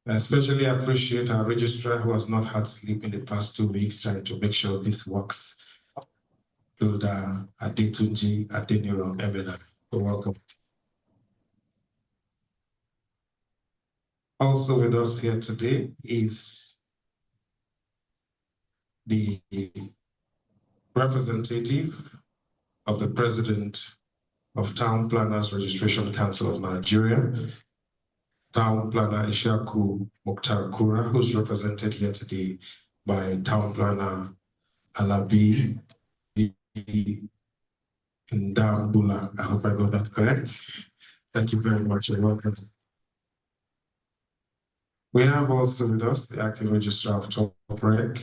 I especially appreciate our registrar who has not had sleep in the past 2 weeks trying to make sure this works. Hilda Adetunji Adeniro Emena. So welcome. Also with us here today is the representative of the President of Town Planners Registration Council of Nigeria, Town Planner Ishaku Mukhtar Kura, who's represented here today by Town Planner Alabi Ndambula. I hope I got that correct. Thank you very much and welcome. We have also with us the Acting Registrar of Top Reg,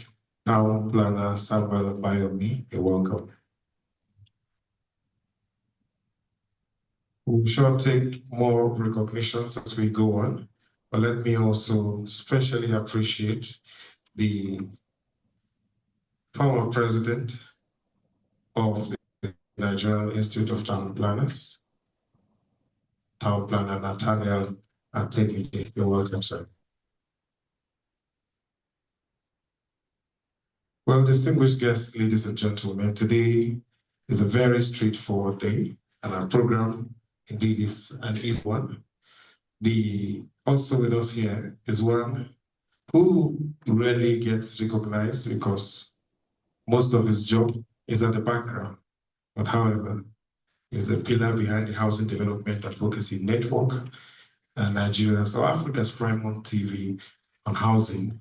Town Planner Samuel Bayomi. You're welcome. We shall take more recognitions as we go on, but let me also especially appreciate the former president of the Nigerian Institute of Town Planners, Town Planner Nathaniel Ategide. You're welcome, sir. Well, distinguished guests, ladies and gentlemen, today is a very straightforward day, and our program indeed is an easy one. Also with us here is one who rarely gets recognized because most of his job is at the background, but however, is a pillar behind the Housing Development Advocacy Network, Nigeria, so Africa's prime on TV on housing,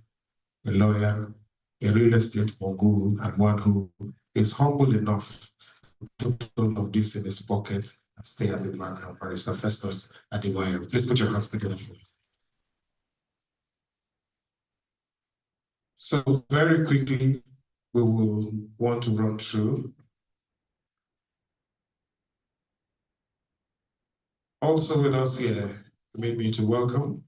a lawyer, a real estate mogul, and one who is humble enough to put all of this in his pocket and stay at the background. Barrister Festus Adebayo. Please put your hands together for me. So very quickly, we will want to run through. Also with us here, permit me to welcome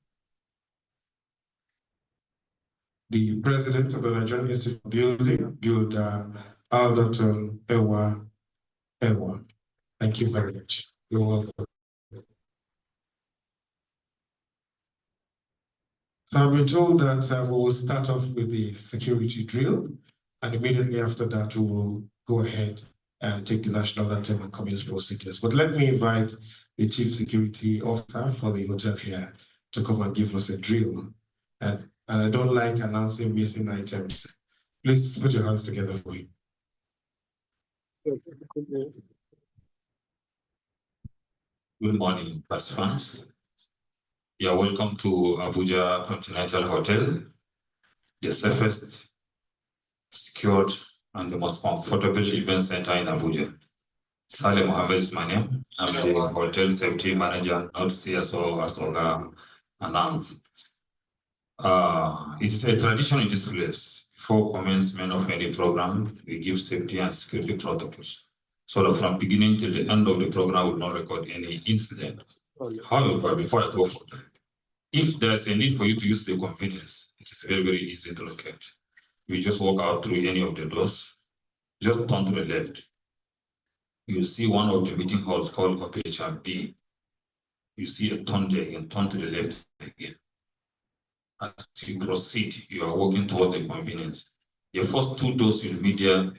the president of the Nigerian Institute of Building, Builder Alderton Ewa. Thank you very much. You're welcome. So I've been told that we will start off with the security drill, and immediately after that, we will go ahead and take the national anthem and commence procedures. But let me invite the Chief Security Officer for the hotel here to come and give us a drill. And I don't like announcing missing items. Please put your hands together for him. Good morning, participants. You are welcome to Abuja Continental Hotel, the safest, secured, and the most comfortable event center in Abuja. Saleh Mohammed is my name. I'm the hotel safety manager, not CSO as Oga announced. It is a tradition in this place. Before commencement of any program, we give safety and security protocols, so that from beginning till the end of the program, we will not record any incident. However, before I go further, if there's a need for you to use the convenience, it is very, very easy to locate. You just walk out through any of the doors, just turn to the left. You see one of the meeting halls called Aperture B. You see a turn there again, turn to the left again. As you proceed, you are walking towards the convenience. The first two doors you'll meet there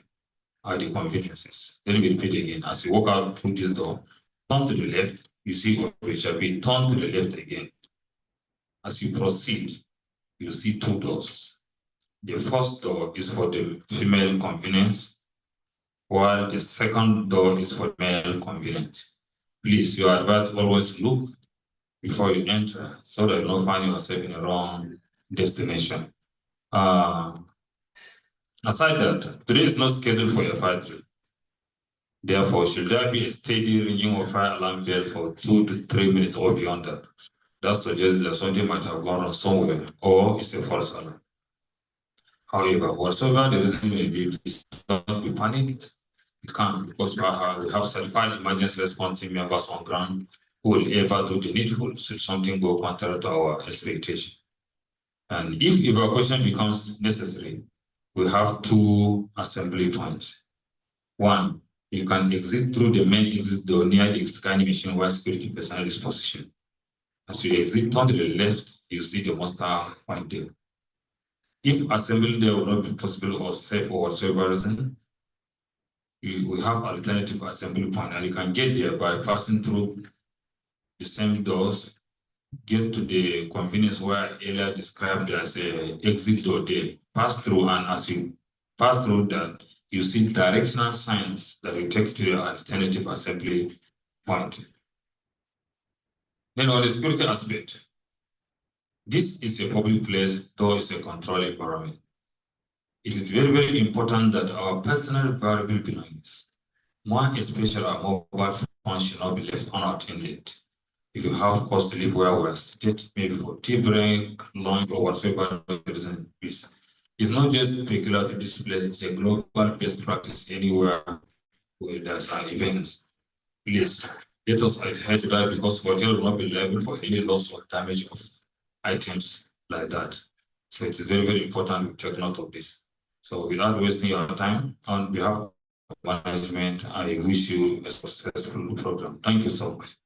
are the conveniences. Let me repeat again. As you walk out through this door, turn to the left, you see Aperture B, turn to the left again. As you proceed, you see two doors. The first door is for the female convenience, while the second door is for male convenience. Please, you are advised always look before you enter so that you don't find yourself in the wrong destination. Aside that, today is not scheduled for a fire drill. Therefore, should there be a steady ringing of fire alarm bell for 2 to 3 minutes or beyond that, that suggests that something might have gone wrong somewhere or it's a false alarm. However, whatsoever the reason may be, please don't be panicked. You can't, because we have certified emergency response team members on ground who will ever do the needful should something go contrary to our expectation. And if evacuation becomes necessary, we have 2 assembly points. One, you can exit through the main exit door near the scanning machine where security personnel is positioned. As you exit on the left, you see the muster point there. If assembly there will not be possible or safe or whatsoever reason, we have alternative assembly point, and you can get there by passing through the same doors, get to the convenience where earlier described as a exit door there, pass through, and as you pass through that, you see directional signs that will take to the alternative assembly point. Then on the security aspect, this is a public place, though it's a controlled environment. It is very, very important that our personal variable belongings, more especially our mobile phones, should not be left unattended. If you have cause to live where we are seated, maybe for tea break, lunch, or whatever reason is, it's not just peculiar to this place, it's a global best practice anywhere where there's an event. Please let us adhere to that, because hotel will not be liable for any loss or damage of items like that. So it's very, very important we take note of this. So without wasting your time, on behalf of management, I wish you a successful program. Thank you so much.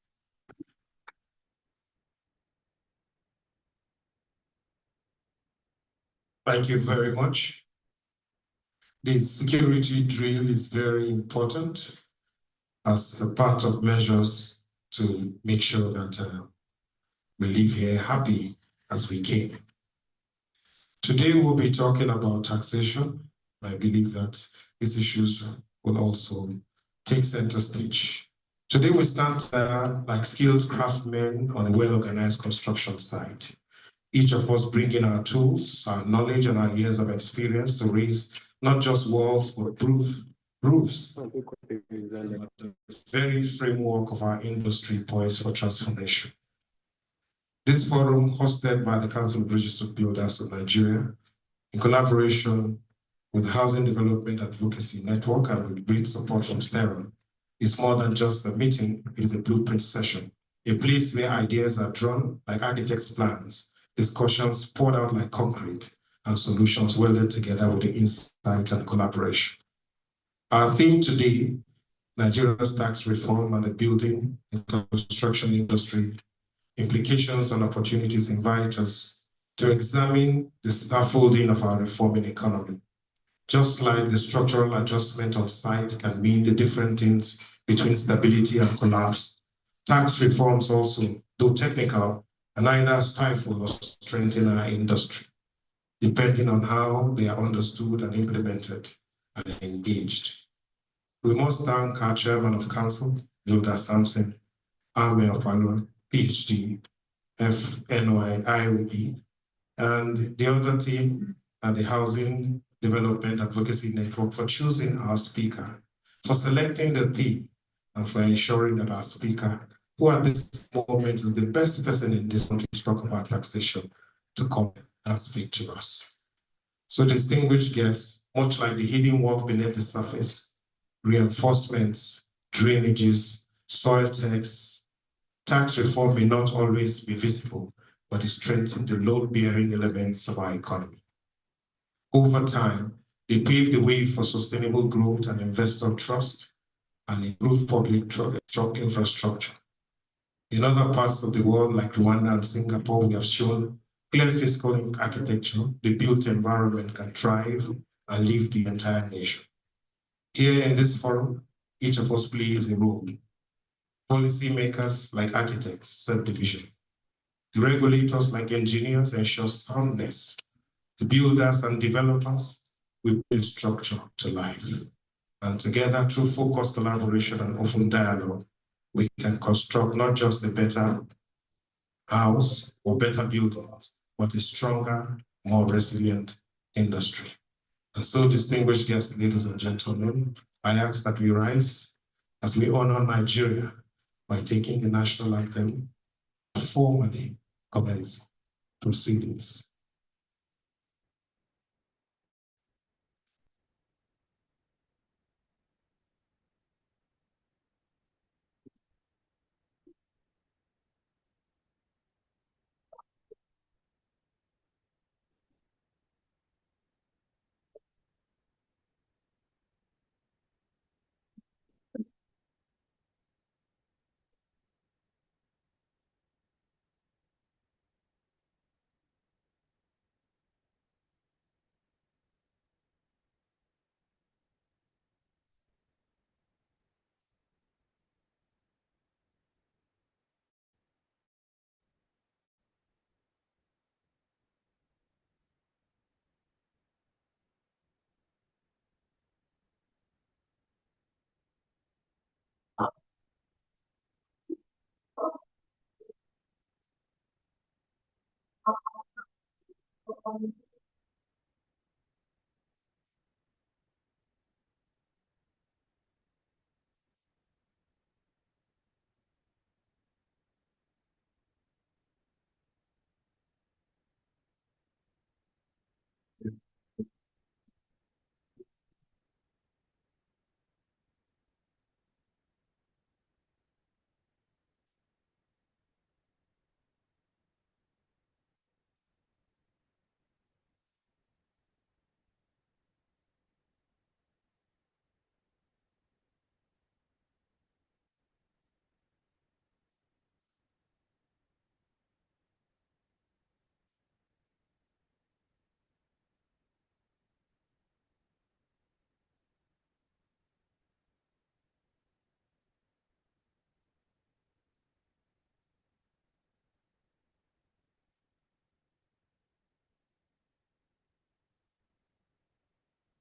Thank you very much. The security drill is very important as a part of measures to make sure that we leave here happy as we came. Today we'll be talking about taxation. I believe that these issues will also take center stage. Today we stand there like skilled craftsmen on a well-organized construction site. Each of us bringing our tools, our knowledge, and our years of experience to raise not just walls, but roofs. The very framework of our industry poised for transformation. This forum, hosted by the Council of Registered Builders of Nigeria, in collaboration with the Housing Development Advocacy Network and with great support from SLERON, is more than just a meeting, it is a blueprint session, a place where ideas are drawn like architects' plans, discussions poured out like concrete, and solutions welded together with the insight and collaboration. Our theme today, Nigeria's tax reform and the building and construction industry, implications and opportunities, invite us to examine the scaffolding of our reforming economy. Just like the structural adjustment on site can mean the different things between stability and collapse, tax reforms also, though technical, can either stifle or strengthen our industry, depending on how they are understood and implemented and engaged. We must thank our Chairman of Council, Hilda Sampson, Ame of Palua, PhD, FNY, IOP, and the other team at the Housing Development Advocacy Network for choosing our speaker, for selecting the theme, and for ensuring that our speaker, who at this moment is the best person in this country to talk about taxation, to come and speak to us. So distinguished guests, much like the hidden work beneath the surface, reinforcements, drainages, soil tax reform may not always be visible, but it strengthens the load-bearing elements of our economy. Over time, they pave the way for sustainable growth and investor trust and improve public truck infrastructure. In other parts of the world, like Rwanda and Singapore, we have shown clear fiscal architecture, the built environment can thrive and lift the entire nation. Here in this forum, each of us plays a role. Policymakers, like architects, set the vision. The regulators, like engineers, ensure soundness. The builders and developers, we build structure to life. And together, through focused collaboration and open dialogue, we can construct not just a better house or better buildings, but a stronger, more resilient industry. And so, distinguished guests, ladies and gentlemen, I ask that we rise as we honor Nigeria by taking the national anthem to formally commence proceedings.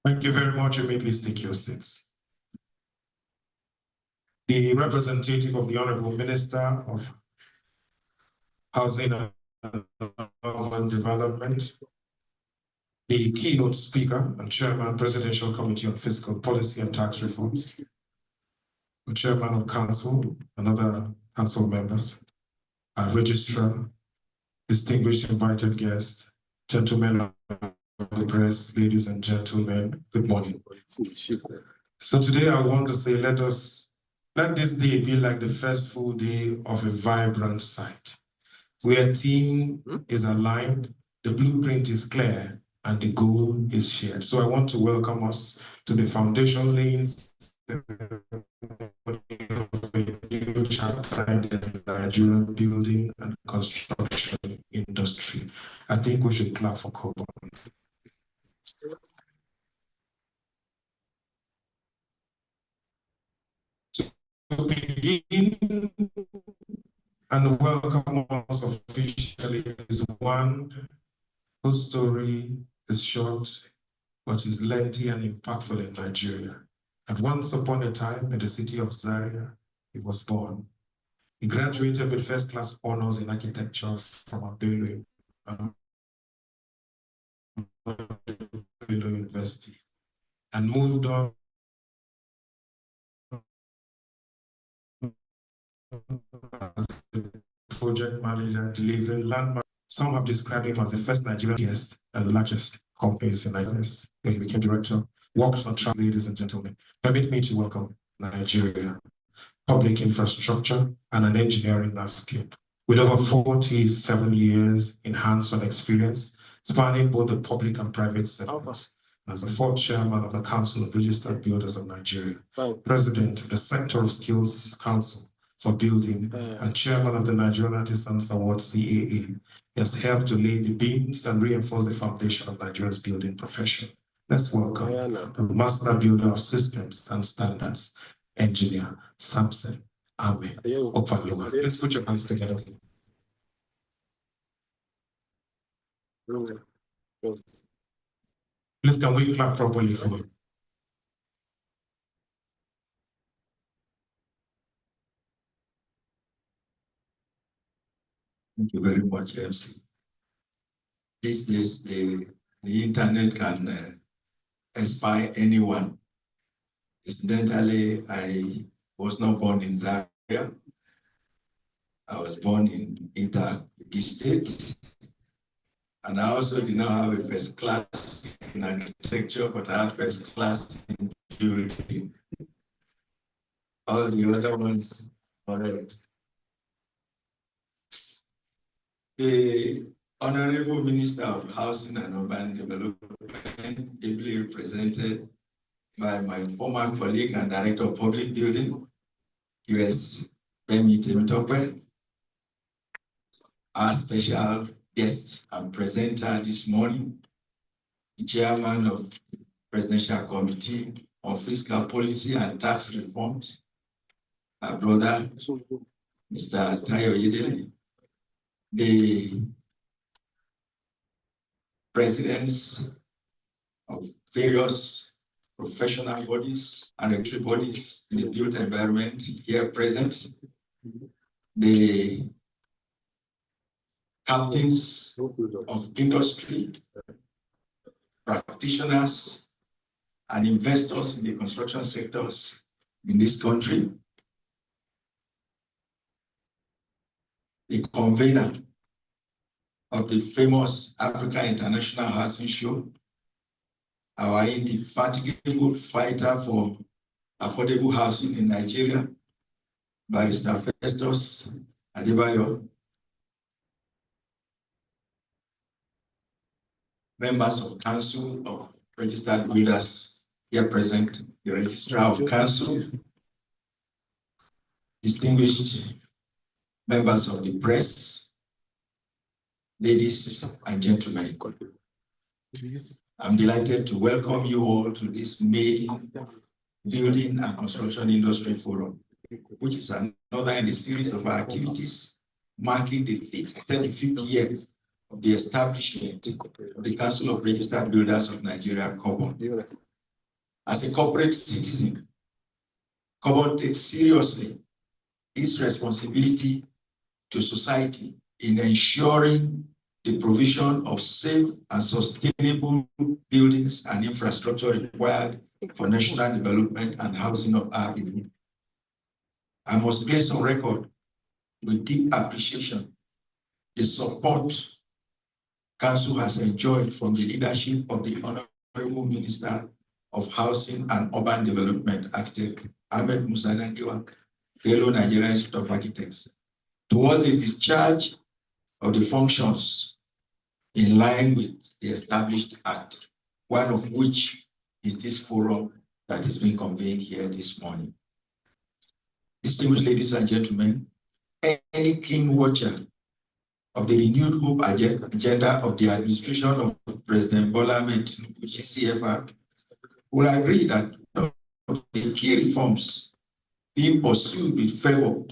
Thank you very much. You may please take your seats. The representative of the Honorable Minister of Housing and Urban Development, the keynote speaker and chairman, Presidential Committee on Fiscal Policy and Tax Reforms, the chairman of council and other council members, our registrar, distinguished invited guests, gentlemen of the press, ladies and gentlemen, good morning. So today I want to say, let this day be like the first full day of a vibrant site, where team is aligned, the blueprint is clear, and the goal is shared. So I want to welcome us to the foundation lanes of a new chapter in the Nigerian building and construction industry. I think we should clap for Coburn. To begin and welcome us officially is one whose story is short, but is lengthy and impactful in Nigeria. And once upon a time, in the city of Zaria, he was born. He graduated with first-class honors in architecture from Abelo University and moved on as a project manager, delivering landmark. Some have described him as the first Nigerian guest and largest companies in Nigeria. When he became director, worked on trust, ladies and gentlemen. Permit me to welcome Nigeria, public infrastructure, and an engineering landscape. With over 47 years in hands-on experience, spanning both the public and private sectors. As the fourth chairman of the Council of Registered Builders of Nigeria, president of the Sector of Skills Council for Building, and chairman of the Nigerian Artisans Award CAA, he has helped to lay the beams and reinforce the foundation of Nigeria's building profession. Let's welcome the master builder of systems and standards, engineer Samson Ame Opaluma. Please put your hands together. Please, can we clap properly for him? Thank you very much, MC. These days, the internet can inspire anyone. Incidentally, I was not born in Zaria. I was born in Ida State. And I also did not have a first class in architecture, but I had first class in building. All the other ones, all right. The Honorable Minister of Housing and Urban Development, ably represented by my former colleague and Director of Public Building, US Femi Temitope, our special guest and presenter this morning, the Chairman of the Presidential Committee on Fiscal Policy and Tax Reforms, our brother, Mr. Tayo Yedele, the presidents of various professional bodies and regulatory bodies in the built environment here present, the captains of industry, practitioners, and investors in the construction sectors in this country, the convener of the famous Africa International Housing Show, our indefatigable fighter for affordable housing in Nigeria, Barrister Festus Adebayo, members of Council of Registered Builders here present, the Registrar of Council, distinguished members of the press, ladies and gentlemen. I'm delighted to welcome you all to this maiden Building and Construction Industry Forum, which is another in a series of activities marking the 35th year of the establishment of the Council of Registered Builders of Nigeria, COBON. As a corporate citizen, COBON takes seriously its responsibility to society in ensuring the provision of safe and sustainable buildings and infrastructure required for national development and housing of our people. I must place on record with deep appreciation the support Council has enjoyed from the leadership of the Honorable Minister of Housing and Urban Development, Architect Ahmed Musa Nangiwa, fellow Nigerian Institute of Architects, towards the discharge of the functions in line with the established act, one of which is this forum that is being convened here this morning. Distinguished ladies and gentlemen, any keen watcher of the renewed hope agenda of the administration of President Bola Ahmed Tinubu, CFR, will agree that the key reforms being pursued with fervor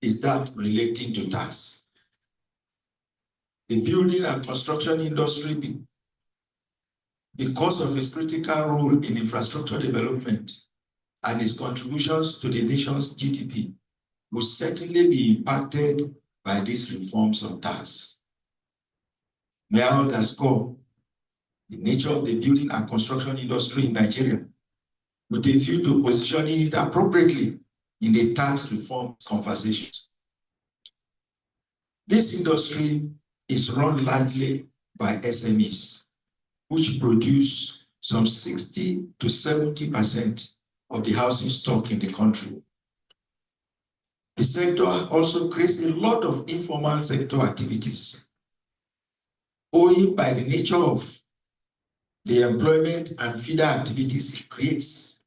is that relating to tax. The building and construction industry, because of its critical role in infrastructure development and its contributions to the nation's GDP, will certainly be impacted by these reforms on tax. May I underscore the nature of the building and construction industry in Nigeria with a view to positioning it appropriately in the tax reform conversations. This industry is run largely by SMEs, which produce some 60 to 70% of the housing stock in the country. The sector also creates a lot of informal sector activities, owing by the nature of the employment and feeder activities it creates.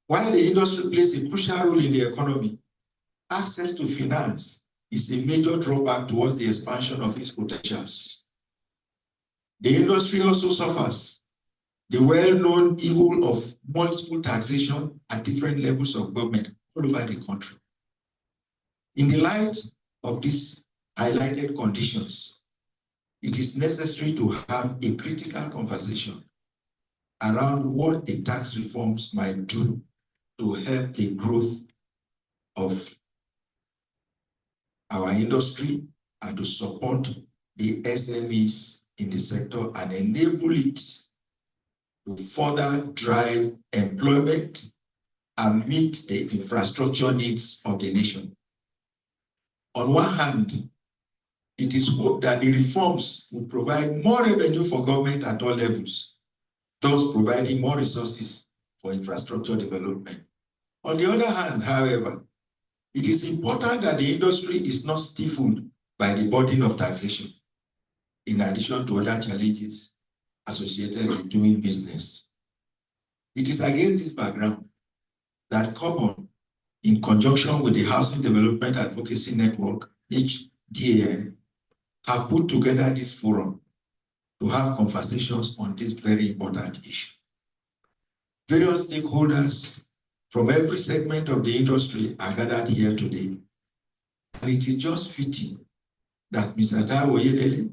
While the industry plays a crucial role in the economy, access to finance is a major drawback towards the expansion of its potentials. The industry also suffers the well-known evil of multiple taxation at different levels of government all over the country. In the light of these highlighted conditions, it is necessary to have a critical conversation around what the tax reforms might do to help the growth of our industry and to support the SMEs in the sector and enable it to further drive employment and meet the infrastructure needs of the nation. On one hand, it is hoped that the reforms will provide more revenue for government at all levels, thus providing more resources for infrastructure development. On the other hand, however, it is important that the industry is not stifled by the burden of taxation, in addition to other challenges associated with doing business. It is against this background that COBON, in conjunction with the Housing Development Advocacy Network, HDAN, have put together this forum to have conversations on this very important issue. Various stakeholders from every segment of the industry are gathered here today, and it is just fitting that Mr. Taiwo Oyedele,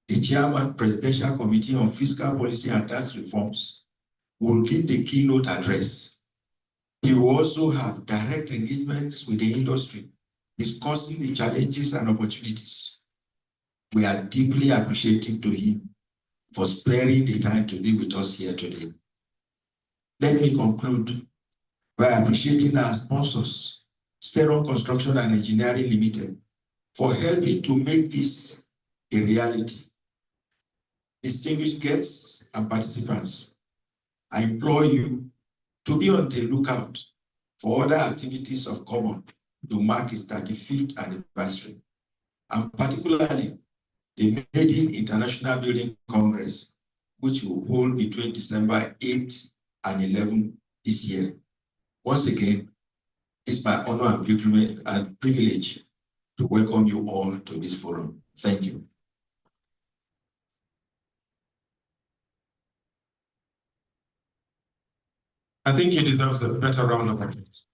the Chairman, Presidential Committee on Fiscal Policy and Tax Reforms, will give the keynote address. He will also have direct engagements with the industry, discussing the challenges and opportunities. We are deeply appreciative to him for sparing the time to be with us here today. Let me conclude by appreciating our sponsors, Steron Construction and Engineering Limited, for helping to make this a reality. Distinguished guests and participants, I implore you to be on the lookout for other activities of Common to mark its 35th anniversary, and particularly the Maiden International Building Congress, which will hold between December 8th and 11th this year. Once again, it's my honor and privilege to welcome you all to this forum. Thank you. I think he deserves a better round of applause.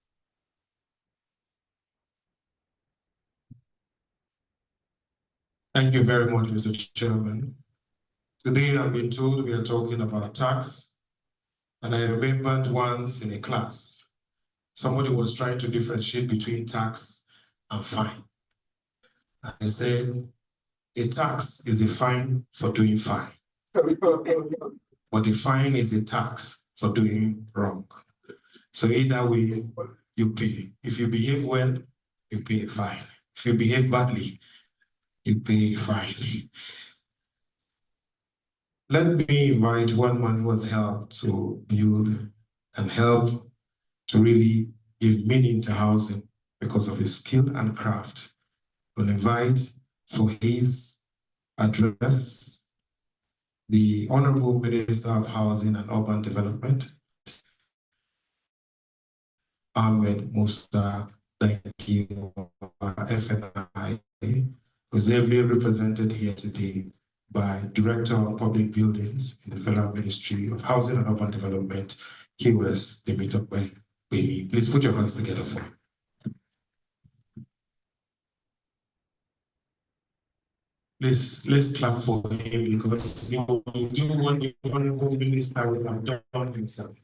Thank you very much, Mr. Chairman. Today, I've been told we are talking about tax, and I remembered once in a class, somebody was trying to differentiate between tax and fine. And they said, a tax is a fine for doing fine, but a fine is a tax for doing wrong. So either way, you pay. If you behave well, you pay a fine. If you behave badly, you pay a fine. Let me invite one man who has helped to build and help to really give meaning to housing because of his skill and craft. We'll invite for his address the Honorable Minister of Housing and Urban Development, Ahmed Musa, FNI, who's ably represented here today by Director of Public Buildings in the Federal Ministry of Housing and Urban Development, KWS Demitokwe Beni. Please put your hands together for him. Let's clap for him because you do what the Honorable Minister would have done himself.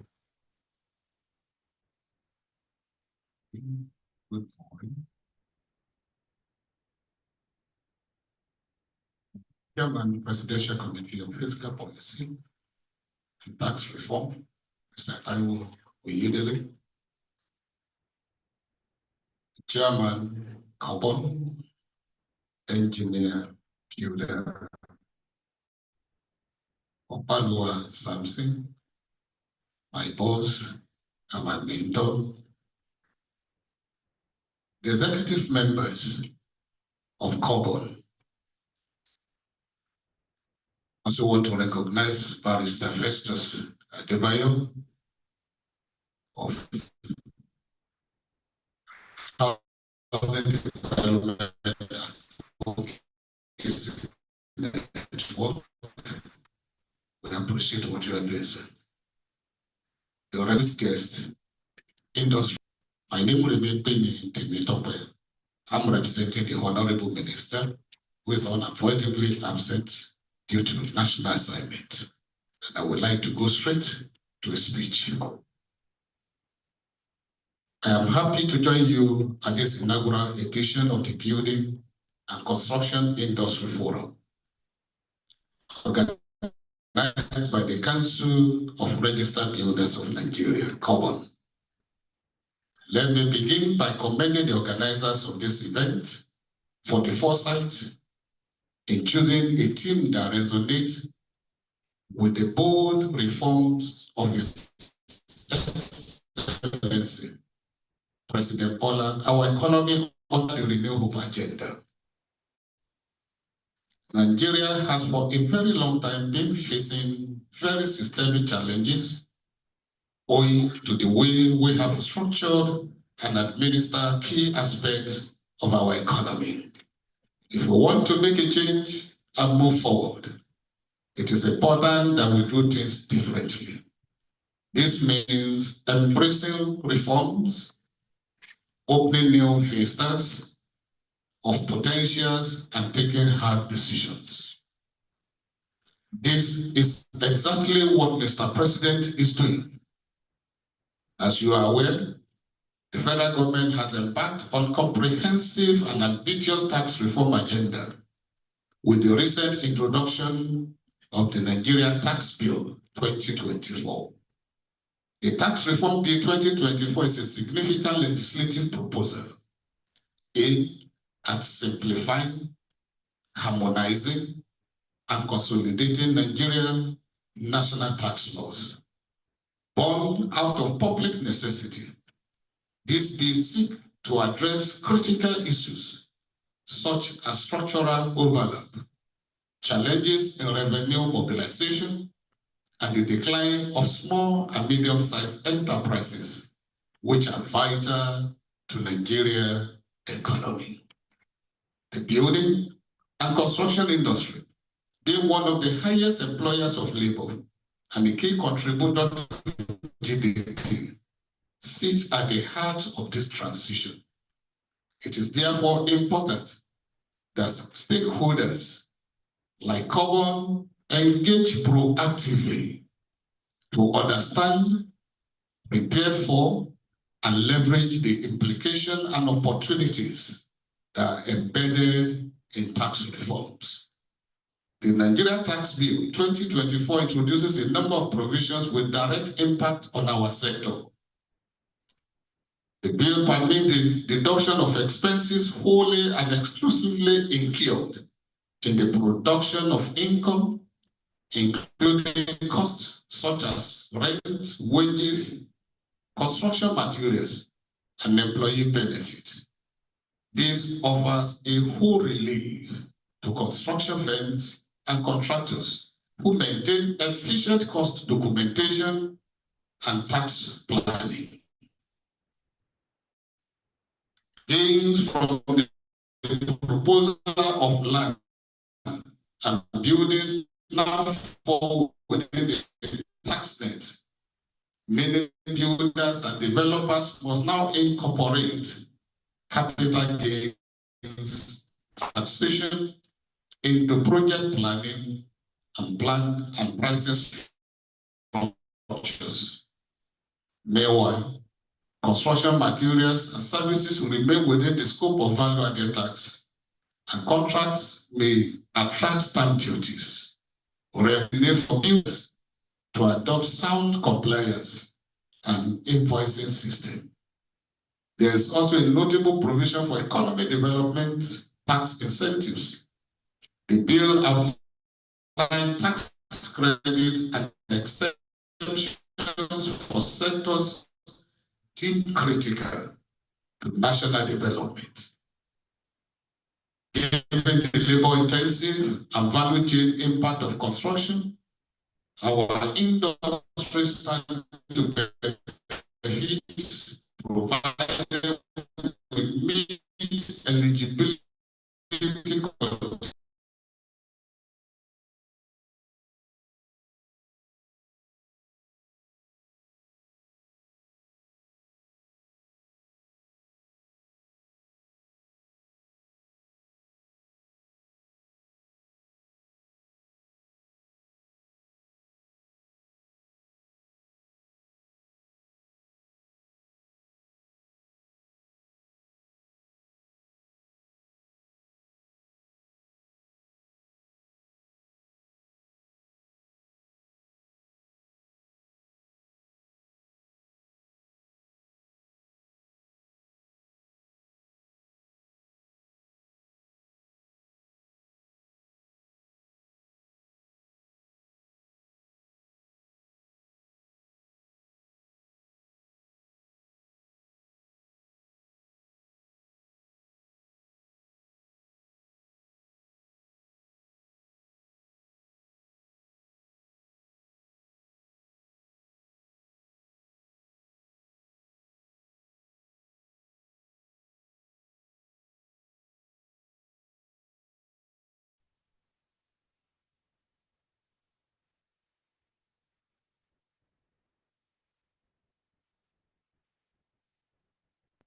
Good morning. Chairman, Presidential Committee on Fiscal Policy and Tax Reform, Mr. Taiwo Oyedele. Chairman, Carbon, Engineer, Builder, Opalua Samson, my boss and my mentor, the executive members of Carbon. I also want to recognize Barrister Festus Adebayo of Housing Development Network. We appreciate what you are doing, sir. The honorable guest, industry. My name remains Beni Temitope. I'm representing the Honorable Minister, who is unavoidably absent due to national assignment. And I would like to go straight to a speech. I am happy to join you at this inaugural edition of the Building and Construction Industry Forum, organized by the Council of Registered Builders of Nigeria, COBON. Let me begin by commending the organizers of this event for the foresight in choosing a team that resonates with the bold reforms of His Excellency, President Bola, our economy under the Renew Hope agenda. Nigeria has for a very long time been facing very systemic challenges owing to the way we have structured and administered key aspects of our economy. If we want to make a change and move forward, it is important that we do things differently. This means embracing reforms, opening new vistas of potentials, and taking hard decisions. This is exactly what Mr. President is doing. As you are aware, the federal government has embarked on comprehensive and ambitious tax reform agenda with the recent introduction of the Nigeria Tax Bill 2024. The Tax Reform Bill 2024 is a significant legislative proposal aimed at simplifying, harmonizing, and consolidating Nigerian national tax laws. Born out of public necessity, this bill seeks to address critical issues such as structural overlap, challenges in revenue mobilization, and the decline of small and medium-sized enterprises, which are vital to Nigeria's economy. The building and construction industry, being one of the highest employers of labor and a key contributor to GDP, sits at the heart of this transition. It is therefore important that stakeholders like Carbon engage proactively to understand, prepare for, and leverage the implication and opportunities that are embedded in tax reforms. The Nigeria Tax Bill 2024 introduces a number of provisions with direct impact on our sector. The bill permits the deduction of expenses wholly and exclusively incurred in the production of income, including costs such as rent, wages, construction materials, and employee benefit. This offers a whole relief to construction firms and contractors who maintain efficient cost documentation and tax planning. Gains from the proposal of land and buildings now fall within the tax net. Many builders and developers must now incorporate capital gains taxation into project planning and plan and pricing structures. Meanwhile, construction materials and services will remain within the scope of value-added tax, and contracts may attract stamp duties or revenue for builders to adopt sound compliance and invoicing system. There is also a notable provision for economic development tax incentives. The bill outlines tax credits and exemptions for sectors deemed critical to national development. Given the labor-intensive and value chain impact of construction, our industry stands to benefit provided we meet eligibility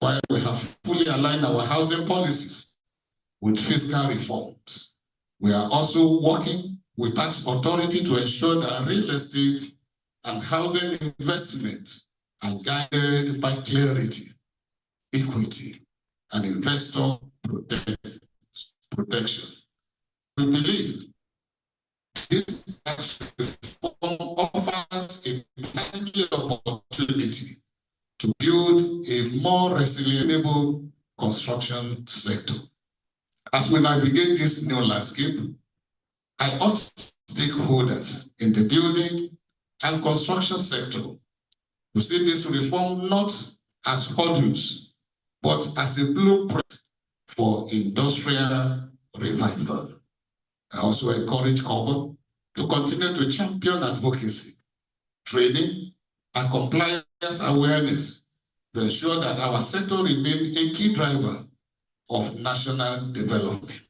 while we have fully aligned our housing policies with fiscal reforms. We are also working with tax authority to ensure that real estate and housing investment are guided by clarity, equity, and investor protection. We believe this tax As we navigate this new landscape, I urge stakeholders in the building and construction sector to see this reform not as hurdles, but as a blueprint for industrial revival. I also encourage COBA to continue to champion advocacy, training, and compliance awareness to ensure that our sector remains a key driver of national development.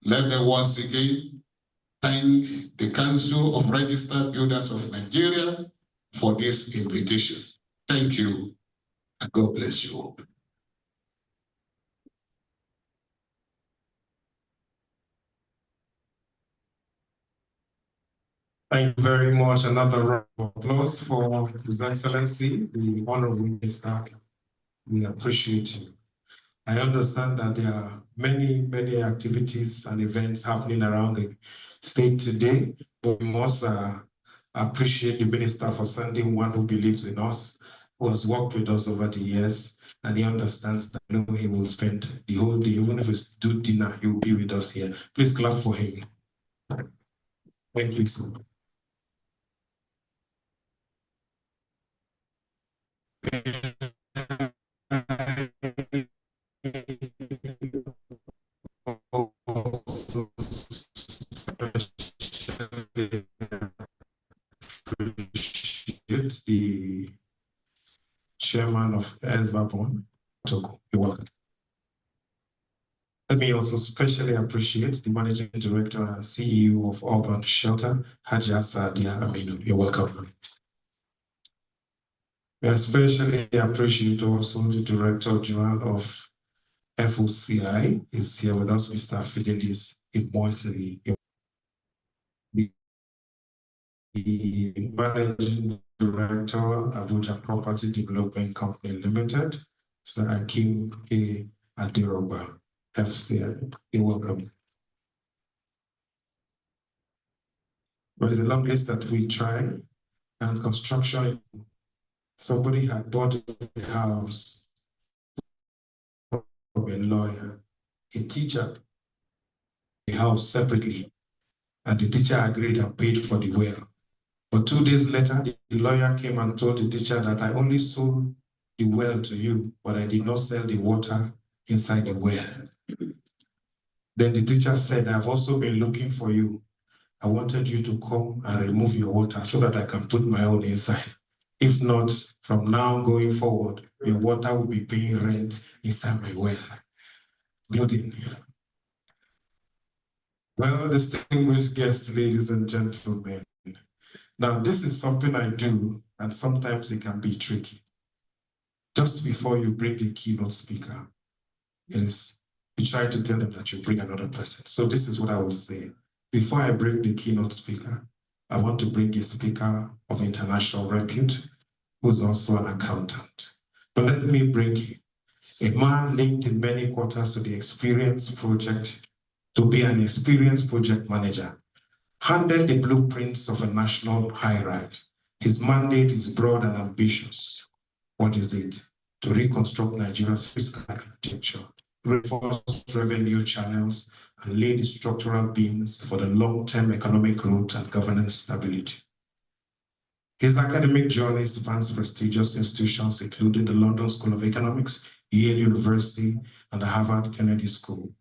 Let me once again thank the Council of Registered Builders of Nigeria for this invitation. Thank you, and God bless you all. Thank you very much. Another round of applause for His Excellency, the Honorable Minister. We appreciate you. I understand that there are many activities and events happening around the state today, but we must appreciate the Minister for sending one who believes in us, who has worked with us over the years, and he understands that he will spend the whole day, even if it's do dinner, he will be with us here. Please clap for him. Thank you so much. Appreciate the chairman of ESVABON, Togo. You're welcome. Let me also especially appreciate the managing director and CEO of Urban Shelter, Haja Sadia Aminu. You're welcome. We especially appreciate also the Director General of FOCI is here with us, Mr. Fidelis Imoisili. The Managing Director, Abuja Property Development Company Limited, Mr. Akim A. Adiroba, FCI. You're welcome. There is a long list that we try, and construction. Somebody had bought a house from a lawyer, a teacher, a house separately, and the teacher agreed and paid for the well. But 2 days later, the lawyer came and told the teacher that I only sold the well to you, but I did not sell the water inside the well. Then the teacher said, I've also been looking for you. I wanted you to come and remove your water so that I can put my own inside. If not, from now going forward, your water will be paying rent inside my well. Building. Well, distinguished guests, ladies and gentlemen. Now, this is something I do, and sometimes it can be tricky. Just before you bring a keynote speaker, you try to tell them that you bring another person. So this is what I will say. Before I bring the keynote speaker, I want to bring a speaker of international repute, who's also an accountant. But let me bring him, a man linked in many quarters to the Experience Project, to be an experienced project manager, handed the blueprints of a national high-rise. His mandate is broad and ambitious. What is it? To reconstruct Nigeria's fiscal architecture, reinforce revenue channels, and lay the structural beams for the long-term economic growth and governance stability. His academic journey spans prestigious institutions, including the London School of Economics, Yale University, and the Harvard Kennedy School.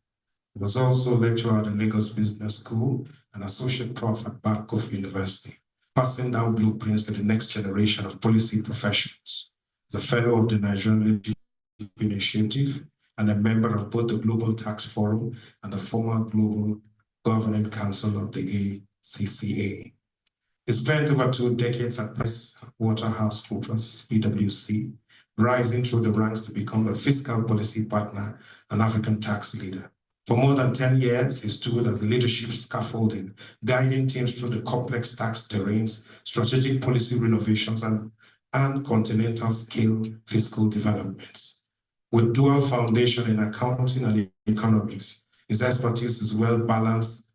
He was also a lecturer at the Lagos Business School and associate prof at Babcock University, passing down blueprints to the next generation of policy professionals. He's a fellow of the Nigerian Leadership Initiative and a member of both the Global Tax Forum and the former Global Governing Council of the ACCA. He spent over 2 decades at PricewaterhouseCoopers, PwC, rising through the ranks to become a fiscal policy partner and African tax leader. For more than 10 years, he stood at the leadership scaffolding, guiding teams through the complex tax terrains, strategic policy renovations, and continental scale fiscal developments. With dual foundation in accounting and economics, his expertise is a well-balanced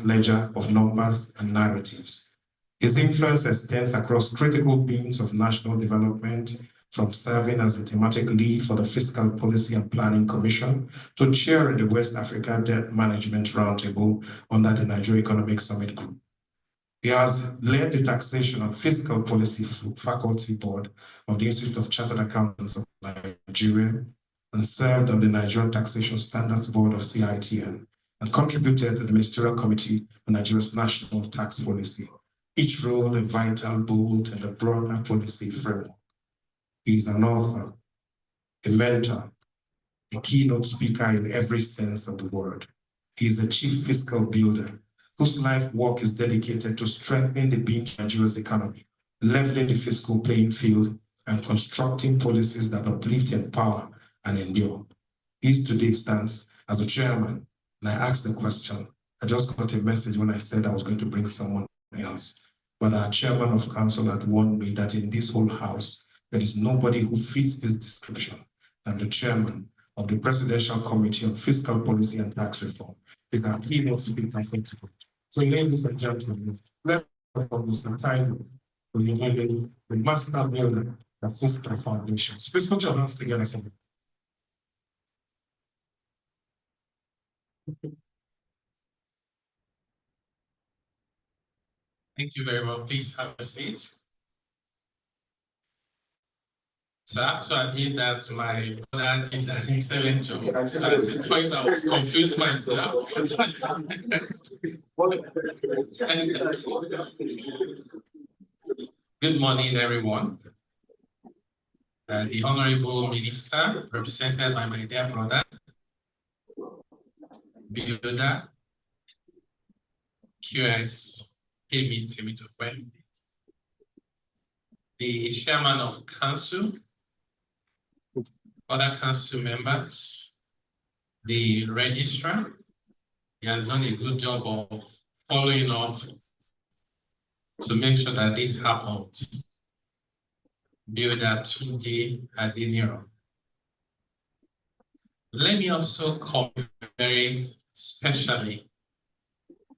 ledger of numbers and narratives. His influence extends across critical beams of national development, from serving as the thematic lead for the Fiscal Policy and Planning Commission to chairing the West Africa Debt Management Roundtable under the Nigeria Economic Summit Group. He has led the Taxation and Fiscal Policy Faculty Board of the Institute of Chartered Accountants of Nigeria and served on the Nigerian Taxation Standards Board of CITN and contributed to the Ministerial Committee on Nigeria's National Tax Policy, each role a vital bolt in the broader policy framework. He is an author, a mentor, a keynote speaker in every sense of the word. He is a chief fiscal builder whose life work is dedicated to strengthening the being of Nigeria's economy, leveling the fiscal playing field, and constructing policies that uplift, empower, and endure. He today stands as a chairman, and I asked the question. I just got a message when I said I was going to bring someone else, but our chairman of council had warned me that in this whole house, there is nobody who fits this description than the chairman of the Presidential Committee on Fiscal Policy and Tax Reform. Is our keynote speaker for today. So, ladies and gentlemen, let's welcome Mr. Tyler, who is the master builder of fiscal foundations. Please put your hands together for me. Thank you very much. Please have a seat. So I have to admit that my brother did an excellent job. So at the point I was confused myself. Good morning, everyone. The Honorable Minister, represented by my dear brother, Builder, QS, Amy Timitokwen, the Chairman of Council, other council members, the registrar. He has done a good job of following up to make sure that this happens. Builder Tunji Adiniro. Let me also comment very specially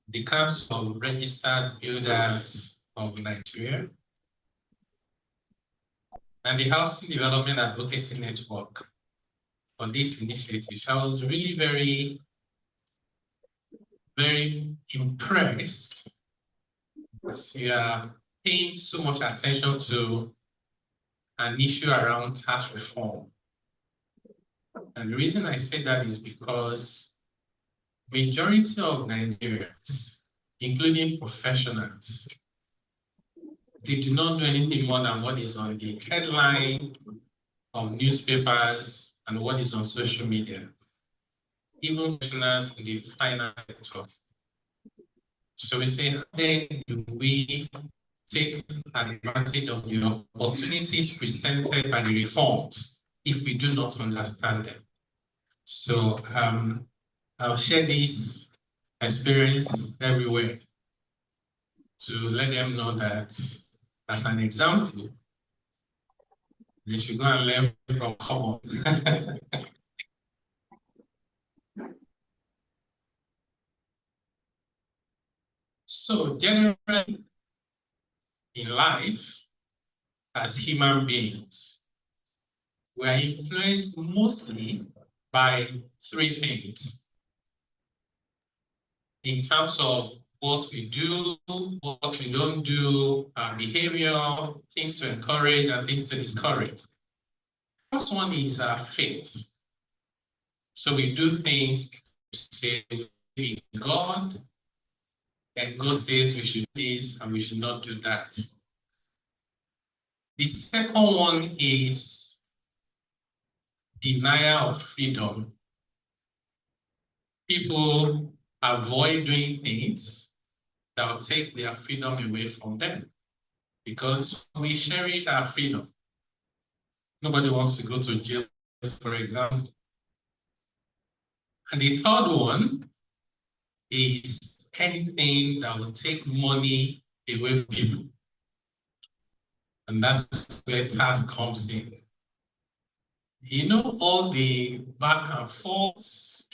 the Council of Registered Builders of Nigeria and the Housing Development Advocacy Network for this initiative. So I was really very impressed that you are paying so much attention to an issue around tax reform. And the reason I say that is because majority of Nigerians, including professionals, they do not know anything more than what is on the headline of newspapers and what is on social media, even professionals in the finance sector. So we say, how then do we take advantage of the opportunities presented by the reforms if we do not understand them? So I'll share this experience everywhere to let them know that, as an example, they should go and learn from common. So generally in life, as human beings, we are influenced mostly by three things in terms of what we do, what we don't do, our behavior, things to encourage and things to discourage. First one is our faith. So we do things, we say we believe in God, and God says we should do this and we should not do that. The second one is denial of freedom. People avoid doing things that will take their freedom away from them because we cherish our freedom. Nobody wants to go to jail, for example. And the third one is anything that will take money away from people. And that's where tax comes in. You know, all the back and forths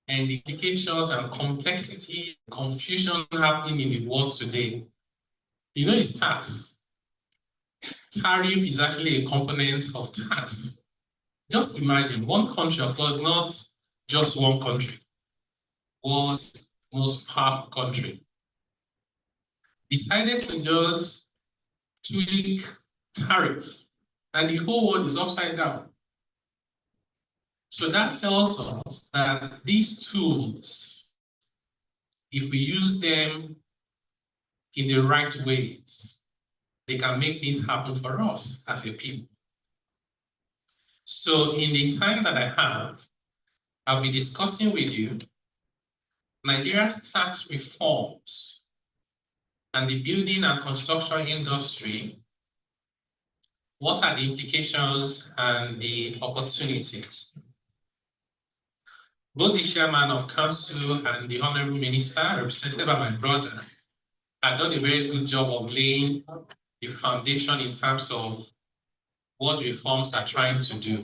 and the implications and complexity, confusion happening in the world today. You know, it's tax. tariff is actually a component of tax. Just imagine one country, of course, not just one country, world's most powerful country, decided to just tweak tariff, and the whole world is upside down. So that tells us that these tools, if we use them in the right ways, they can make things happen for us as a people. So in the time that I have, I'll be discussing with you Nigeria's tax reforms and the building and construction industry. What are the implications and the opportunities? Both the chairman of council and the honorable minister, represented by my brother, have done a very good job of laying the foundation in terms of what reforms are trying to do.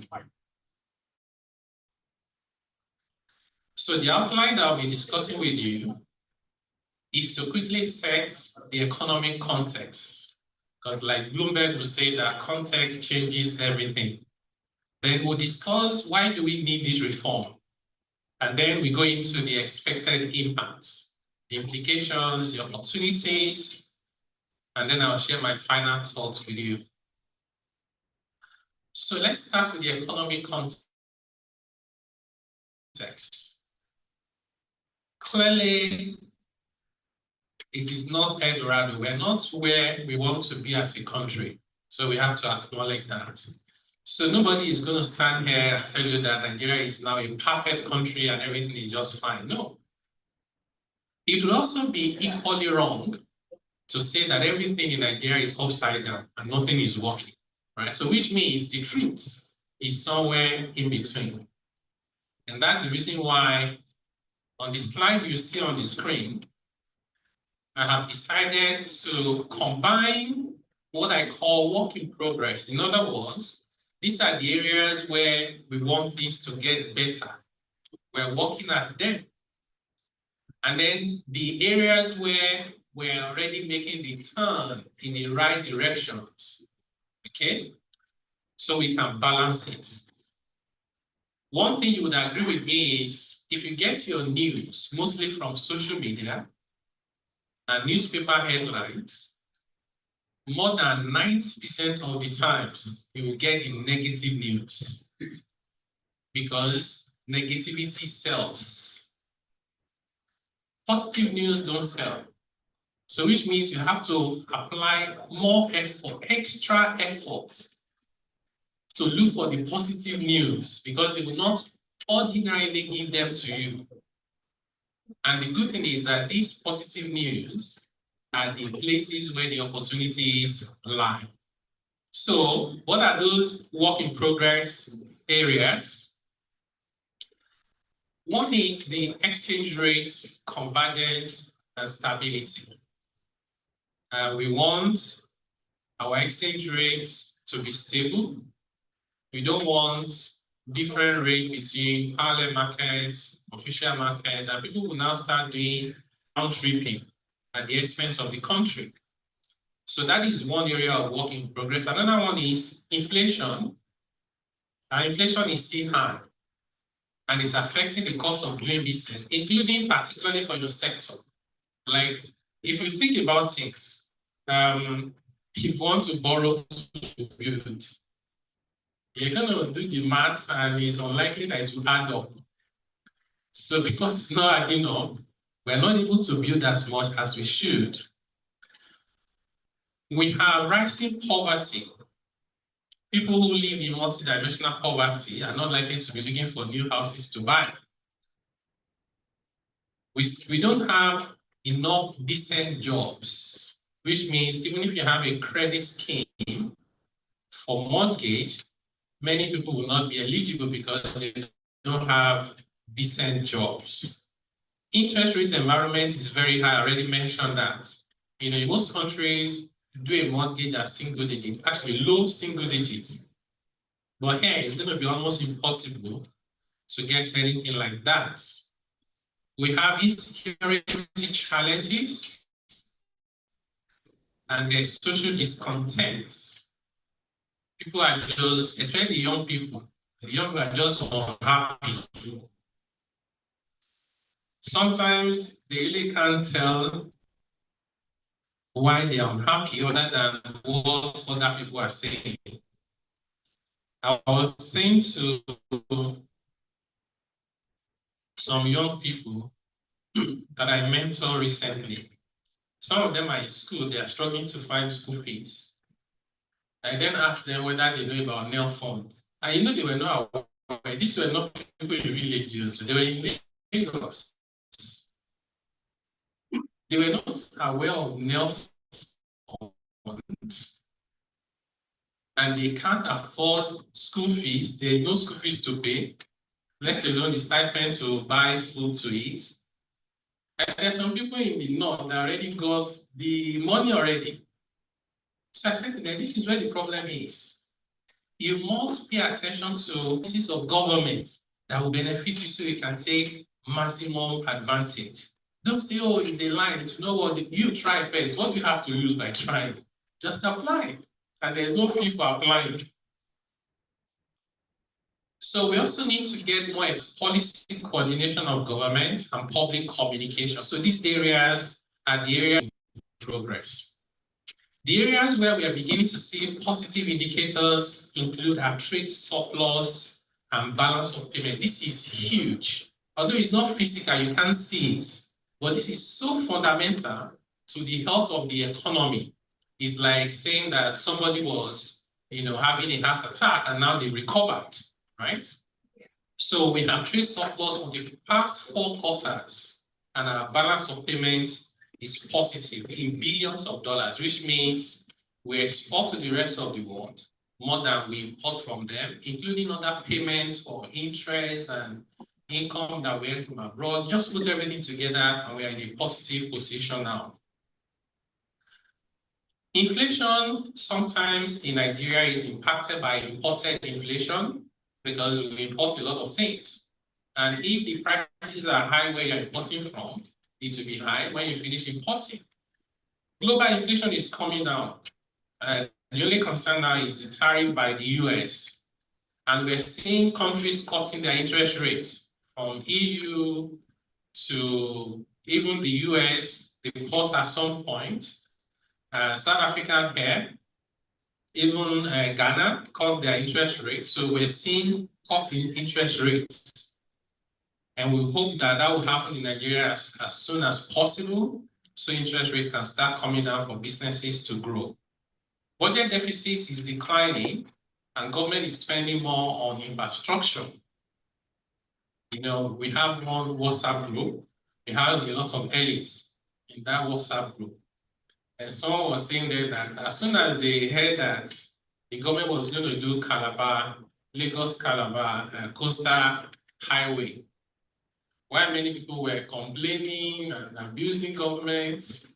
So the outline that I'll be discussing with you is to quickly set the economic context. Because like Bloomberg will say that context changes everything. Then we'll discuss why do we need this reform? And then we go into the expected impacts, the implications, the opportunities, and then I'll share my final thoughts with you. So let's start with the economic context. Clearly, it is not Eldorado. We're not where we want to be as a country. So we have to acknowledge that. So nobody is going to stand here and tell you that Nigeria is now a perfect country and everything is just fine. No. It would also be equally wrong to say that everything in Nigeria is upside down and nothing is working, right? So which means the truth is somewhere in between. And that's the reason why on the slide you see on the screen, I have decided to combine what I call work in progress. In other words, these are the areas where we want things to get better. We're working at them. And then the areas where we're already making the turn in the right directions, okay? So we can balance it. One thing you would agree with me is if you get your news mostly from social media and newspaper headlines, more than 90% of the times you will get the negative news because negativity sells. Positive news don't sell. So which means you have to apply more effort, extra effort to look for the positive news because they will not ordinarily give them to you. And the good thing is that these positive news are the places where the opportunities lie. So what are those work in progress areas? One is the exchange rate convergence and stability. We want our exchange rates to be stable. We don't want different rate between parallel markets, official market, that people will now start doing round tripping at the expense of the country. So that is one area of work in progress. Another one is inflation. Inflation is still high and it's affecting the cost of doing business, including particularly for your sector. Like if you think about it, if you want to borrow to build, you're going to do the math and it's unlikely that it will add up. So because it's not adding up, we're not able to build as much as we should. We have rising poverty. People who live in multidimensional poverty are not likely to be looking for new houses to buy. We don't have enough decent jobs, which means even if you have a credit scheme for mortgage, many people will not be eligible because they don't have decent jobs. Interest rate environment is very high. I already mentioned that. You know, in most countries, do a mortgage at single digits, actually low single digits. But here, it's going to be almost impossible to get anything like that. We have insecurity challenges and there's social discontent. people are just, especially young people, the young people are just unhappy. Sometimes they really can't tell why they are unhappy other than what other people are saying. I was saying to some young people that I mentor recently, some of them are in school, they are struggling to find school fees. I then asked them whether they know about nail fund. And you know, they were not aware. These were not people in villages, they were in Lagos. They were not aware of nail funds. And they can't afford school fees. They have no school fees to pay, let alone the stipend to buy food to eat. And there's some people in the north that already got the money already. So I said to them, this is where the problem is. You must pay attention to pieces of government that will benefit you so you can take maximum advantage. Don't say, oh, it's a line. You know what? You try first. What do you have to lose by trying? Just apply. And there's no fee for applying. So we also need to get more policy coordination of government and public communication. So these areas are the areas of progress. The areas where we are beginning to see positive indicators include our trade surplus and balance of payment. This is huge. Although it's not physical, you can't see it, but this is so fundamental to the health of the economy. It's like saying that somebody was, having a heart attack and now they recovered, right? So we have trade surplus for the past 4 quarters, and our balance of payments is positive in billions of dollars, which means we export to the rest of the world more than we import from them, including other payments for interest and income that we earn from abroad. Just put everything together and we are in a positive position now. Inflation sometimes in Nigeria is impacted by imported inflation because we import a lot of things. And if the prices are high where you're importing from, it will be high when you finish importing. Global inflation is coming down. And the only concern now is the tariff by the US. And we're seeing countries cutting their interest rates from EU to even the US. They pause at some point. South Africa here, even Ghana cut their interest rates. So we're seeing cut in interest rates. And we hope that that will happen in Nigeria as soon as possible, so interest rate can start coming down for businesses to grow. Budget deficit is declining, and government is spending more on infrastructure. We have one WhatsApp group. We have a lot of elites in that WhatsApp group. And someone was saying there that as soon as they heard that the government was going to do Lagos-Calabar coastal highway, while many people were complaining and abusing government,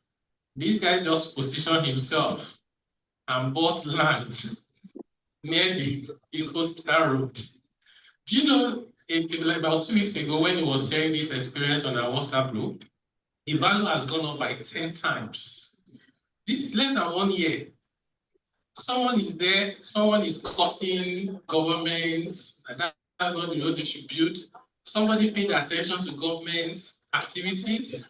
this guy just positioned himself and bought land near the coastal road. Do you know, like about 2 weeks ago when he was sharing this experience on our WhatsApp group, the value has gone up by 10 times. This is less than 1 year. Someone is there, someone is cursing governments, and that's not the road they should build. Somebody paid attention to government's activities,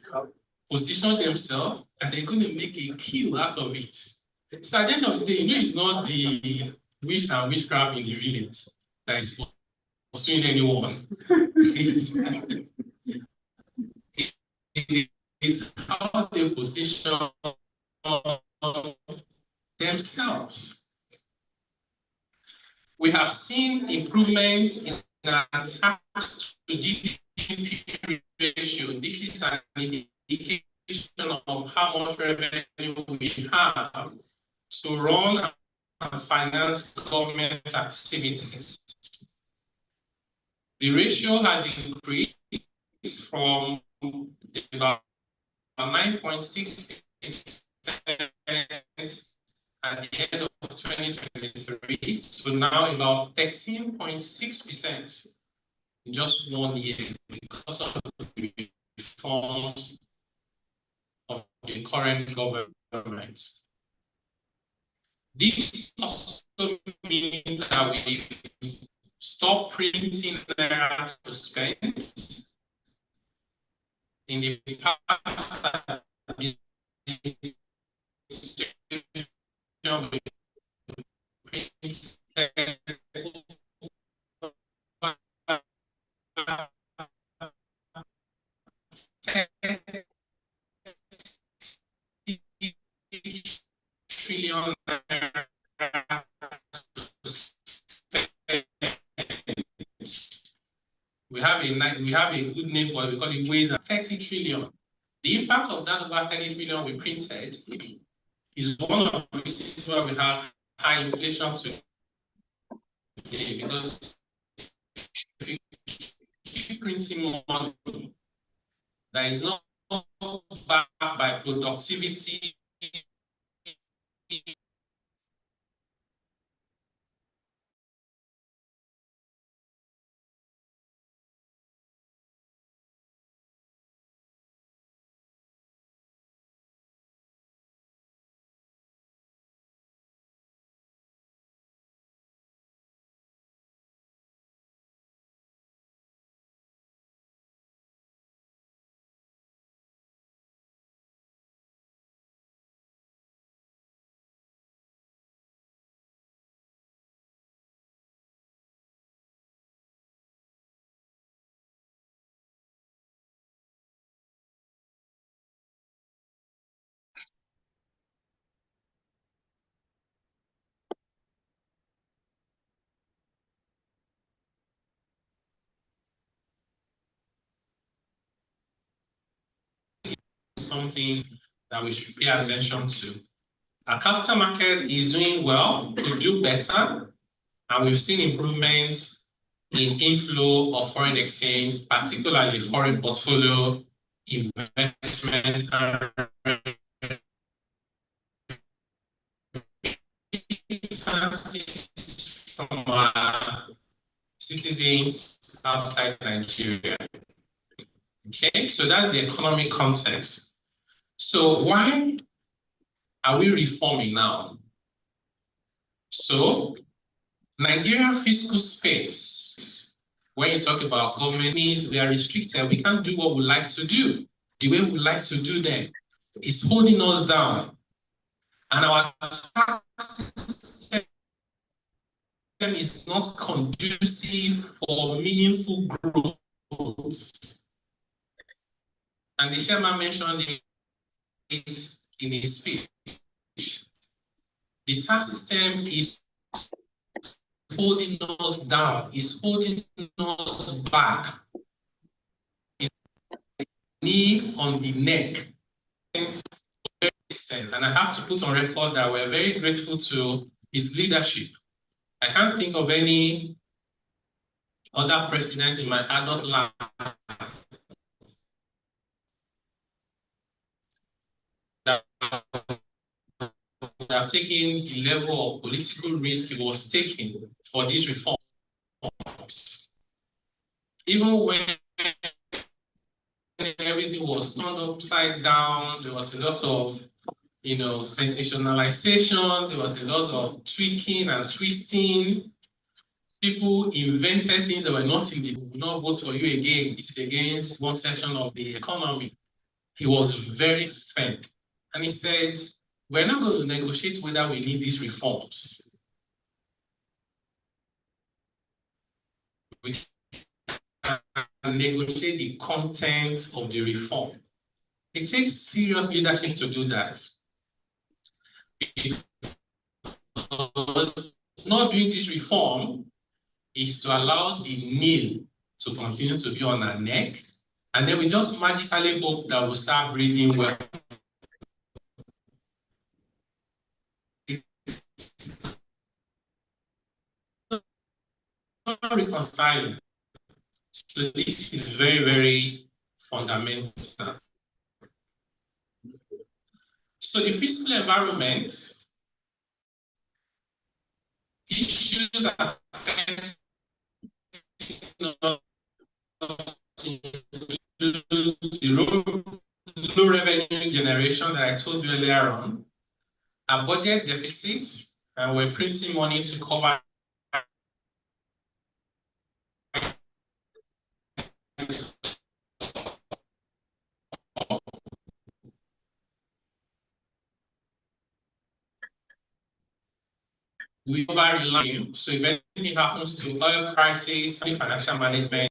position themselves, and they're going to make a kill out of it. So at the end of the day, it's not the witch and witchcraft in the village that is pursuing anyone. It's how they position themselves. We have seen improvements in our tax to GDP ratio. This is an indication of how much revenue we have to run and finance government activities. The ratio has increased from about 9.6% at the end of 2023 to now about 13.6% in just 1 year because of the reforms of the current government. This also means that we stop printing naira to spend. In the past, we trillion we have a good name for it. We call it ways and 30 trillion. The impact of that over 30 trillion we printed is one of the reasons why we have high inflation today. Because if you keep printing money that is not backed by productivity, something that we should pay attention to. Our capital market is doing well, could do better, and we've seen improvements in inflow of foreign exchange, particularly foreign portfolio investment and from our citizens outside Nigeria. Okay, so that's the economic context. So why are we reforming now? So Nigeria fiscal space, when you talk about government, means we are restricted. We can't do what we like to do. The way we like to do them is holding us down. And our tax system is not conducive for meaningful growth. And the chairman mentioned it in his speech. The tax system is holding us down, is holding us back. It's knee on the neck. And I have to put on record that we're very grateful to his leadership. I can't think of any other president in my adult life that have taken the level of political risk he was taking for these reforms. Even when everything was turned upside down, there was a lot of sensationalization, there was a lot of tweaking and twisting. People invented things that were not in the will not vote for you again. It is against one section of the economy. He was very firm. And he said, we're not going to negotiate whether we need these reforms. We can negotiate the content of the reform. It takes serious leadership to do that. Because not doing this reform is to allow the nail to continue to be on our neck, and then we just magically hope that we'll start breathing well. It's not reconciling. So this is very, very fundamental. So the fiscal environment issues affect the low revenue generation that I told you earlier on, a budget deficit, and we're printing money to cover we over rely. So if anything happens to oil prices, financial management,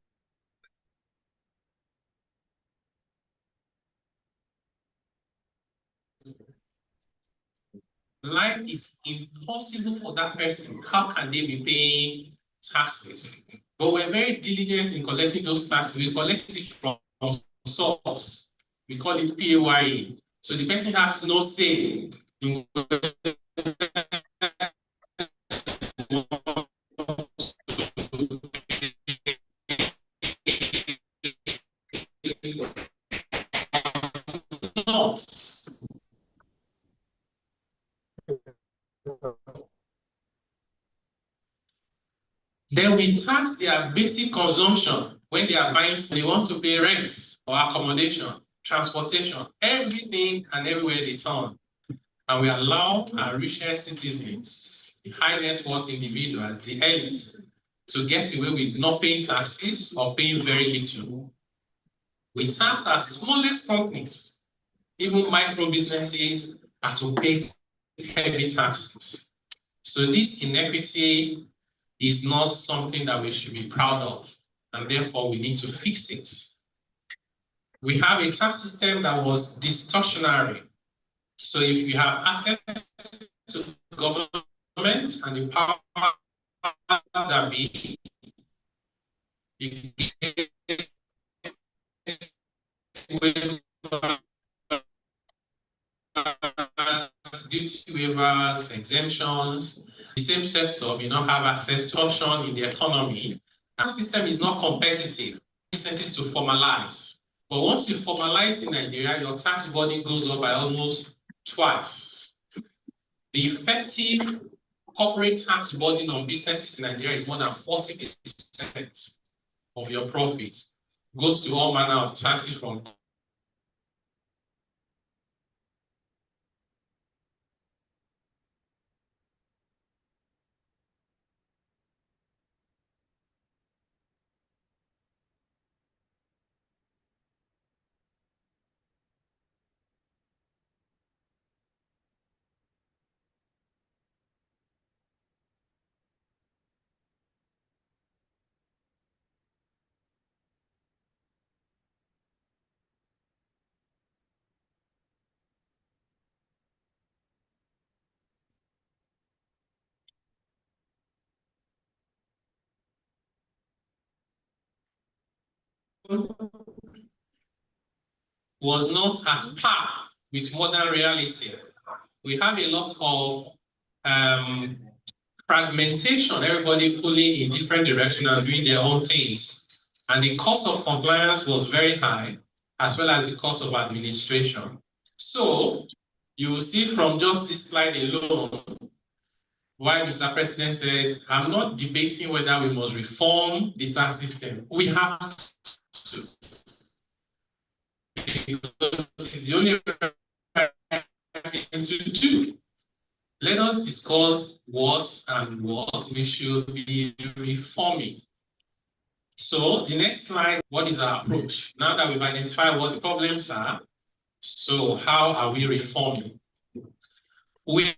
life is impossible for that person. How can they be paying taxes? But we're very diligent in collecting those taxes. We collect it from source. We call it PAYE. So the person has no say in not. Then we tax their basic consumption when they are buying food. They want to pay rent or accommodation, transportation, everything and everywhere they turn. And we allow our richest citizens, the high net worth individuals, the elites, to get away with not paying taxes or paying very little. We tax our smallest companies, even micro businesses, are to pay heavy taxes. So this inequity is not something that we should be proud of, and therefore we need to fix it. We have a tax system that was distortionary. So if you have access to government and the power that be, you get duty waivers, exemptions. The same sector may not have access to option in the economy. Our system is not competitive. Businesses to formalize. But once you formalize in Nigeria, your tax burden goes up by almost twice. The effective corporate tax burden on businesses in Nigeria is more than 40% of your profit. Goes to all manner of taxes from was not at par with modern reality. We have a lot of fragmentation, everybody pulling in different directions and doing their own things. And the cost of compliance was very high, as well as the cost of administration. So you will see from just this slide alone, why Mr. President said, I'm not debating whether we must reform the tax system. We have to. Because it's the only thing to do. Let us discuss what we should be reforming. So the next slide, what is our approach? Now that we've identified what the problems are, so how are we reforming? We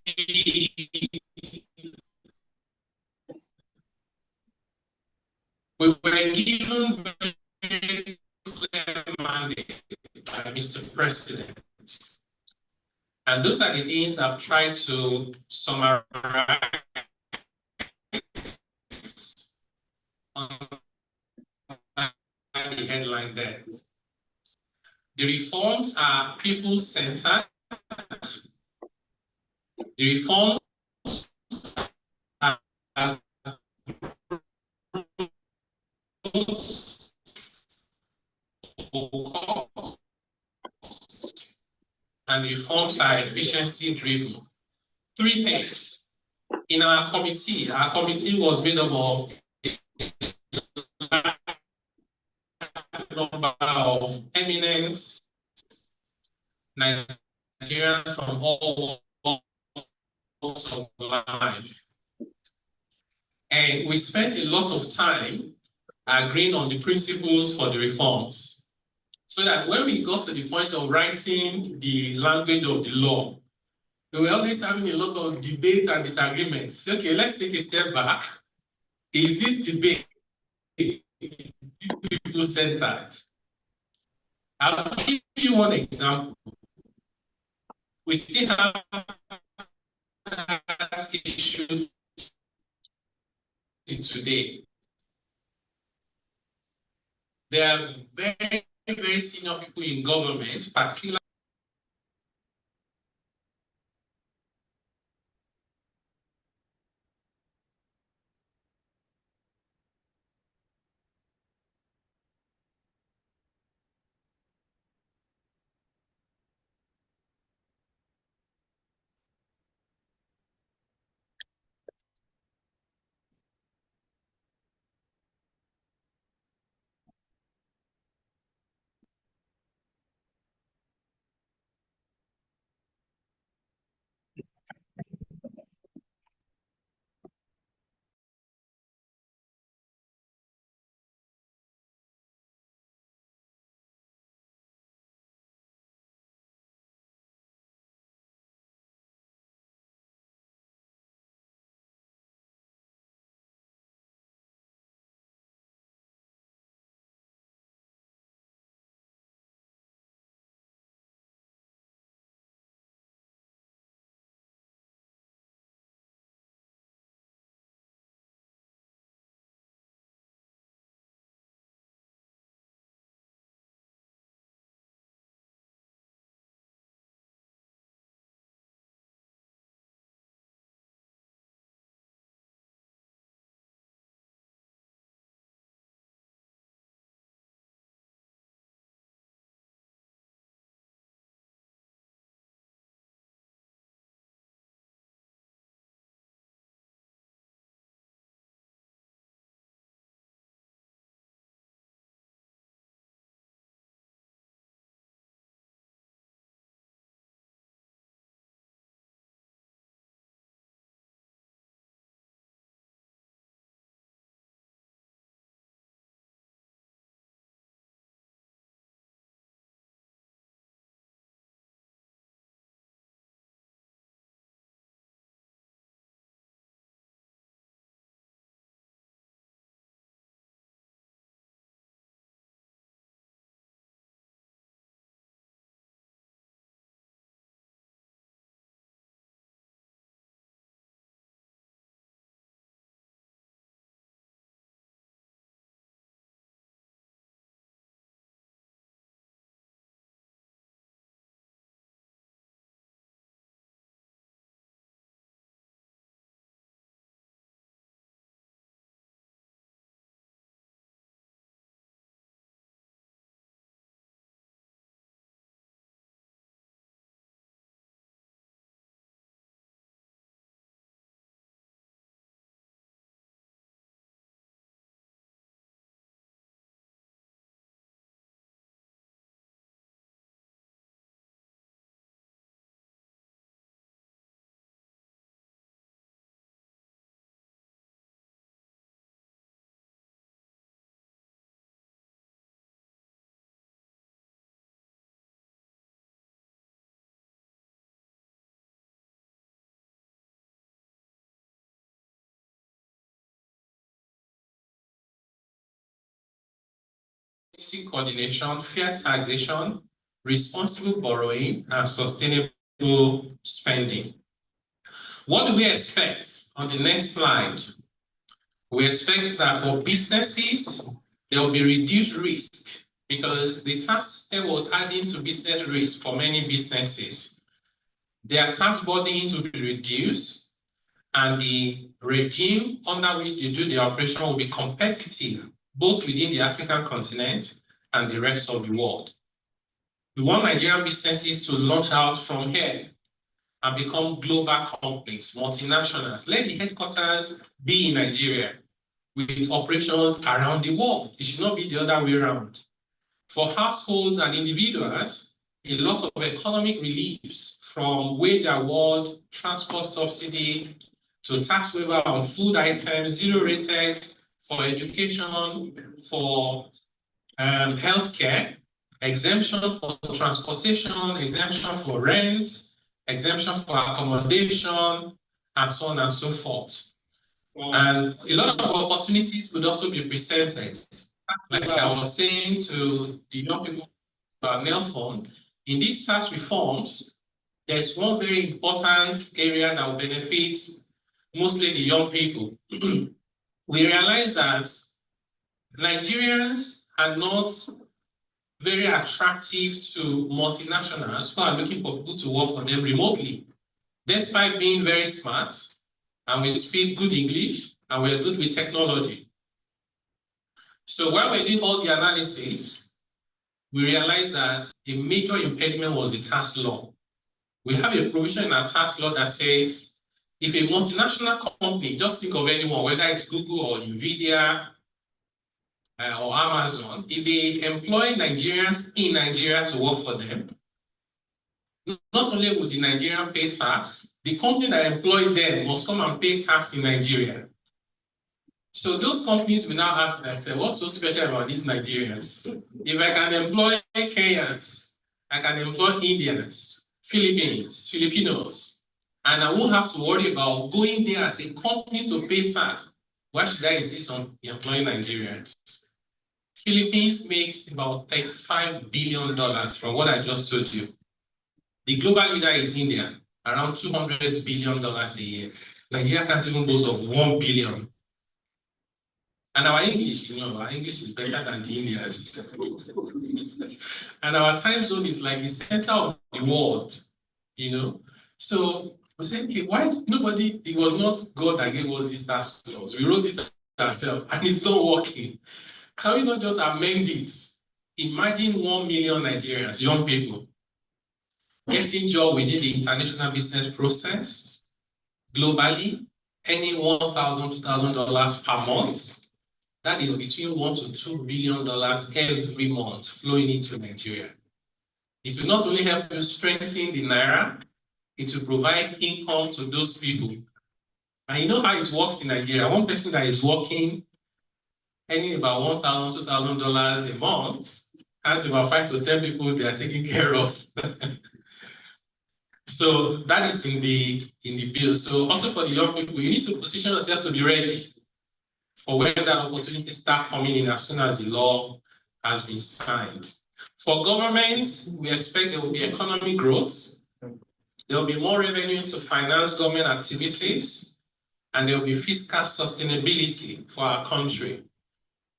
were given very clear mandate by Mr. President. And those are the things I've tried to summarize on the headline there. The reforms are people-centered. The reforms are and reforms are efficiency driven. Three things. In our committee was made up of a number of eminent Nigerians from all of life. And we spent a lot of time agreeing on the principles for the reforms, so that when we got to the point of writing the language of the law, we were always having a lot of debate and disagreement. So, okay, let's take a step back. Is this debate people-centered? I'll give you one example. We still have that issue today. There are very, very senior people in government, particularly coordination, fair taxation, responsible borrowing, and sustainable spending. What do we expect on the next slide? We expect that for businesses, there will be reduced risk because the tax system was adding to business risk for many businesses. Their tax burdens will be reduced, and the regime under which they do the operation will be competitive, both within the African continent and the rest of the world. We want Nigerian businesses to launch out from here and become global companies, multinationals. Let the headquarters be in Nigeria with operations around the world. It should not be the other way around. For households and individuals, a lot of economic reliefs from wage award, transport subsidy, to tax waiver on food items, zero rated for education, for healthcare, exemption for transportation, exemption for rent, exemption for accommodation, and so on and so forth. And a lot of opportunities would also be presented. Like I was saying to the young people about Nelfon, in these tax reforms, there's one very important area that will benefit mostly the young people. We realize that Nigerians are not very attractive to multinationals who are looking for people to work for them remotely, despite being very smart, and we speak good English, and we're good with technology. So when we did all the analysis, we realized that a major impediment was the tax law. We have a provision in our tax law that says, if a multinational company, just think of anyone, whether it's Google or NVIDIA or Amazon, if they employ Nigerians in Nigeria to work for them, not only would the Nigerian pay tax, the company that employed them must come and pay tax in Nigeria. So those companies will now ask themselves, what's so special about these Nigerians? If I can employ Kenyans, I can employ Indians, Filipinos, and I won't have to worry about going there as a company to pay tax. Why should I insist on employing Nigerians? Philippines makes about $35 billion from what I just told you. The global leader is India, around $200 billion a year. Nigeria can't even boast of $1 billion. And our English, our English is better than the Indians. And our time zone is like the center of the world, So we said, okay, why nobody, it was not God that gave us these tax laws. We wrote it ourselves and it's not working. Can we not just amend it? Imagine 1 million Nigerians, young people, getting job within the international business process, globally, earning $1,000, $2,000 per month. That is between $1 to $2 billion every month flowing into Nigeria. It will not only help you strengthen the Naira, it will provide income to those people. And you know how it works in Nigeria. One person that is working, earning about $1,000, $2,000 a month, has about 5 to 10 people they are taking care of. So that is in the bill. So also for the young people, you need to position yourself to be ready for when that opportunity start coming in as soon as the law has been signed. For governments, we expect there will be economic growth. There will be more revenue to finance government activities, and there will be fiscal sustainability for our country.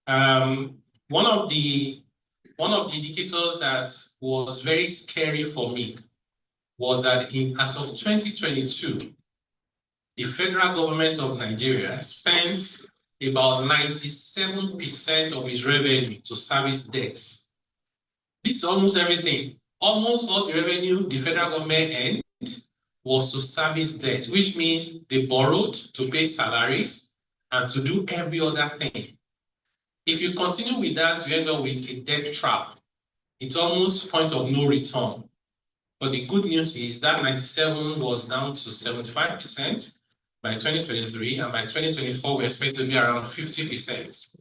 One of the indicators that was very scary for me was that as of 2022, the federal government of Nigeria spent about 97% of its revenue to service debts. This is almost everything. Almost all the revenue the federal government earned was to service debt, which means they borrowed to pay salaries and to do every other thing. If you continue with that, you end up with a debt trap. It's almost point of no return. But the good news is that 97 was down to 75% by 2023, and by 2024, we expect to be around 50%.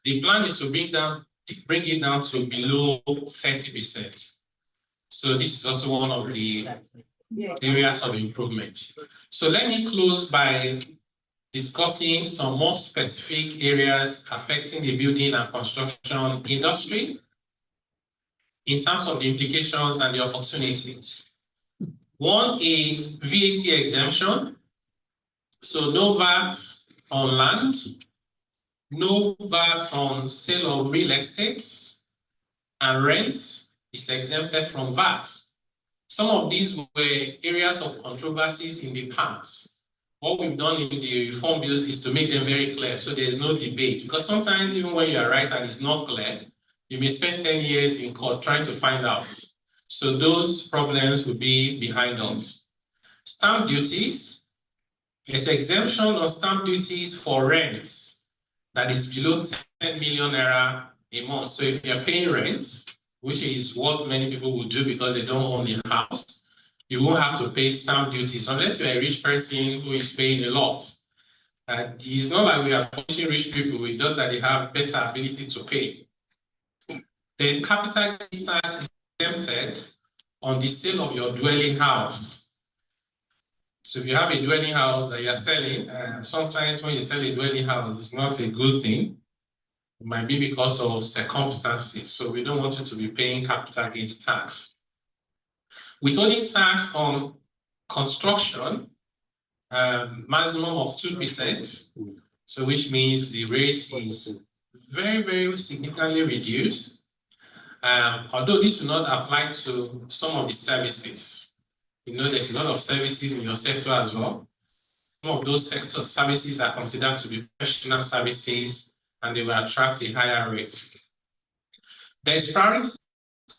The plan is to bring it down to below 30%. So this is also one of the areas of improvement. So let me close by discussing some more specific areas affecting the building and construction industry in terms of the implications and the opportunities. One is VAT exemption. So no VAT on land, no VAT on sale of real estate, and rent is exempted from VAT. Some of these were areas of controversies in the past. What we've done in the reform bills is to make them very clear so there's no debate. Because sometimes even when you are right and it's not clear, you may spend 10 years in court trying to find out. So those problems will be behind us. Stamp duties. There's exemption on stamp duties for rents that is below 10 million naira a month. So if you're paying rent, which is what many people will do because they don't own a house, You won't have to pay stamp duties unless you're a rich person who is paying a lot. It's not like we are punishing rich people, it's just that they have better ability to pay. Then capital gains tax is exempted on the sale of your dwelling house. So if you have a dwelling house that you are selling, sometimes when you sell a dwelling house, it's not a good thing. It might be because of circumstances. So we don't want you to be paying capital gains tax. Withholding tax on construction, maximum of 2%. So which means the rate is very, very significantly reduced. Although this will not apply to some of the services. You know, there's a lot of services in your sector as well. Some of those sector services are considered to be professional services and they will attract a higher rate. There's priority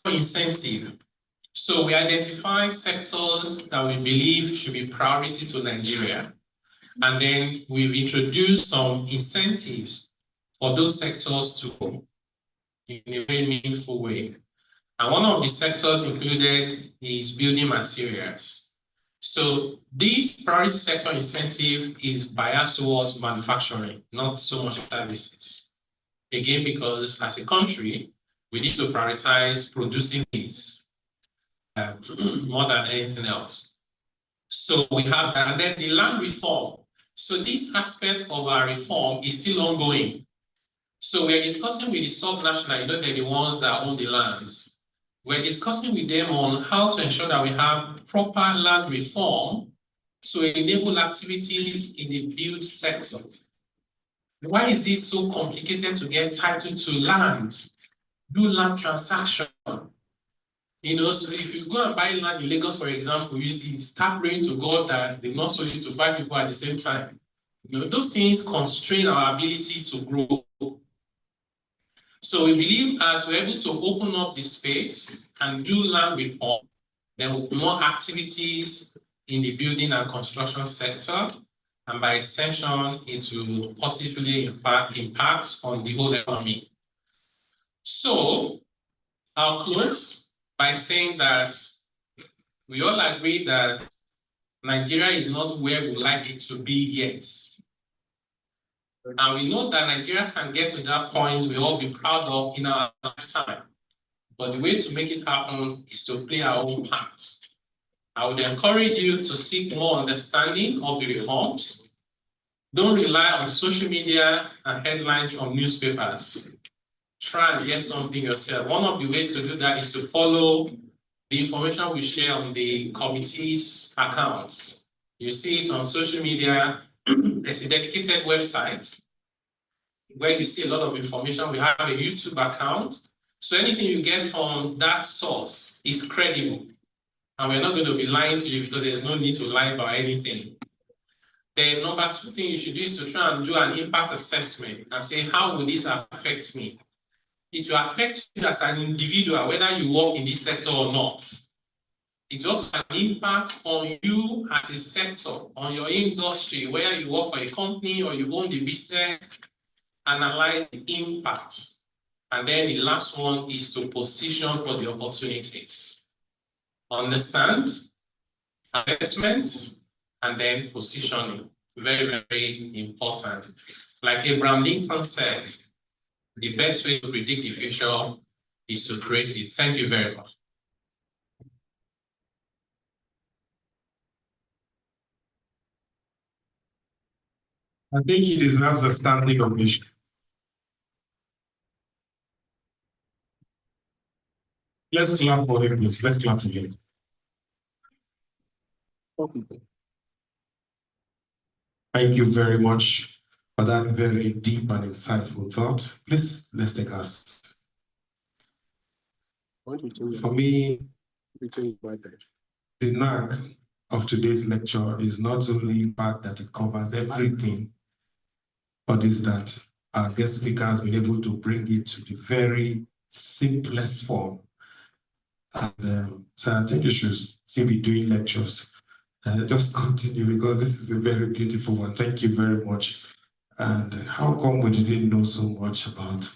incentive. So we identify sectors that we believe should be priority to Nigeria. And then we've introduced some incentives for those sectors to grow in a very meaningful way. And one of the sectors included is building materials. So this priority sector incentive is biased towards manufacturing, not so much services. Again, because as a country, we need to prioritize producing these more than anything else. So we have that, and then the land reform. So this aspect of our reform is still ongoing. So we're discussing with the subnational, you know, they're the ones that own the lands. We're discussing with them on how to ensure that we have proper land reform to enable activities in the build sector. Why is it so complicated to get title to land, do land transaction? You know, so if you go and buy land in Lagos, for example, you start praying to God that they've not sold it to 5 people at the same time. You know, those things constrain our ability to grow. So we believe as we're able to open up the space and do land reform, there will be more activities in the building and construction sector, and by extension, it will positively impact on the whole economy. So I'll close by saying that we all agree that Nigeria is not where we like it to be yet. And we know that Nigeria can get to that point we all be proud of in our lifetime. But the way to make it happen is to play our own part. I would encourage you to seek more understanding of the reforms. Don't rely on social media and headlines from newspapers. Try and get something yourself. One of the ways to do that is to follow the information we share on the committee's accounts. You see it on social media. There's a dedicated website where you see a lot of information. We have a YouTube account. So anything you get from that source is credible. And we're not going to be lying to you because there's no need to lie about anything. The number 2 thing you should do is to try and do an impact assessment and say, how will this affect me? It will affect you as an individual, whether you work in this sector or not. It also has an impact on you as a sector, on your industry, whether you work for a company or you own the business. Analyze the impact. And then the last one is to position for the opportunities. Understand, assessment, and then positioning. Very, very important. Like Abraham Lincoln said, the best way to predict the future is to create it. Thank you very much. I think he deserves a standing ovation. Let's clap for him, please. Let's clap for him. Thank you very much for that very deep and insightful thought. Please, let's take us. For me, the knack of today's lecture is not only the fact that it covers everything, but is that our guest speaker has been able to bring it to the very simplest form. And so I think you should still be doing lectures. Just continue because this is a very beautiful one. Thank you very much. And how come we didn't know so much about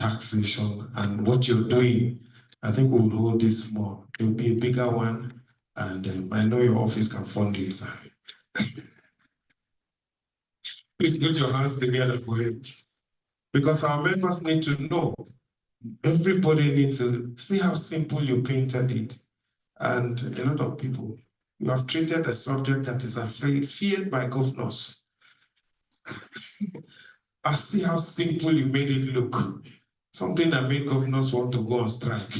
taxation and what you're doing? I think we'll hold this more. It will be a bigger one And I know your office can fund it. Please put your hands together for it. Because our members need to know. Everybody needs to see how simple you painted it. And a lot of people, you have treated a subject that is feared by governors. I see how simple you made it look. Something that made governors want to go on strike.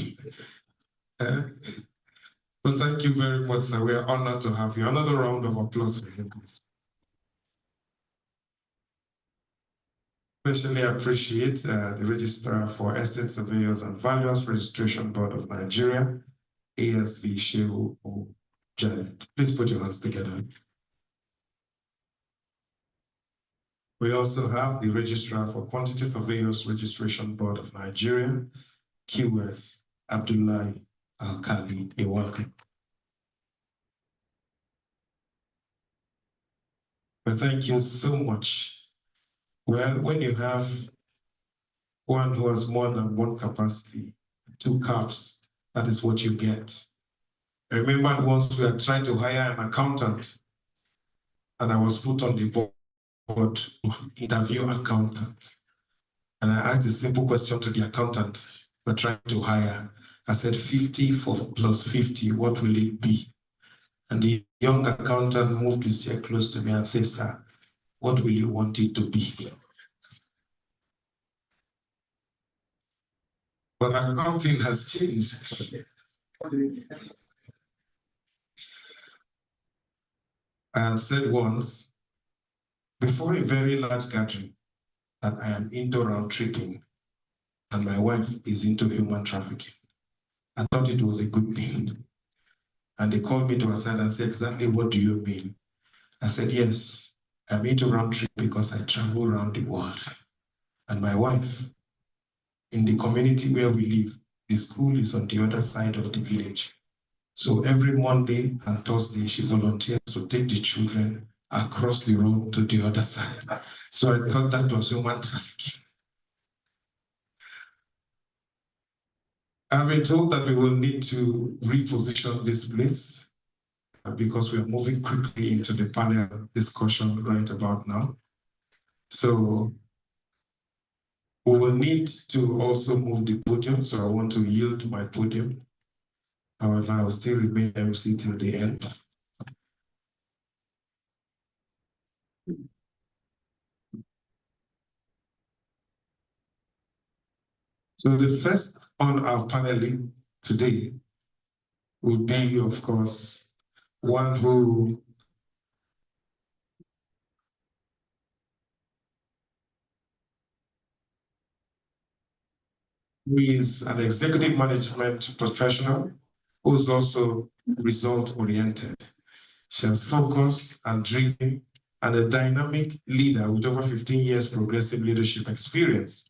So thank you very much, sir. We are honored to have you. Another round of applause for him, please. Especially appreciate the Registrar for Estate Surveyors and Valuers Registration Board of Nigeria, ASV Shehu Janet. Please put your hands together. We also have the Registrar for Quantity Surveyors Registration Board of Nigeria, QS Abdullahi Alkali. You're welcome. But thank you so much. Well, when you have one who has more than one capacity, 2 caps, that is what you get. I remember once we were trying to hire an accountant, and I was put on the board interview accountant. And I asked a simple question to the accountant we're trying to hire. I said, 50 plus 50, what will it be? And the young accountant moved his chair close to me and said, sir, what will you want it to be? But accounting has changed. I had said once, before a very large gathering, that I am into round tripping and my wife is into human trafficking. I thought it was a good thing. And they called me to a side and said, exactly what do you mean? I said, yes, I'm into round trip because I travel around the world. And my wife, in the community where we live, the school is on the other side of the village. So every Monday and Thursday, she volunteers to take the children across the road to the other side. So I thought that was human trafficking. I've been told that we will need to reposition this place because we are moving quickly into the panel discussion right about now. So we will need to also move the podium. So I want to yield my podium. However, I will still remain MC till the end. So the first on our panel today will be, of course, one who is an executive management professional who's also result-oriented. She has focused and driven and a dynamic leader with over 15 years progressive leadership experience.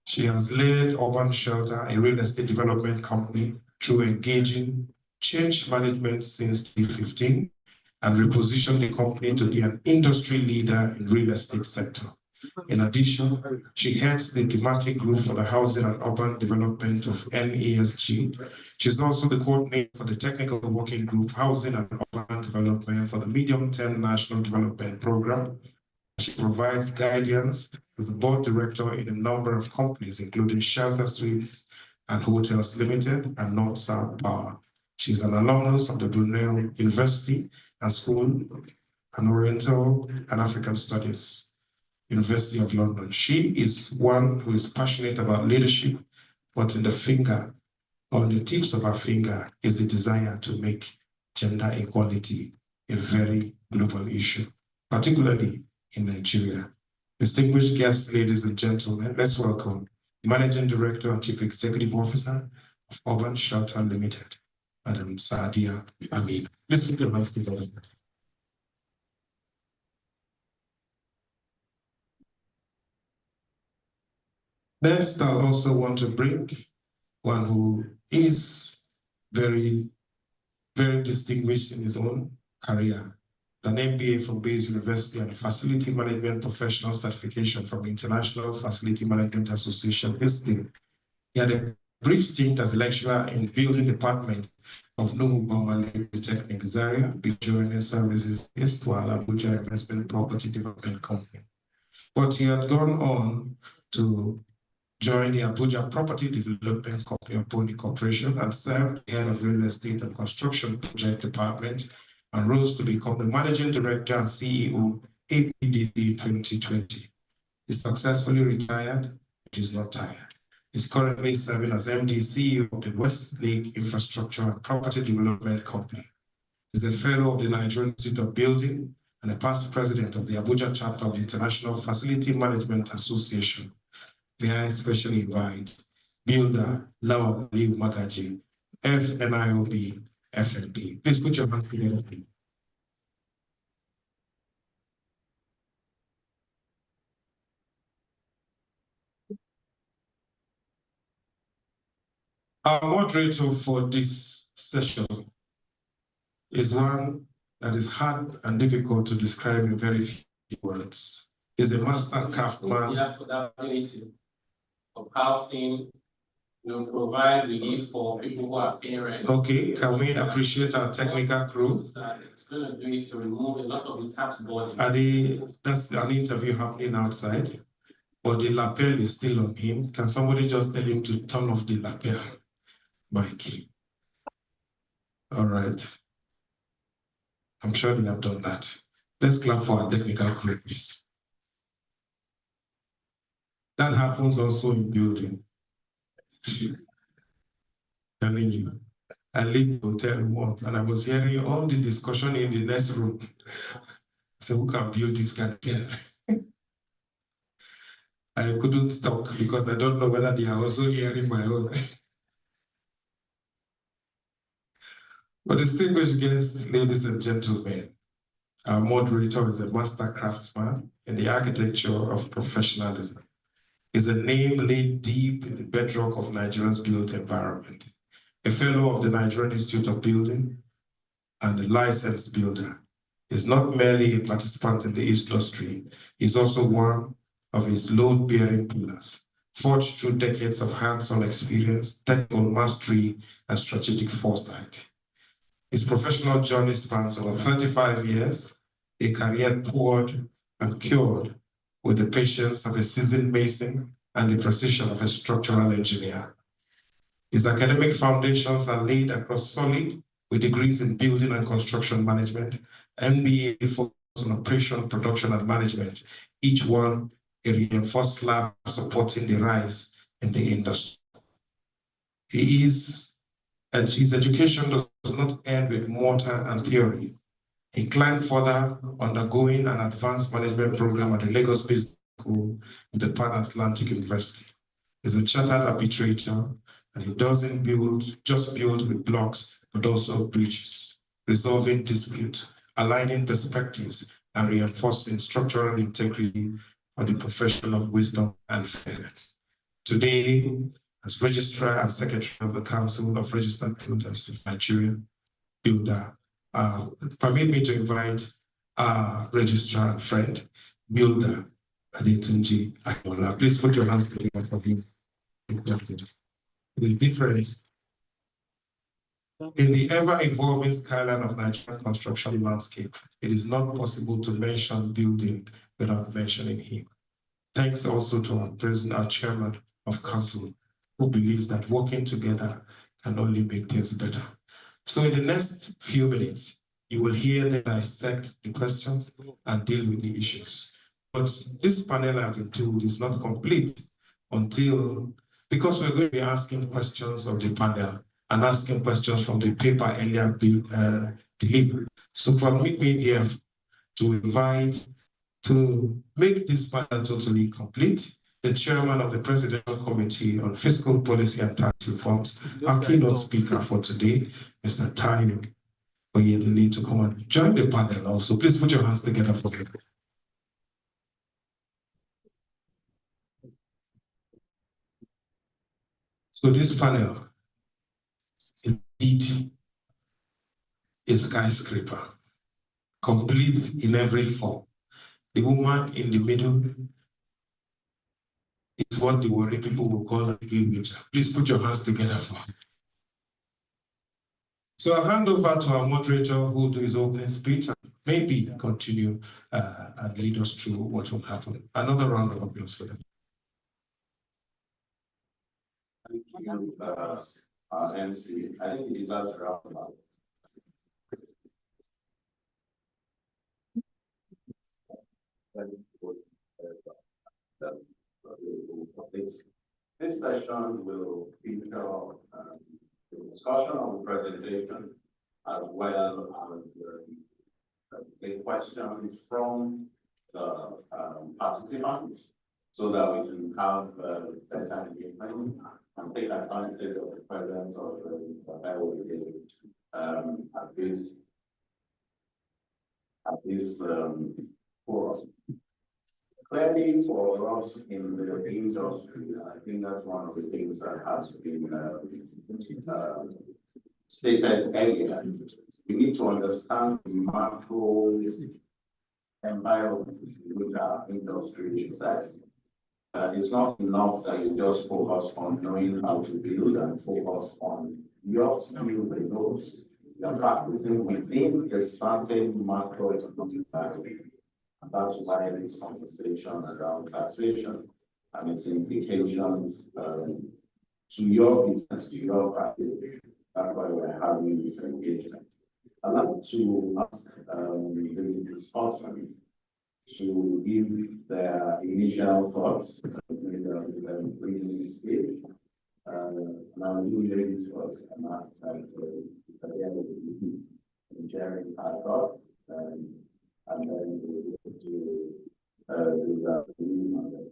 She has led Urban Shelter, a real estate development company, through engaging change management since 2015 and repositioned the company to be an industry leader in real estate sector. In addition, she heads the thematic group for the housing and urban development of NASG. She's also the coordinator for the technical working group housing and urban development for the medium-term national development program. She provides guidance as a board director in a number of companies, including Shelter Suites and Hotels Limited and North-South Power. She's an alumnus of the Brunel University and School and Oriental and African Studies, University of London. She is one who is passionate about leadership, but in the finger, on the tips of her finger, is the desire to make gender equality a very global issue, particularly in Nigeria. Distinguished guests, ladies and gentlemen, let's welcome Managing Director and Chief Executive Officer of Urban Shelter Limited, Madam Sadia Amin. Please put your hands together. Next, I also want to bring one who is very, very distinguished in his own career, an MBA from Bayes University and a Facility Management Professional Certification from International Facility Management Association. He had a brief stint as a lecturer in Building Department of Nuhu Bamale Polytechnic Zaria before joining services Istwal Abuja Investment Property Development Company. But he had gone on to join the Abuja Property Development Company of Pony Corporation and served head of real estate and construction project department and rose to become the managing director and CEO APDC 2020. He successfully retired, but is not tired. He's currently serving as MD CEO of the Westlake Infrastructure and Property Development Company. He's a fellow of the Nigerian Institute of Building and a past president of the Abuja chapter of the International Facility Management Association. May I especially invite Builder Lawa Liu Magaji, FNIOB, FNP. Please put your hands together. Our moderator for this session is one that is hard and difficult to describe in very few words. He's a master craftsman. For that ability of housing, provide relief for people who are paying rent. Okay, can we appreciate our technical crew? It's going to do is to remove a lot of the tax burden. That's an interview happening outside, but the lapel is still on him. Can somebody just tell him to turn off the lapel? Mike. All right. I'm sure they have done that. Let's clap for our technical crew, please. That happens also in building. Telling you, I leave the hotel once and I was hearing all the discussion in the next room. So who can build this kind of thing? I couldn't talk because I don't know whether they are also hearing my own. But distinguished guests, ladies and gentlemen, our moderator is a master craftsman in the architecture of professionalism. Is a name laid deep in the bedrock of Nigeria's built environment. A fellow of the Nigerian Institute of Building and a licensed builder. Is not merely a participant in the industry, he's also one of its load-bearing pillars, forged through decades of hands-on experience, technical mastery, and strategic foresight. His professional journey spans over 35 years, a career poured and cured with the patience of a seasoned mason and the precision of a structural engineer. His academic foundations are laid across solid with degrees in building and construction management, MBA focused on operation, production, and management, each one a reinforced lab supporting the rise in the industry. His education does not end with mortar and theory. He climbed further, undergoing an advanced management program at the Lagos Business School at the Pan-Atlantic University. He's a chartered arbitrator, and he doesn't just build with blocks, but also bridges, resolving dispute, aligning perspectives, and reinforcing structural integrity for the profession of wisdom and fairness. Today, as Registrar and Secretary of the Council of Registered Builders of Nigeria, Builder, permit me to invite our Registrar and friend, Builder Adetunji Ayola. Please put your hands together for him. It is different. In the ever-evolving skyline of Nigerian construction landscape, it is not possible to mention building without mentioning him. Thanks also to our president, our chairman of council, who believes that working together can only make things better. So in the next few minutes, you will hear them dissect the questions and deal with the issues. But this panel I've been told is not complete because we're going to be asking questions of the panel and asking questions from the paper earlier delivered. So permit me here to make this panel totally complete, the chairman of the Presidential Committee on Fiscal Policy and Tax Reforms, our keynote speaker for today, Mr. Tayo Oyedele, to come and join the panel also. Please put your hands together for him. So this panel is indeed a skyscraper, complete in every form. The woman in the middle is what the worry people will call a gay witcher. Please put your hands together for her. So I'll hand over to our moderator who will do his opening speech and maybe continue and lead us through what will happen. Another round of applause for them. Thank you, MC. I think it is that round. This session will feature the discussion of the presentation as well as the questions from the participants so that we can have better engagement and take advantage of the presence of at this forum. Clearly, for us in the industry, I think that's one of the things that has been stated earlier. We need to understand the macro environment in which our industry is set. It's not enough that you just focus on knowing how to build and focus on your skills and those you're practicing within a certain macroeconomic environment. And that's why this conversation around taxation and its implications to your business, to your practice. That's why we're having this engagement. I'd like to ask the discussant to give their initial thoughts in the briefing stage. And I'll do ladies first and ask at the end of the meeting in sharing our thoughts and then we'll go to the meeting on that.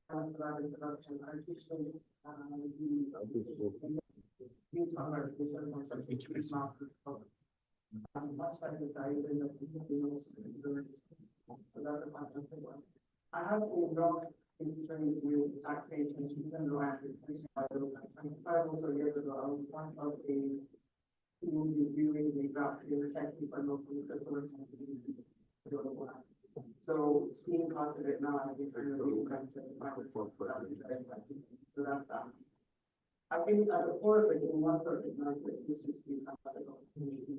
Introduction. I appreciate I have a long history with taxation, even though I have also years ago, I was one of a team reviewing the draft reflecting for local so seeing parts of it now, I think I'm really going to so that's that. I think at the core of it, in one recognize that this is the community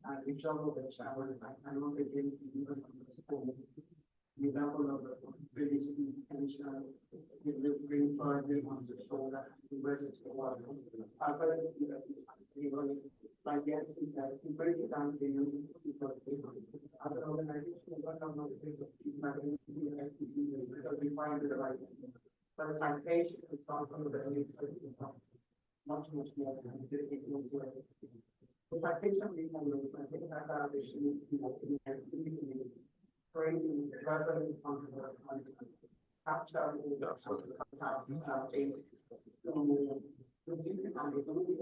and we struggle with showers. I know they didn't even from the school. The level of really intentional, bring for everyone to show that the residents of water. I've heard like yes, that you break it down to you because other organizations don't know the things of because we find it right. But taxation is not from the much more than the taxation we can do. I think that's our issue. Creating revenue on capture reducing ambiguity,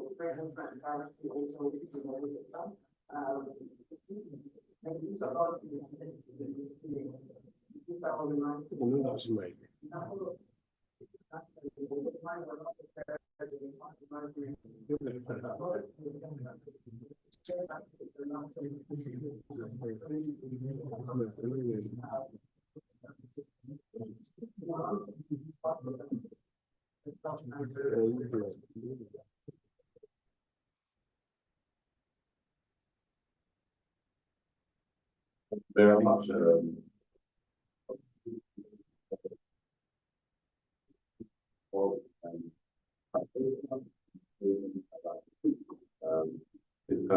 creating transparency also and these are all Very much this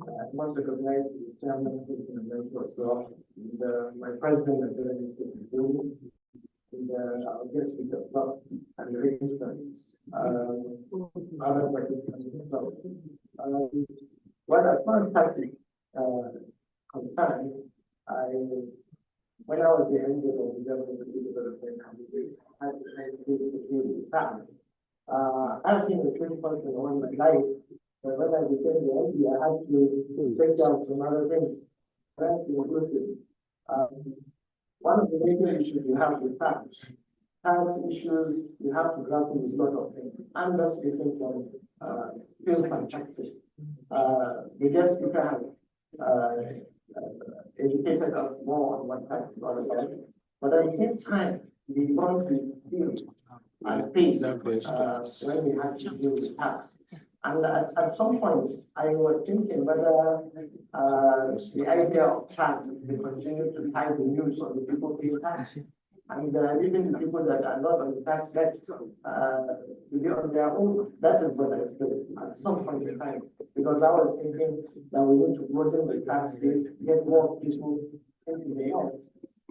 I must recognize the chairman as well. My president of the and I'll get to the club and the registrants, other participants. What I found happening concern, when I was the end of the development I had to do the family. I've been a 20 person all my life, but when I became the MD, I had to take out some other things. one of the major issues we have with tax issues, you have to grapple with a lot of things. I'm just speaking from field perspective. The guest speaker has educated us more on what tax is all about. But at the same time, we want to feel and face when we have to deal with tax. And at some point, I was thinking whether the idea of tax will continue to tie the news on the people paying tax. And even the people that are not on the tax list will be on their own. That is what I feel at some point in time. Because I was thinking that we need to broaden the tax base, get more people into the health,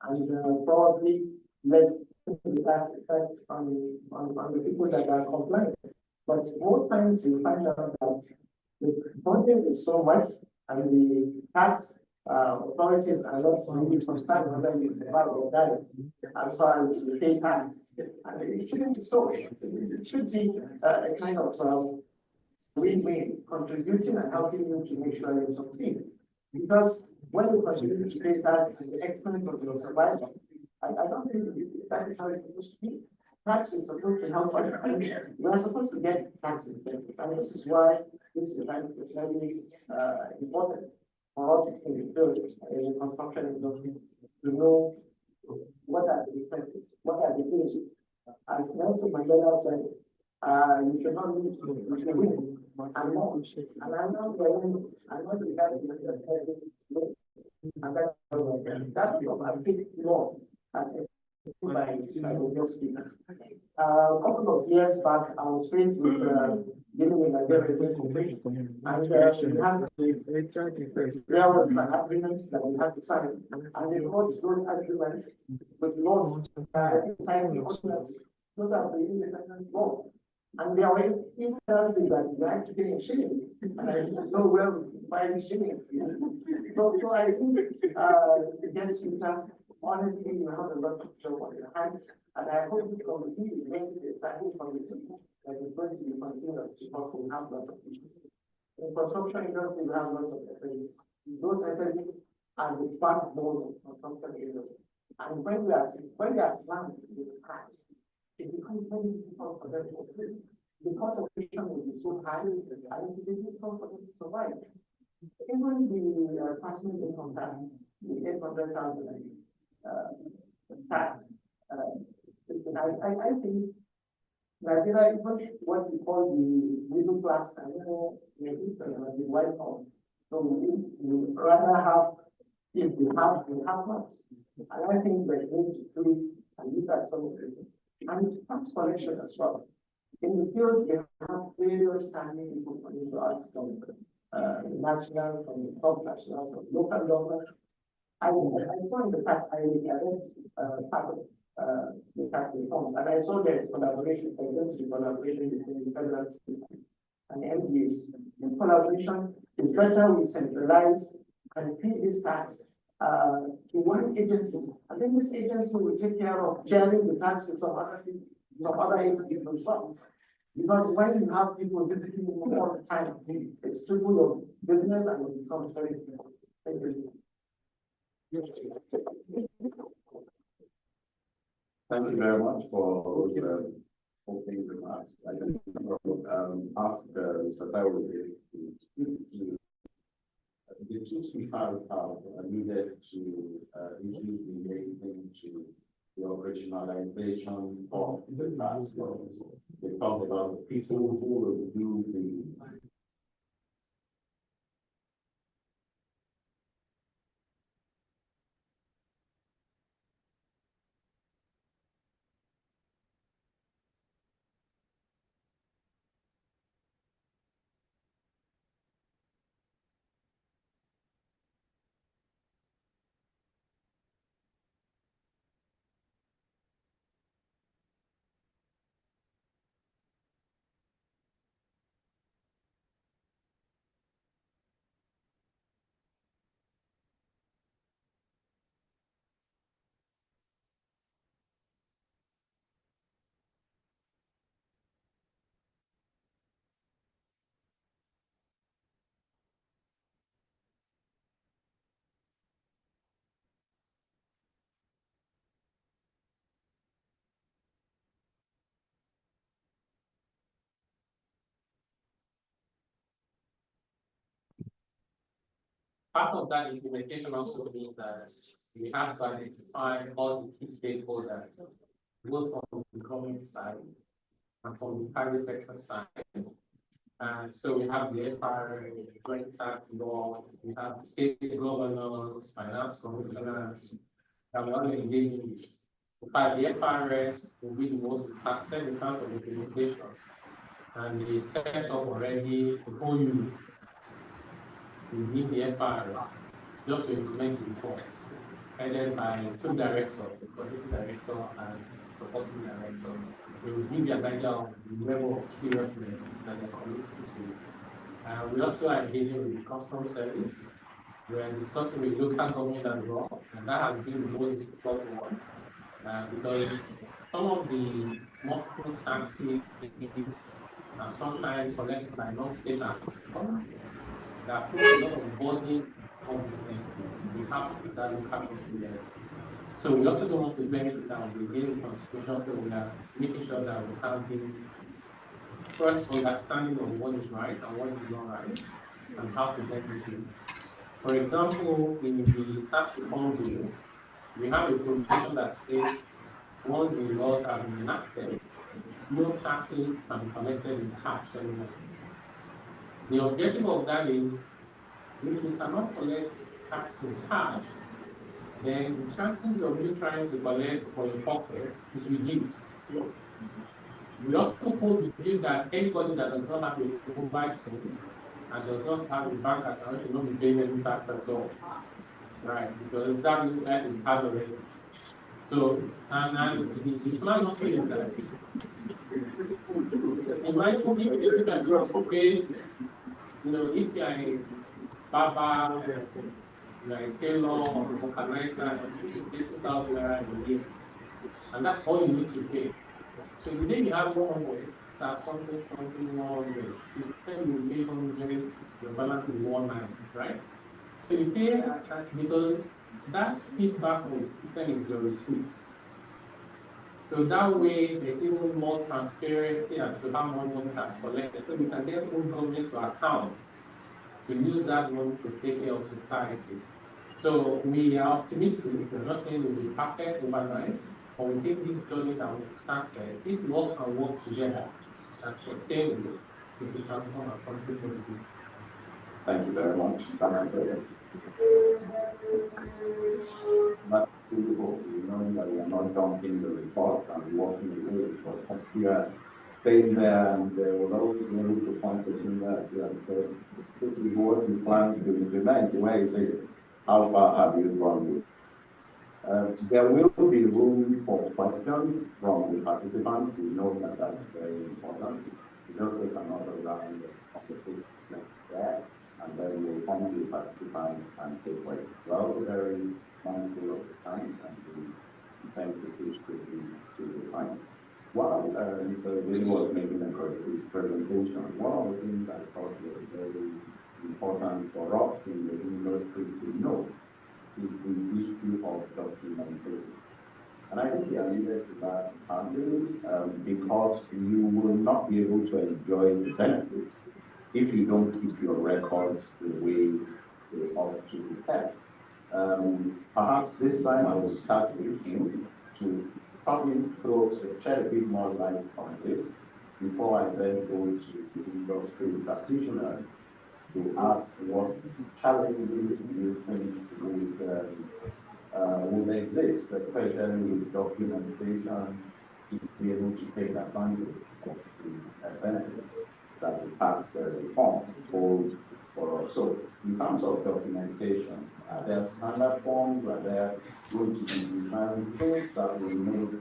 and probably less the tax effect on the people that are compliant. But most times you find out that the budget is so much and the tax authorities are not really concerned whether you survive or die as far as you pay tax. And it shouldn't be so. It should be a kind of win-win, contributing and helping you to make sure you succeed. Because when you continue to pay tax at the expense of your survival, I don't think that is how it's supposed to be. Tax is supposed to help us. We are supposed to get tax incentives, and this is why this event is very important for us in the field in construction industry to know what are the incentives, what are the things. As Nelson Mandela said, you should not lose, you should win. And more. And I'm not going, I'm not regarding the and that's what I think more as by the guest speaker. A couple of years back, I was faced with dealing with a very and there was an agreement that we had to sign, and they wrote those agreements with laws signing the ordinance. Those are the independent law. And they are even telling me that you have to pay in shillings, and I didn't know where we buy shillings. So I think the guest speaker, honestly, you have a lot of job on your hands, and I hope this committee is going to be a standing committee that is going to be continuous because we have lots of issues. In construction industry, we have lots of SMEs. Those SMEs are the backbone of construction industry. And when we are planning to tax, it becomes very difficult for them to operate. The cost of creation will be so high, and it will be difficult for them to survive. Even the personal income tax, the 800,000 tax. I think Nigeria is what we call the middle class, and the white collar. So we rather have, if we have much. And I think we need to do and look at some of it. And tax collection as well. In the field, we have various standing people coming to us from national, from the top national, from local government. I find the fact I read part of the tax reform, and I saw there is collaboration, collaboration between the federal and MDAs. This collaboration is better we centralize and pay this tax to one agency, and then this agency will take care of sharing the tax with some other people, some other agencies as well. Because when you have people visiting you all the time, it's triple your business and it becomes very difficult. Thank you. Thank you very much for those opening remarks. I can ask Mr. Taiwo to speak to the two speakers have needed to introduce the relating to the operationalization of the task. They talk about the people who will do the Part of that implementation also means that we have to identify all the key stakeholders, both from the government side and from the private sector side. And so we have the FRA, the joint tax law, we have the state governors, finance commissioners, and we're all engaging with. In fact, the FRS will be the most impacted in terms of implementation. And they set up already the whole units within the FRS just to implement the reports, headed by two directors, the project director and supporting director. They will give you an idea of the level of seriousness that is committed to it. We also are engaging with the customs service. We are discussing with local government as well, and that has been the most difficult one because some of the multiple taxes are sometimes collected by non-state actors that put a lot of burden on this thing. We have to put that local country there. So we also don't want to benefit down the daily constitution, so we are making sure that we have the first understanding of what is right and what is not right, and how to benefit it. For example, in the tax reform bill, we have a provision that says once the laws have been enacted, no taxes can be collected in cash anymore. The objective of that is if you cannot collect tax in cash, then the chances of you trying to collect for your pocket is reduced. We also believe that anybody that does not have a mobile phone and does not have a bank account should not be paying any tax at all. Right, because that means that is hard already. So, and the plan also is that in my opinion, if you can also pay, you know, if you are a barber, you are a tailor or organizer, you pay 2,000 naira a year. And that's all you need to pay. So the day you have 100, start something 100. You pay 100, your balance is 19, right? So you pay because that feedback on the system is your receipts. So that way, there's even more transparency as to how much money has collected. So we can get full government to account to use that money to take care of society. So we are optimistic. We're not saying we'll be perfect overnight, but we think this journey that we started, if we all can work together and sustainably, we can transform our country for the good. Thank you very much. But you know that we are not dumping the report and walking away because we are staying there and they will always be able to point the finger at you and say, this is what we plan to implement. Where is it? How far have you gone with? There will be room for questions from the participants. We know that that's very important. We just take another round of the questions there, and then we'll come to the participants and take questions. Well, very mindful of the time and we thank the speech to the time. While Mr. Billy was making his presentation, one of the things I thought was very important for us in the industry to know is the issue of documentation. And I think he alluded to that partly because you will not be able to enjoy the benefits if you don't keep your records the way they ought to be kept. Perhaps this time I will start with you to probably shed a bit more light on this before I then go to the industry practitioners to ask what challenges do you think would exist, especially with documentation to be able to take advantage of the benefits that the tax reform holds for us. So, in terms of documentation, are there standard forms? Are there going to be defined things that will make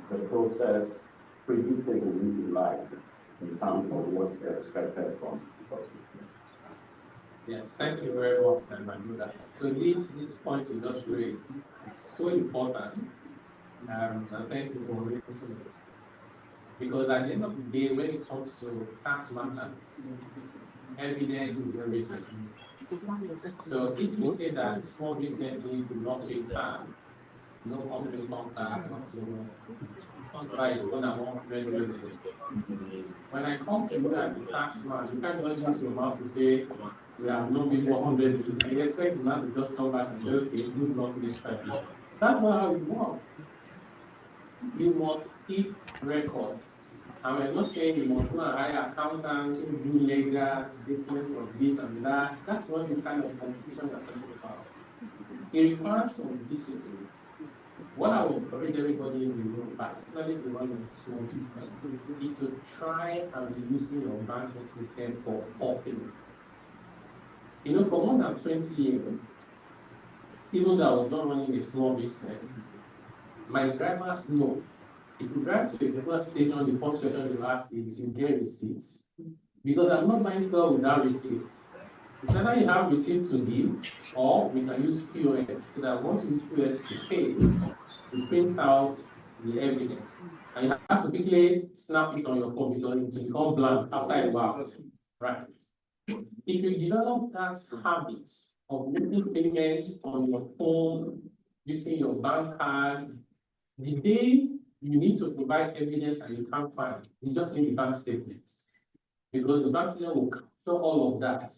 the process predictable, if you like, in terms of what's expected from the documentation? Yes, thank you very much, Manuda. So this point you just raised is so important, and thank you for raising it. Because at the end of the day, when it comes to tax matters, evidence is everything. So if you say that small business do not pay tax, no company tax, When I come to you at the tax man, you can't just use your mouth to say, we have no before 100. You expect the man to just come back and say, okay, good luck next time. That's not how it works. You must keep record. And we're not saying you must go and hire accountants who do legal statements of this and that. That's not the kind of competition we're talking about. It requires some discipline. What I would encourage everybody in the room, particularly the one in small business, is to try and be using your banking system for all payments. You know, for more than 20 years, even though I was not running a small business, my drivers know if you drive to the first station, the first question you ask is you get receipts. Because I'm not buying stuff without receipts. It's either you have receipt to give, or we can use POS. So that once you use POS to pay, you print out the evidence. And you have to quickly snap it on your phone because it will become blank after a while. Right? If you develop that habit of making payments on your phone, using your bank card, the day you need to provide evidence and you can't find, you just need the bank statements. Because the bank statement will capture all of that.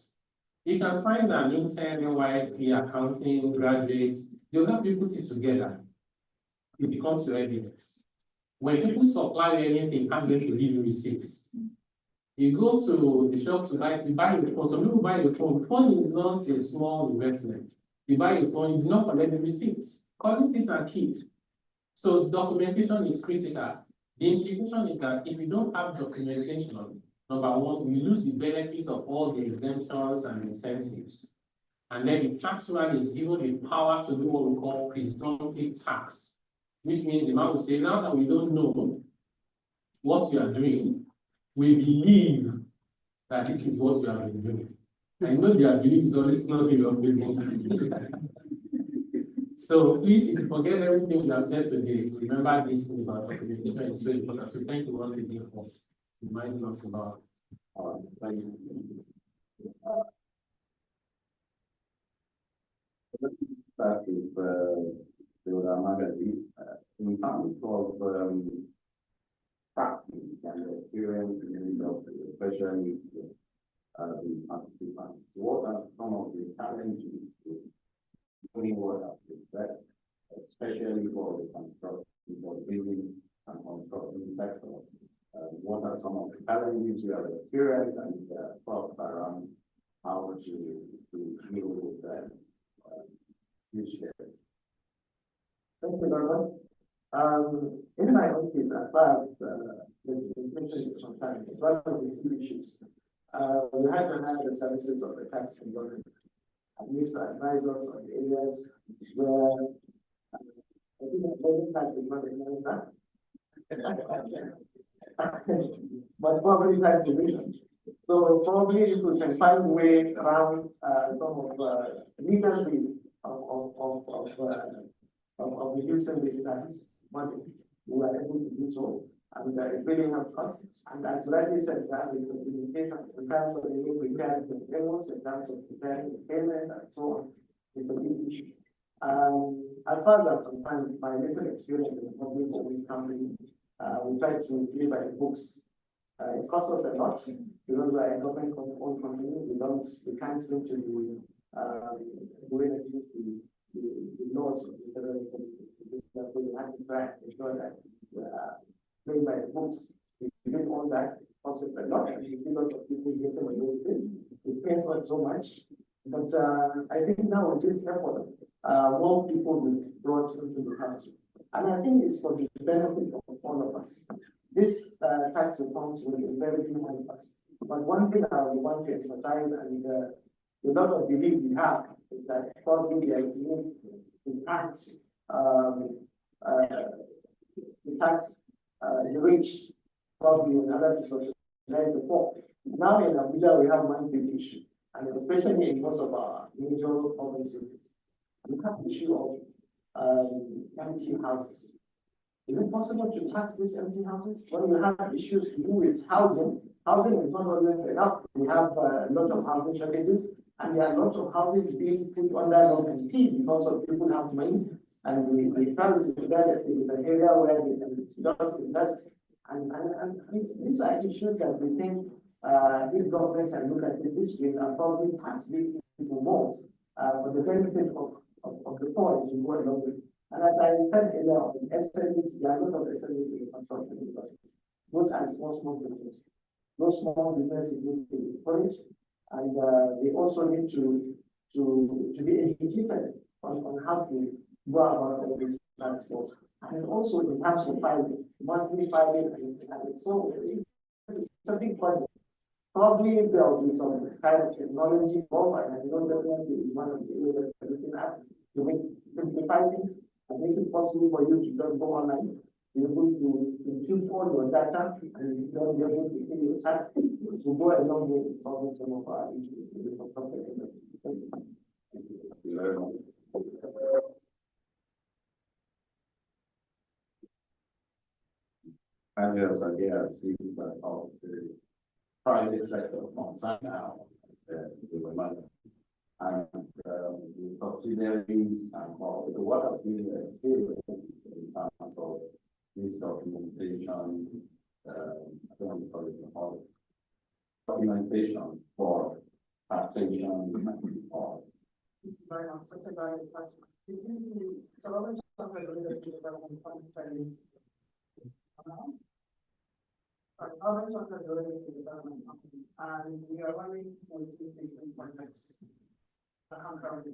You can find an intern, NYSC, accounting, graduate, they'll help you put it together. It becomes your evidence. When people supply you anything, ask them to give you receipts. You go to the shop to buy, you buy your phone. Some people buy your phone. The phone is not a small investment. You buy your phone, you do not collect the receipts. Collect it and keep. So documentation is critical. The implication is that if you don't have documentation, number one, you lose the benefit of all the exemptions and incentives. And then the tax man is given the power to do what we call presumptive tax, which means the man will say, now that we don't know what we are doing, we believe that this is what we have been doing. I know their belief is always not in your favor. So please, if you forget everything we have said today, remember this thing about documentation is so important. So thank you once again for reminding us about our value. Start with the magazine. In terms of practice and experience in the industry, especially the participants, what are some of the challenges doing what that, especially for the construction, for building and construction sector? What are some of the challenges you have experienced and thoughts around how to deal with that? Thank you very much. In my office, as far as the information is concerned, it's one of the key issues. We had to have the services of the tax government. I used to advise us on the areas where I think the voting tax is not in that. But property tax division. So probably if we can find a way around some of the legal fees of reducing the tax money, we are able to do so, and it really helps us. And as rightly said, that the communication in terms of the way we preparing the payments, in terms of preparing the payment, and so on, is a big issue. As far as I'm concerned, my little experience in the public holding company, we try to play by the books. It costs us a lot because we are a government-owned company. We can't seem to be doing the laws of the federal government. We have to try to ensure that we are playing by the books. If we do all that, it costs us a lot, and we see a lot of people getting away with it. It pains us so much. But I think now with this effort, more people will be brought into the country. And I think it's for the benefit of all of us. This tax reforms will be very good for us. But one thing I want to emphasize, and a lot of belief we have, is that probably the tax, the rich, probably in order to socialize the poor. Now in Abuja, we have one big issue, and especially in most of our major urban cities, we have the issue of empty houses. Is it possible to tax these empty houses? When we have issues to do with housing, housing is not always enough. We have a lot of housing shortages, and there are lots of houses being put under lock and key because of people have money And we felt that it is an area where they can just invest. And these are issues that we think if governments can look at it this way and probably tax these people more for the benefit of the poor to go along with. And as I said earlier, SMEs, there are a lot of SMEs in the construction industry. Those are small businesses. Those small businesses need to be encouraged, and they also need to be educated on how to go about all these transports. And then also in terms of filing, monthly filing, and so it's a big project. Probably there will be some kind of technology involved, and I don't definitely one of the areas that we can have to make simplify things and make it possible for you to just go online, be able to impute all your data, and then be able to give you chat to go along with solving some of our issues. And yes, again, I see that all the private sector concern now, the money. And the subsidiaries and all, what has been experienced in terms of this documentation, I don't know call it, documentation for taxation or. Very much, such a very question. So I was talking about the development fund study. Others of the development company, and we are running with different projects. Concurrently,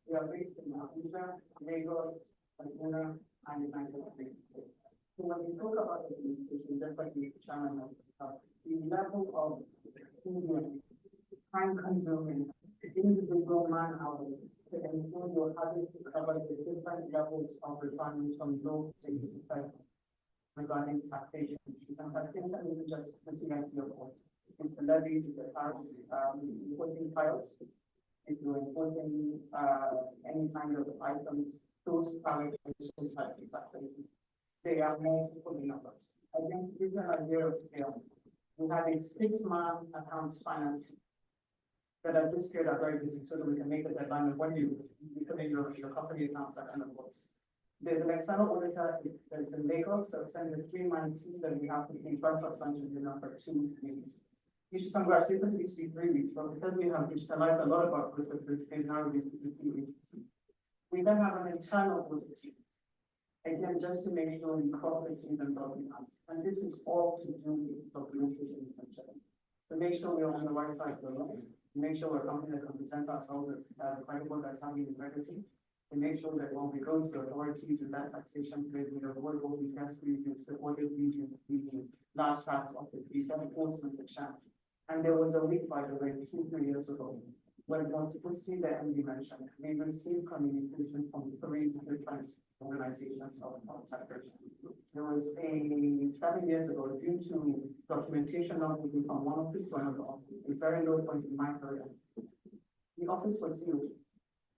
we are based in Abuja, Lagos, Kaduna, and United States. So when we talk about the implementation, just like the chairman of the level of time consuming, individual man hours to ensure you're having to cover the different levels of requirements from low to high regarding taxation. And taxation isn't just considering your point. It's the levies, it's the tax, importing files, if you're importing any kind of items, those are taxation. They are multiple numbers. I think this is an idea of scale. We have a 6-month accounts finance that at this period are very busy, so that we can make a deadline of when you put in your company accounts that kind of works. There's an external auditor that's in Lagos that sends a 3-month team that we have to be first suspension for 2 weeks. You should congratulate us, it used to be 3 weeks, but because we have digitalized a lot of our processes, they've now reduced to 2 weeks. We then have an internal audit team. Again, just to make sure we cross the T's and dot the I's. And this is all to do with documentation essentially. To make sure we're on the right side of the line, to make sure we're a company that can present ourselves as credible, that's having integrity, to make sure that when we go to authorities in that taxation period, we avoid all the test reviews, the audit reviews, the large tax office, the enforcement exam. And there was a week, by the way, 2-3 years ago, when Constituency the MD mentioned, we received communication from 3 different organizations of taxation. There was a 7 years ago, due to documentation not moving from one office to another office, a very low point in my career. The office was sealed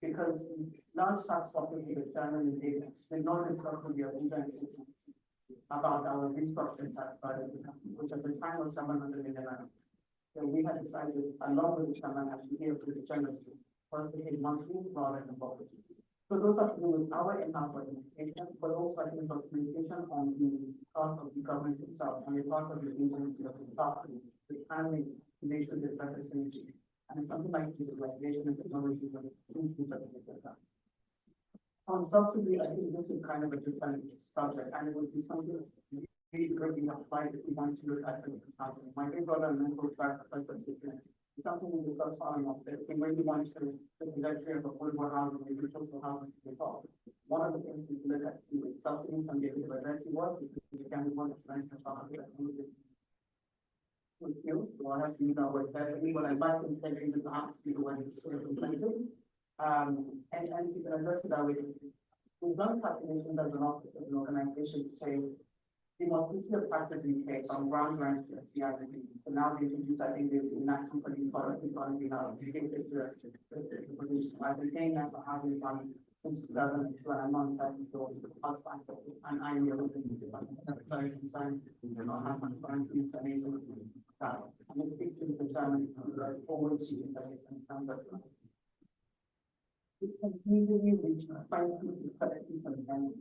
because large tax office with the chairman and agents did not discuss with the agenda about our restructuring tax budget, which at the time was 700 million. So we had decided, along with the chairman, actually here with the chairman, first we hit monthly rather than quarterly. So those are to do with our in-house documentation, but also I think documentation on the part of the government itself and the part of the agency of the property, the planning to make sure there's better synergy. And something like digitalization and technology that on subsidy, I think this is kind of a different subject, and it would be something really greatly applied if we want to look at the housing. My big brother and mentor track something we discussed on that we really want to the trajectory of affordable housing and social housing to be solved. One of the things we look at is subsidies and the ability work, because we can be one expensive with you, so I have to use our work better. What I'd like to say is the honesty when it's implemented. And you can address it that way. We've done calculations as an office, as an organization to say the multiplicity of taxes we pay from ground rent to CRP. So now we introduce, I think there's national companies product economy now, we get this direction. I've been paying that for housing fund since 2002, and I'm on that until and I'm looking to I'm very concerned. You know, how much time to information that I'm speaking to the chairman forward to information in terms of Usually reach 5 to 70%.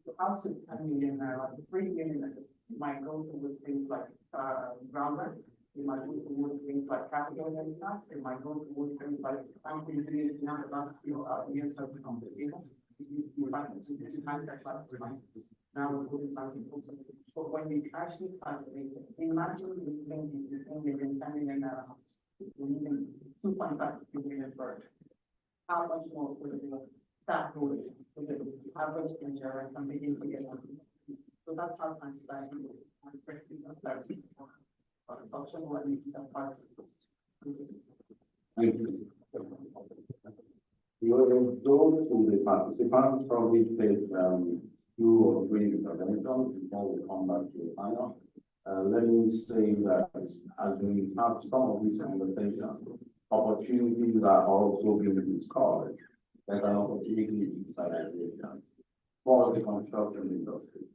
The house is 10 million naira, the 3 million might go towards things like groundwork. It might go towards things like capital gains tax. It might go towards things like company now about years of the company. Now we're putting something. But when we actually calculate it, imagine we spend 10 million, 10 million naira. We're using 2.5 million for it. How much more would it be? That would the average insurance and begin to get on. So that's how I'm starting option one is the part. Thank you. We will go to the participants, probably take 2 or 3 interventions before we come back to the final. Let me say that as we have some of these conversations, opportunities are also being discovered. There's an opportunity in digitalization for the construction industry,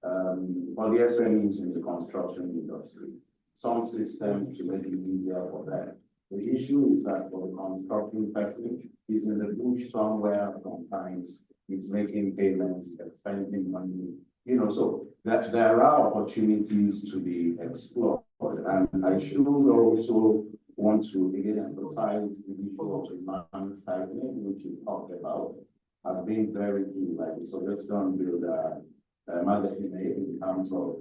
for the SMEs in the construction industry, some systems to make it easier for them. The issue is that for the construction person, he's in the bush somewhere, sometimes he's making payments, spending money, so that there are opportunities to be explored. And I should also want to again emphasize the issue of demand tightening, which you talked about, has been very key. Like, so let's don't build a marketing in terms of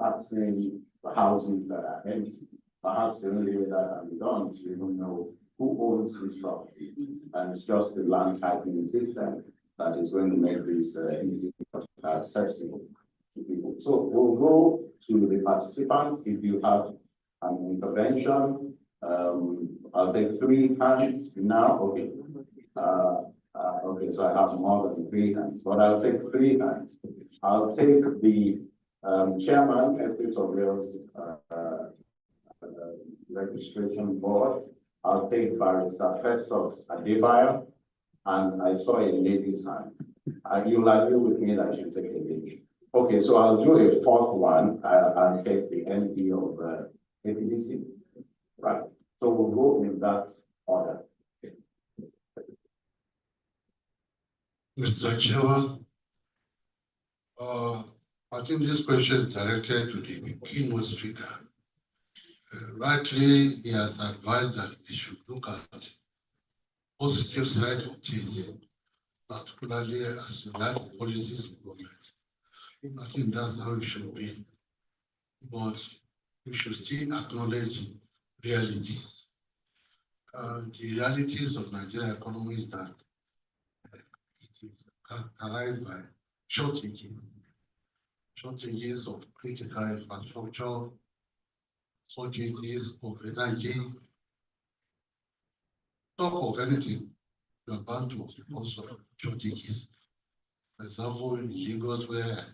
taxing houses that are empty. Perhaps the only way that can be done is to even know who owns this property, and it's just the land tightening system that is going to make this easy accessible to people. So we'll go to the participants. If you have an intervention, I'll take 3 hands now. Okay. Okay, so I have more than 3 hands, but I'll take 3 hands. I'll take the chairman, Estates of Wales Registration Board. I'll take Barrister Festus Adebayo, and I saw a lady's hand. You'll agree with me that I should take a lady. Okay, so I'll do a 4th one. I'll take the MP of APDC. Right. So we'll go in that order. Mr. Chairman, I think this question is directed to the keynote speaker. Rightly, he has advised that we should look at positive side of things, particularly as regards policies of government. I think that's how it should be. But we should still acknowledge realities. The realities of Nigerian economy is that it is characterized by shortages of critical infrastructure, shortages of energy. Talk of anything, you are bound to also shortages. For example, in Lagos, where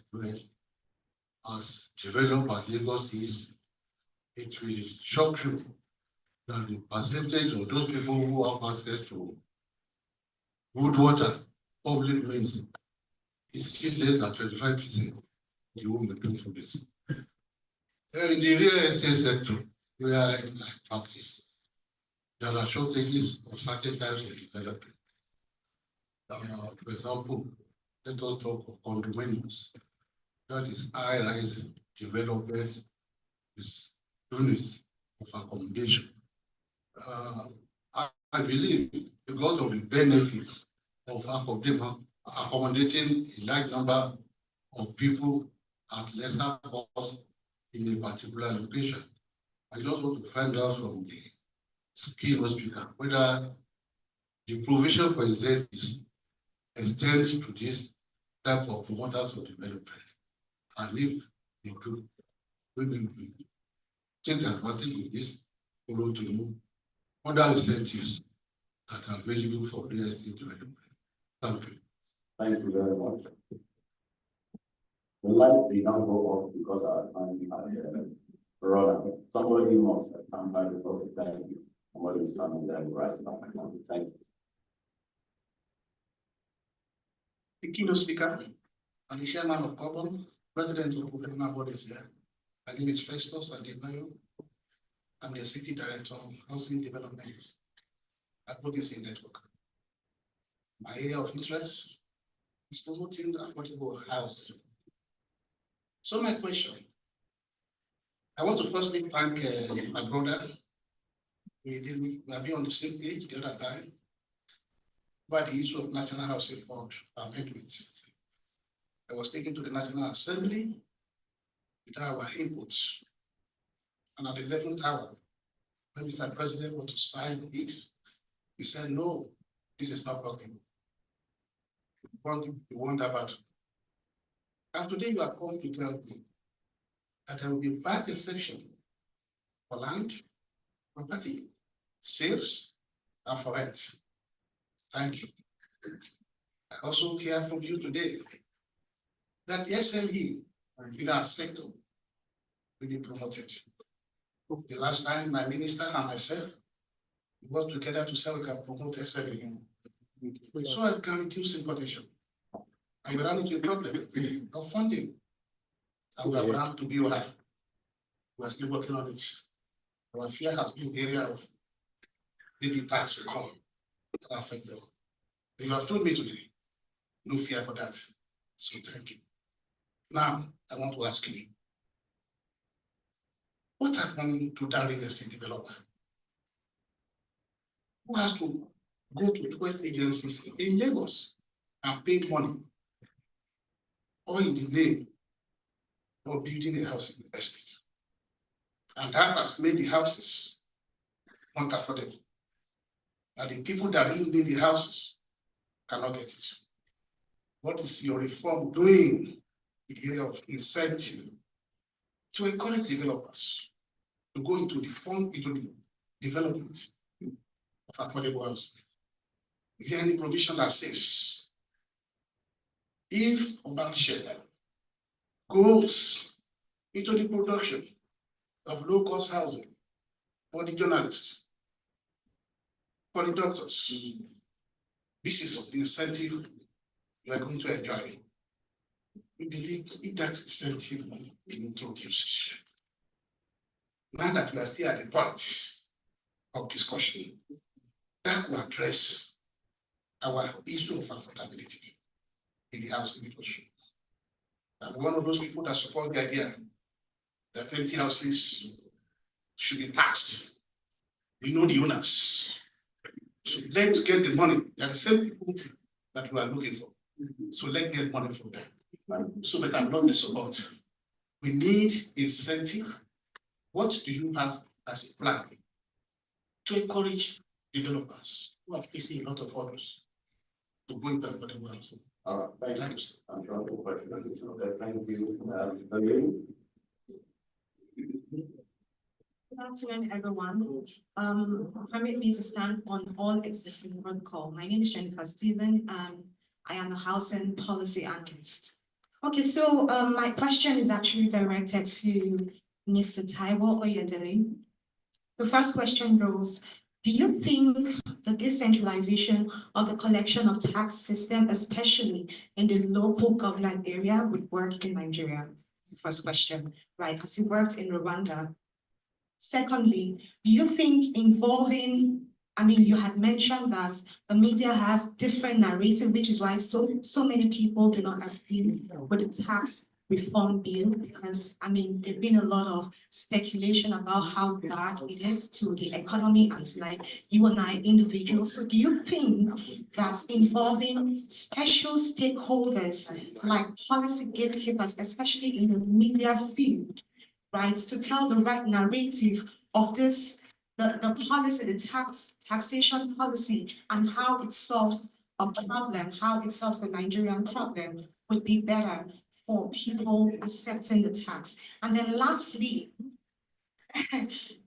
as developed as Lagos is, it will shock you that the percentage of those people who have access to good water, public means, is still less than 25%. You won't be doing for this. In the real estate sector, where I practice, there are shortages of certain types of development. For example, let us talk of condominiums. That is high-rise development with units of accommodation. I believe because of the benefits of accommodating a large number of people at lesser cost in a particular location. I just want to find out from the keynote speaker whether the provision for incentives extends to this type of promoters of development. And if they do, maybe we take advantage of this to know other incentives that are available for real estate development. Thank you. Thank you very much. The lights did not go off because our time had run out. Somebody must have come by before. Thank you. Somebody is coming there right now. Thank you. The keynote speaker and the chairman of COBON, president of professional bodies here. My name is Festus Adebayo. I'm the executive director of housing development advocacy network. My area of interest is promoting affordable housing. So my question, I want to firstly thank my brother. We have been on the same page the other time about the issue of National Housing Fund amendment. I was taken to the National Assembly with our inputs. And at the 11th hour, when Mr. President was to sign it, he said, no, this is not working. We want about. And today you are come to tell me that there will be VAT exemption for land, property, sales, and for rent. Thank you. I also hear from you today that the SME in our sector will be promoted. The last time my minister and myself worked together to say we can promote SME. So I can reduce importation. And we ran into a problem of funding. And we have run to BOI. We are still working on it. Our fear has been the area of maybe tax reform that affect them. But you have told me today, no fear for that. So thank you. Now, I want to ask you, what happened to that real estate developer who has to go to 12 agencies in Lagos and pay money, or in the name of building a house in the estate? And that has made the houses not affordable. And the people that really need the houses cannot get it. What is your reform doing in the area of incentive to encourage developers to go into the development of affordable housing? Is there any provision that says if urban shelter goes into the production of low-cost housing for the journalists, for the doctors, this is the incentive you are going to enjoy? We believe if that incentive is introduced, now that we are still at the point of discussion, that will address our issue of affordability in the housing industry. I'm one of those people that support the idea that empty houses should be taxed. We know the owners. So let's get the money. They are the same people that we are looking for. So let's get money from them. So that I'm not in support. We need incentive. What do you have as a plan to encourage developers who are facing a lot of orders to go into affordable housing? Thank you. I'm sure the question is okay. Thank you. Good afternoon, everyone. Permit me to stand on all existing protocol. My name is Jennifer Stephen, and I am a housing policy analyst. Okay, so my question is actually directed to Mr. Taiwo Oyedele. The first question goes, do you think the decentralization of the collection of tax system, especially in the local government area, would work in Nigeria? That's the first question, right? Because it worked in Rwanda. Secondly, do you think involving, you had mentioned that the media has different narrative, which is why so many people do not agree with the tax reform bill, because there's been a lot of speculation about how bad it is to the economy and to like you and I individuals. So do you think that involving special stakeholders like policy gatekeepers, especially in the media field, right, to tell the right narrative of this, the policy, the taxation policy, and how it solves a problem, how it solves the Nigerian problem, would be better for people accepting the tax? And then lastly,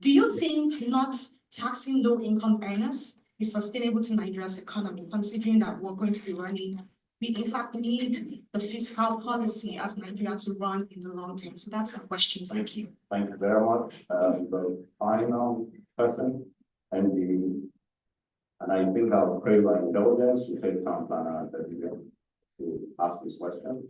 do you think not taxing low-income earners is sustainable to Nigeria's economy, considering that we're going to be running, we in fact need the fiscal policy as Nigeria to run in the long term? So that's my question. Thank you. Thank you very much. The final person and I think I'll pray by indulgence to take time planner to ask this question.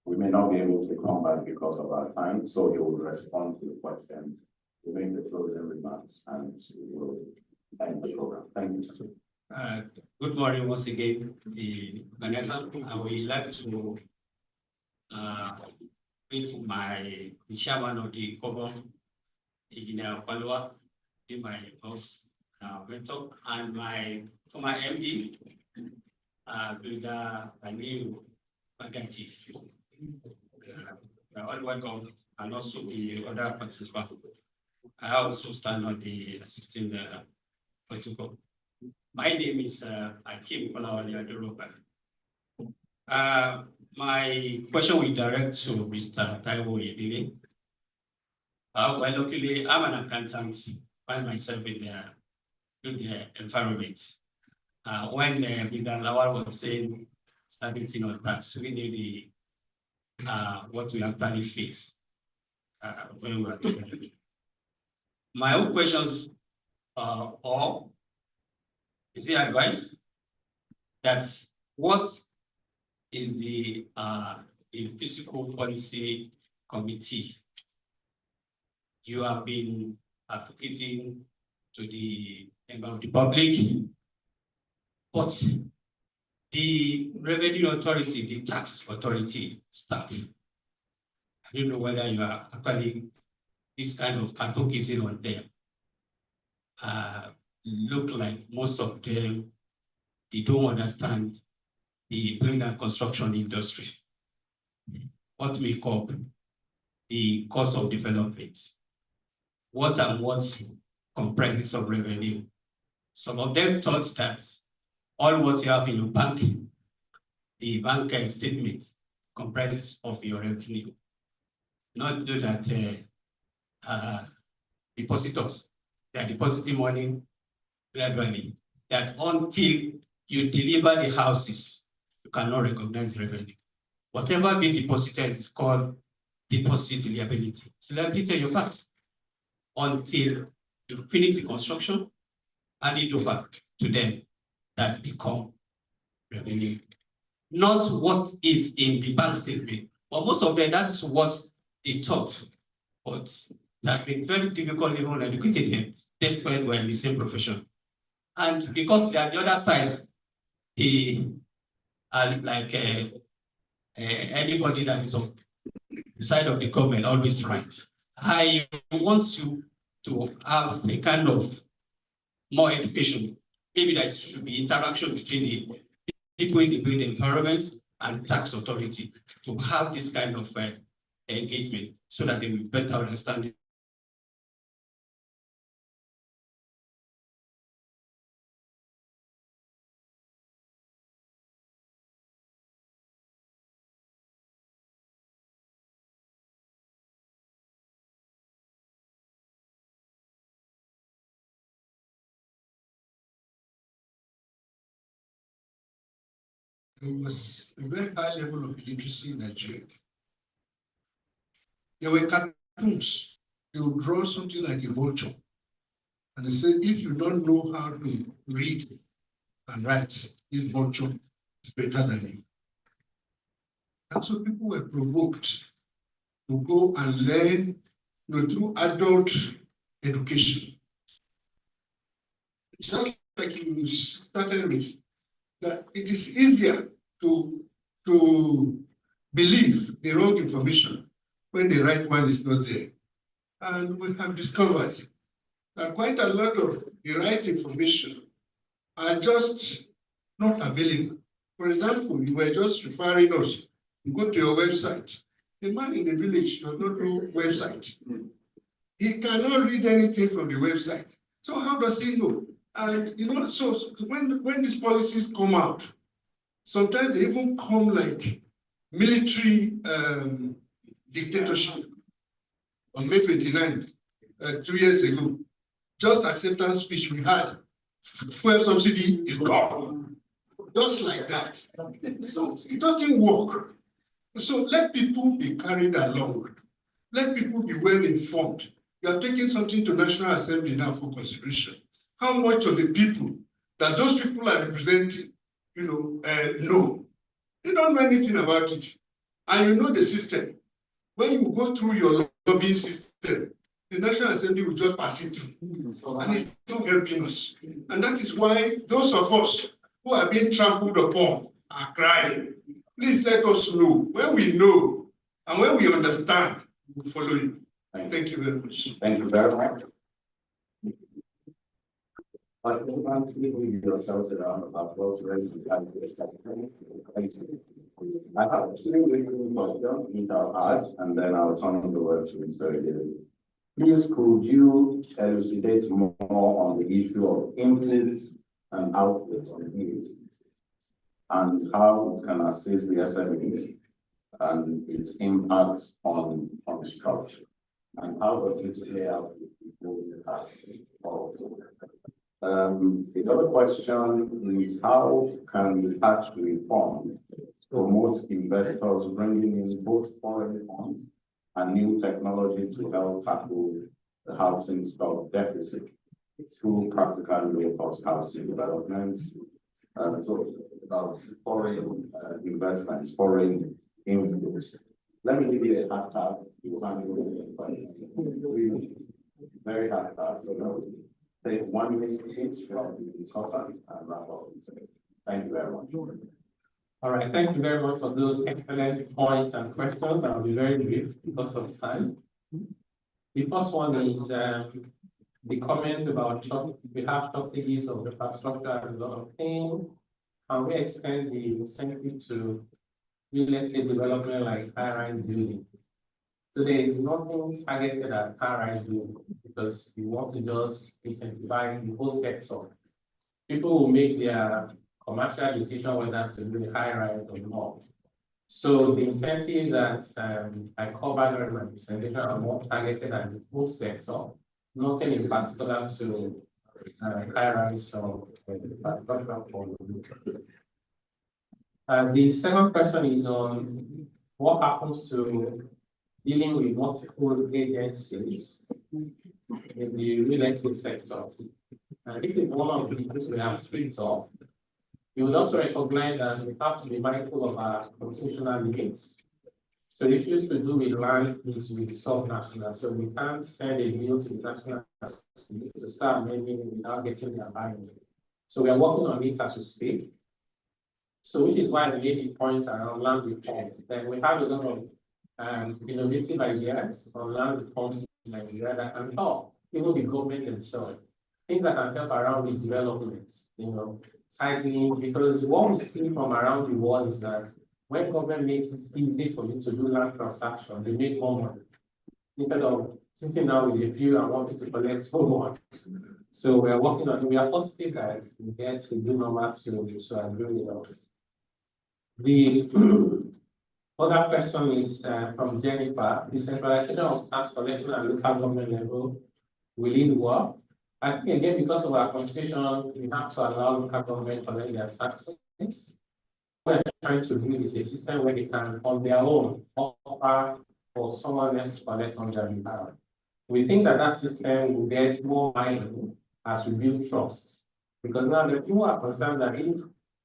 We may not be able to come back because of our time, so he will respond to the questions, we make the closing remarks, and we will end the program. Thank you, Mr. Good morning once again, Vanessa. I would like to greet the chairman of the COBOM, Engineer Palua, my boss, mentor, and my MD, Builder Aniu Bagachi. All welcome, and also the other participants. I also stand on the assisting protocol. My name is Akim Kolawale Adoroba. My question will direct to Mr. Taiwo Yedili. Well, luckily, I'm an accountant, find myself in the environment. When Mr. Lawal was saying stability on tax, we need the what we actually face when we are doing. My own questions or is the advice that what is the fiscal policy committee you have been advocating to the member of the public, but the revenue authority, the tax authority staff, I don't know whether you are actually this kind of advocacy on them. Look like most of them, they don't understand the building and construction industry. What make up the cost of development? What and what comprises of revenue? Some of them thought that all what you have in your bank, the bank statement comprises of your revenue. Not do that depositors, they are depositing money gradually, that until you deliver the houses, you cannot recognize the revenue. Whatever being deposited is called deposit liability. It's liability on your part until you finish the construction, hand it over to them, that become revenue. Not what is in the bank statement, but most of them, that is what they thought. But it has been very difficult even educating them, despite we're in the same profession. And because they are the other side, they are like anybody that is on the side of the government always right. I want you to have a kind of more education. Maybe there should be interaction between the people in the built environment and the tax authority to have this kind of engagement so that they will better understand it. There was a very high level of literacy in Nigeria. There were cartoons. They would draw something like a vulture. And they said, if you don't know how to read and write, this vulture is better than you. And so people were provoked to go and learn, through adult education. Just like you started with, that it is easier to believe the wrong information when the right one is not there. And we have discovered that quite a lot of the right information are just not available. For example, you were just referring us, you go to your website. The man in the village does not know website. He cannot read anything from the website. So how does he know? And so when these policies come out, sometimes they even come like military dictatorship. On May 29th, 2 years ago, just acceptance speech we had, fuel subsidy is gone. Just like that. So it doesn't work. So let people be carried along. Let people be well informed. You are taking something to National Assembly now for consideration. How much of the people that those people are representing, know? They don't know anything about it. And you know the system. When you go through your lobbying system, the National Assembly will just pass it through. And it's not helping us. And that is why those of us who are being trampled upon are crying. Please let us know. When we know and when we understand, we'll follow you. Thank you very much. Thank you very much. I think I'm giving yourselves a round of applause for raising the hand for this testimony. Thank you. I have two questions in our hearts, and then I'll turn the word to Mr. David. Please, could you elucidate more on the issue of input and output on needs and how it can assist the SMEs and its impact on the structure? And how does it play out with the tax? The other question is, how can the tax reform promote investors bringing in both foreign funds and new technology to help tackle the housing stock deficit through practical low-cost housing developments, foreign investments, foreign influence? Let me give you a hard task. You handle the question. Very hard task. So take 1 minute each from the consultant and wrap up. Thank you very much. All right, thank you very much for those excellent points and questions. I'll be very brief because of time. The first one is the comment about we have shortages of infrastructure and a lot of things. Can we extend the incentive to real estate development like high-rise building? So there is nothing targeted at high-rise building because we want to just incentivize the whole sector. People will make their commercial decision whether to do high-rise or not. So the incentives that I covered during my presentation are more targeted at the whole sector, nothing in particular to high-rise or the second question is on what happens to dealing with multiple agencies in the real estate sector. And this is one of the things we have split off. You would also recognize that we have to be mindful of our constitutional limits. So if used to do with land is with subnational, so we can't send a bill to the national assembly to start amending without getting their buy-in. So we are working on it as we speak. So which is why I made the point around land reform. Then we have a lot of innovative ideas on land reforms in Nigeria that can help even the government themselves. Things that can help around the development, tightening, because what we see from around the world is that when government makes it easy for you to do land transactions, they make more money. Instead of sitting down with a few and wanting to collect so much. So we are working on it. We are positive that we get to do normal to agree with us. The other question is from Jennifer. The centralization of tax collection at local government level, will it work? I think again, because of our constitution, we have to allow local government to collect their taxes. What we're trying to do is a system where they can, on their own, offer for someone else to collect on their behalf. We think that that system will get more buy-in as we build trust. Because now the people are concerned that if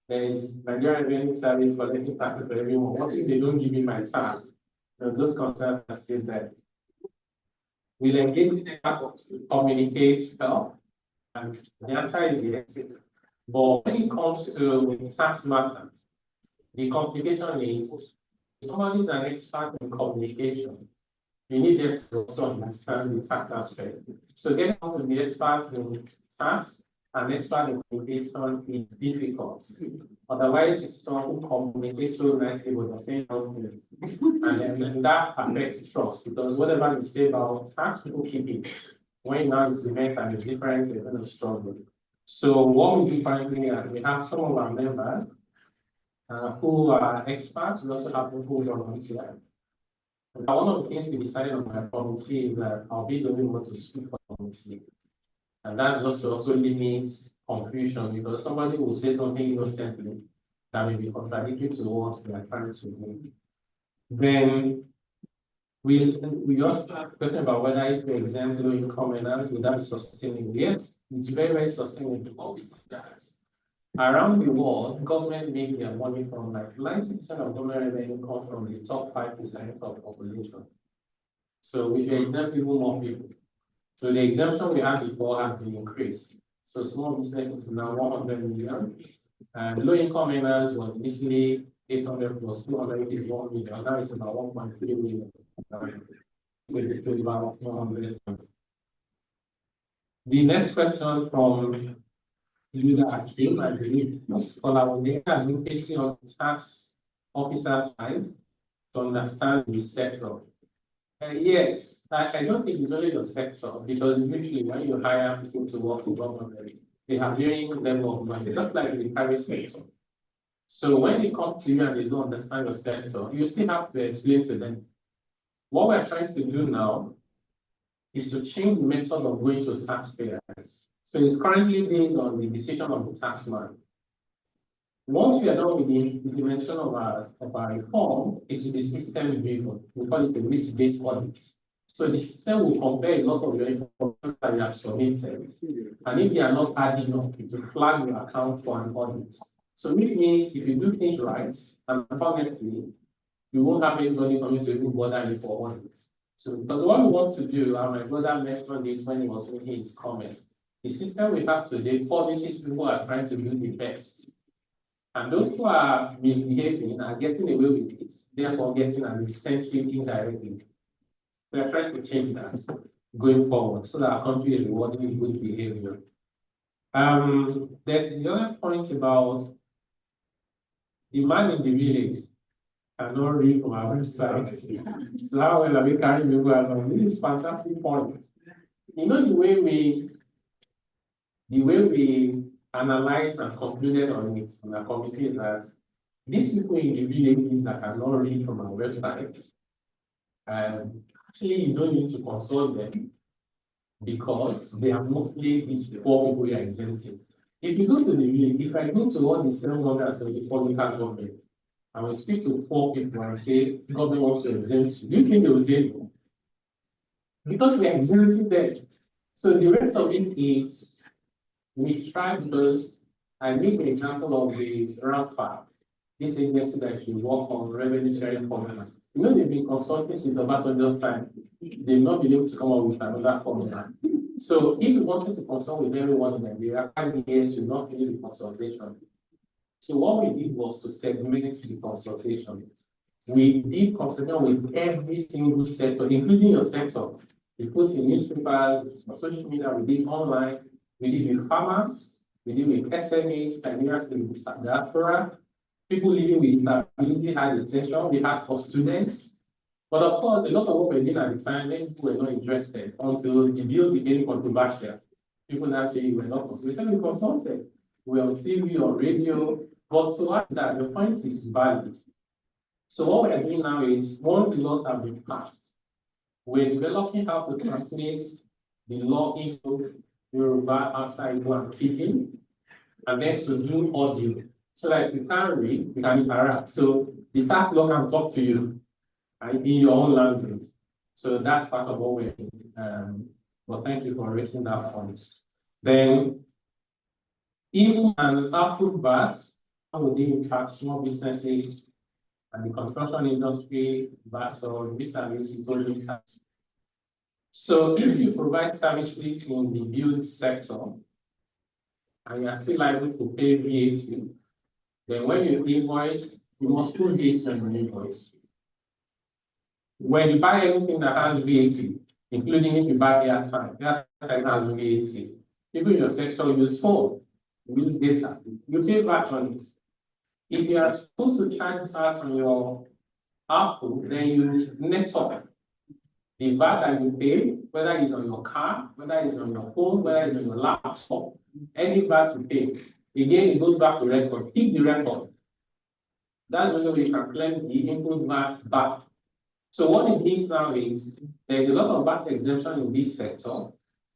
there is Nigerian Revenue Service collecting taxes for everyone, what if they don't give me my tax? Those concerns are still there. Will engage to communicate help? And the answer is yes. But when it comes to tax matters, the complication is somebody is an expert in communication. You need them to also understand the tax aspect. So getting out to be expert in tax and expert in communication is difficult. Otherwise, you see someone who communicates so nicely with the same company. And then that affects trust because whatever you say about tax, people keep it. When you now implement and the difference, you're going to struggle. So what we do currently, we have some of our members who are experts. We also have people who volunteer. One of the things we decided on my committee is that I'll be the only one to speak for the committee. And that's also limits confusion because somebody will say something innocently that may be contradictory to what we are trying to do. Then we also have a question about whether if we exempt low income earners, would that be sustainable? Yes, it's very, very sustainable. Around the world, government make their money from like 90% of government revenue comes from the top 5% of the population. So we should exempt even more people. So the exemption we had before has been increased. So small businesses is now 100 million. And low income earners was initially 800 plus 200, which is 1 million. Now it's about 1.3 million. To about 100. The next question from Luda Akim, I believe, scholar on the advocacy on the tax officer side to understand the sector. Yes, I don't think it's only the sector, because usually when you hire people to work in government, they have varying level of money, just like in the private sector. So when they come to you and they don't understand your sector, you still have to explain to them. What we're trying to do now is to change the method of going to taxpayers. So it's currently based on the decision of the taxman. Once we are done with the implementation of our reform, it will be system driven. We call it a risk-based audit. So the system will compare a lot of your information that you have submitted. And if they are not adding up, it will flag your account for an audit. So which means if you do things right, and honestly, you won't have anybody coming to even bother you for audit. So because what we want to do, and my brother mentioned it when he was making his comment, the system we have today punishes people who are trying to do the best. And those who are misbehaving are getting away with it, therefore getting an incentive indirectly. We are trying to change that going forward so that our country is rewarding good behavior. There's the other point about the man in the village cannot read from our website. So how well are we carrying people along? This is a fantastic point. You know, the way we analyze and concluded on it in our committee is that these people in the villages that cannot read from our websites, actually you don't need to consult them because they are mostly these poor people you are exempting. If you go to the village, if I go to all the 774 local government, I will speak to 4 people and say, government wants to exempt you. Do you think they will say no? Because we are exempting them. So the rest of it is, we try, because I make an example of the RAMFA, this agency that should work on revenue sharing formula. You know, they've been consulting since Obasanjo's time. They've not been able to come up with another formula. So if you wanted to consult with everyone in Nigeria, 5 years should not finish the consultation. So what we did was to segment the consultation. We did consultation with every single sector, including your sector. We put in newspapers, social media, we did online, we did with farmers, we did with SMEs, Nigerians with diaspora, people living with disability had extension, we had for students. But of course, a lot of what we did at the time, many people were not interested until the bill became controversial. People now say you were not, we said we consulted. We're on TV or radio, but to add that, the point is valid. So what we're doing now is, once the laws have been passed, we're developing how to translate the law into Yoruba outside one speaking, and then to do audio, so that if you can't read, you can interact. So the tax law can talk to you and in your own language. So that's part of what we're doing. But thank you for raising that point. Then, even an output VAT, how would they impact small businesses and the construction industry, VAT or miscellaneous utility tax? So if you provide services in the build sector and you are still liable to pay VAT, then when you invoice, you must put VAT on your invoice. When you buy anything that has VAT, including if you buy airtime, that has VAT. People in your sector use phone, use data, you pay VAT on it. If you are supposed to charge VAT on your output, then you net off the VAT that you pay, whether it's on your car, whether it's on your phone, whether it's on your laptop, any VAT you pay. Again, it goes back to record. Keep the record. That's the way you can claim the input VAT back. So what it means now is there's a lot of VAT exemption in this sector.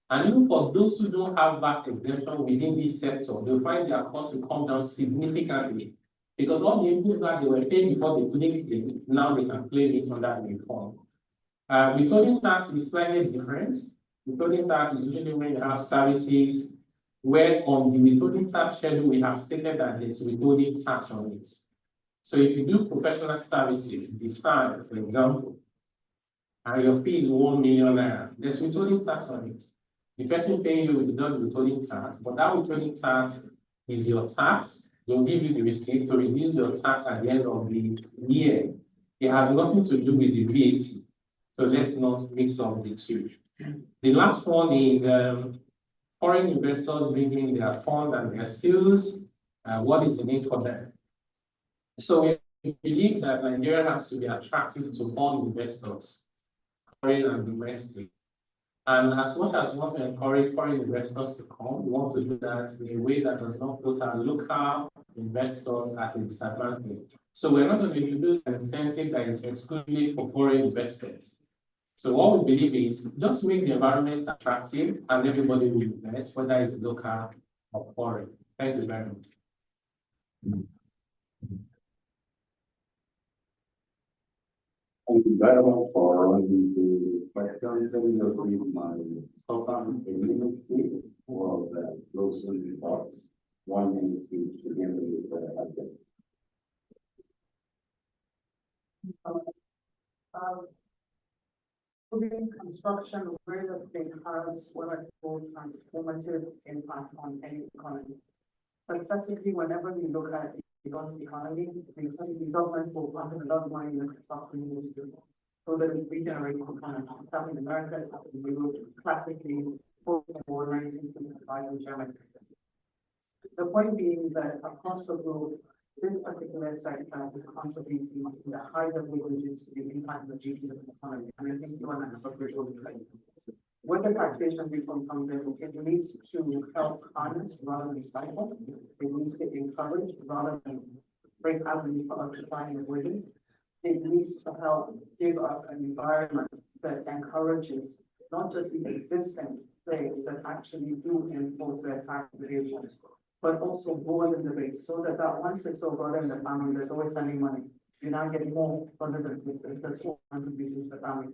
And even for those who don't have VAT exemption within this sector, they'll find their costs will come down significantly. Because all the input that they were paying before they couldn't claim, now they can claim it under the reform. Withholding tax is slightly different. Withholding tax is usually when you have services where on the withholding tax schedule, we have stated that there's withholding tax on it. So if you do professional services, design, for example, and your fee is 1 million naira, there's withholding tax on it. The person paying you will deduct the withholding tax, but that withholding tax is your tax. They'll give you the receipt to reduce your tax at the end of the year. It has nothing to do with the VAT. So let's not mix up the two. The last one is foreign investors bringing their funds and their skills. What is the need for them? So we believe that Nigeria has to be attractive to all investors, foreign and domestic. And as much as we want to encourage foreign investors to come, we want to do that in a way that does not put our local investors at a disadvantage. So we're not going to introduce an incentive that is exclusively for foreign investors. So what we believe is just make the environment attractive and everybody will invest, whether it's local or foreign. Thank you very much. Thank you very much for running the questions. My so-called community was closing reports. 1 minute to begin with the agenda. Building construction really has what I call transformative impact on any economy. Successively, whenever we look at the economy, the government will pump a lot of money in the construction industry. So that it regenerates economy. South in America, South in Europe, classically, post-war 1975 in Germany. The point being that across the globe, this particular sector is contributing to the high level wages to the impact of the GDP of the economy. And I think you want to appropriate when the taxation reform comes in, it needs to help harness rather than stifle. It needs to encourage rather than break avenues for us to find a way. It needs to help give us an environment that encourages not just the existing players that actually do enforce their tax obligations, but also broaden the base so that once it's all brought in the family, there's always sending money. You're not getting more brothers and sisters. That's all contributions to the family.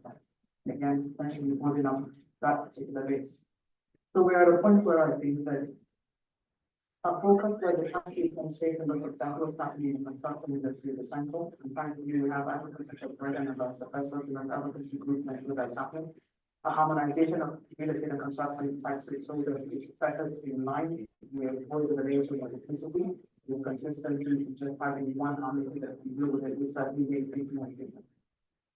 Again, essentially broaden up that particular base. So we're at a point where I think that a focus where the country can take a look at that what's happening in construction industry is essential. And frankly, we have advocacy such as Britain about the vessels and the advocacy group make sure that's happening. A harmonization of real estate and construction taxes so that it's better in line. We avoid the relation of electricity with consistency, just having one army that we deal with it, we certainly make things more efficient.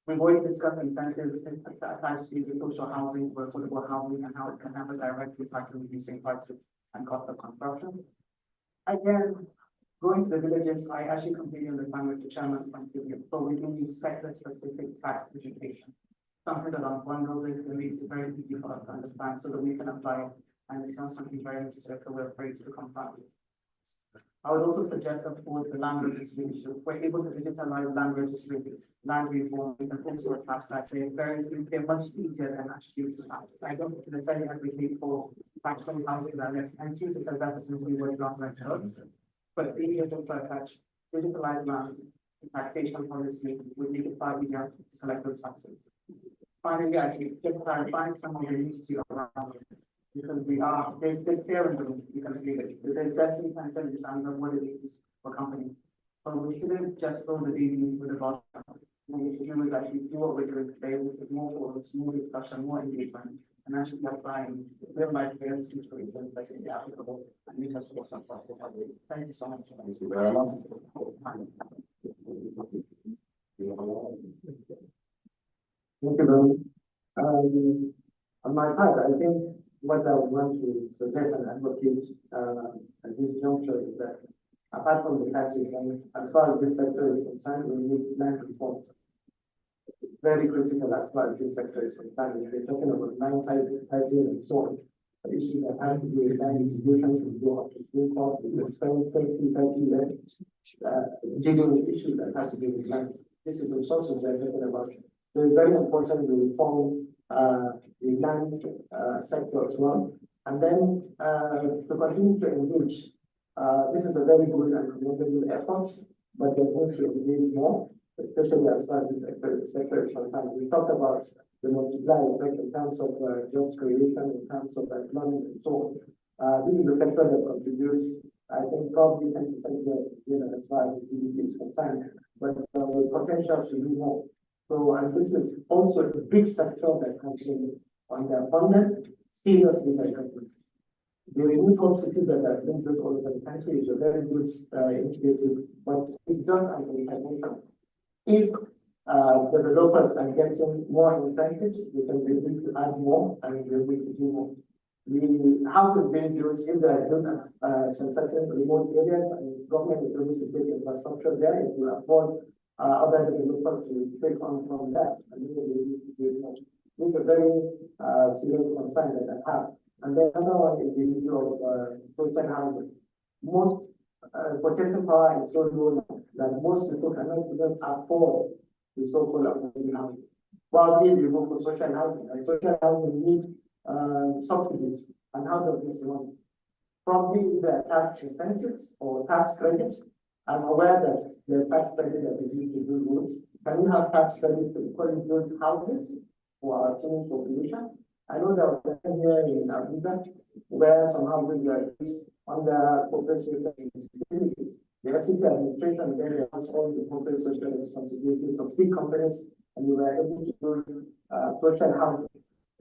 We've already discussed incentives attached to the social housing, or affordable housing, and how it can have a direct impact on reducing prices and cost of construction. Again, going to the villages, I actually completely understand with the chairman's point of view, but we do need sector-specific tax education. Something that unbundles it and makes it very easy for us to understand so that we can apply it, and it's not something very mysterious that we're afraid to confront it. I would also suggest that towards the land registry issue, we're able to digitalize land registry, land reform, we can also attach that. They're much easier than actually to tax. I don't necessarily advocate for taxing houses and choose because that's essentially what government does. But being able to attach digitalized land taxation policy would make it far easier to select those taxes. Finally, I think just clarifying some of the history around it. Because there's fear in the room, you can feel it. There's definitely tension in terms of what it is for companies. But we shouldn't just throw the baby with the bottle. We should actually do what we're doing today, which is more forums, more discussion, more engagement, and actually applying real life real situations that can be applicable and meet us for some possible. Thank you so much. Thank you very much. Thank you, Bill. On my part, I think what I would want to suggest and advocate at this juncture is that apart from the tax reform, as far as this sector is concerned, we need land reforms. It's very critical as far as this sector is concerned. If we're talking about land titling and so on, the issue that has to do with land distributions will go up to 3 court, we will spend 20, 30 years dealing with issues that has to do with land. This is the sources we're talking about. So it's very important to reform the land sector as well. And then to continue to engage, this is a very good and commendable effort, but there's going to be more, especially as far as the sector is concerned. We talked about the multiplier effect in terms of jobs creation, in terms of employment and so on. This is the sector that contributes, I think, probably 10% as far as the GDP is concerned, but the potential to do more. So, and this is also a big sector that has been underfunded. seriously by country. The renewable cities that are being built all over the country is a very good initiative, but it's just an implementation. If developers are getting more incentives, they can be able to add more and be able to do more. The houses being built, if they are built at some certain remote areas and government is able to build infrastructure there, it will afford other developers to take on from that. And then they will do more. This is a very serious concern that I have. And then another one is the issue of social housing. Most purchasing power is so low that most people cannot even afford the so-called affordable housing. While we go for social housing, and social housing needs subsidies, and how does this work? Probably the tax incentives or tax credits. I'm aware that the tax credit that is used to build roads. Can we have tax credit to build houses for our changing population? I know there was a thing here in Abuja where some houses were based under corporate social responsibilities. The FCT administration then has all the corporate social responsibilities of big companies, and we were able to build social housing.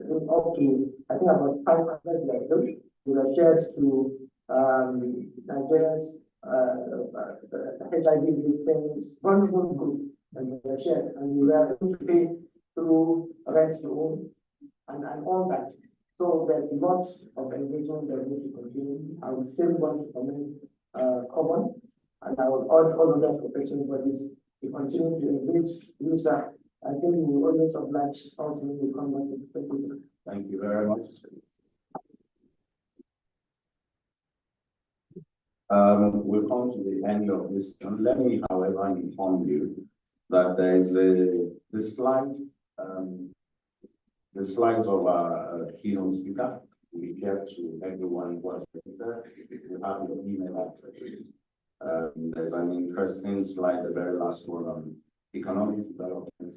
Up to, I think, about 500 like those. We were shared to Nigerians, HIV victims, vulnerable group, and we were shared, and we were able to pay through rent to own and all that. So there's lots of engagement that we need to continue. I would still want to comment common, and I would urge all other professional bodies to continue to engage user. I think we will always oblige us when we come back to the topic. Thank you very much. We'll come to the end of this. Let me, however, inform you that there is the slides of our keynote speaker. We share to everyone what you have your email address. There's an interesting slide, the very last one on economic development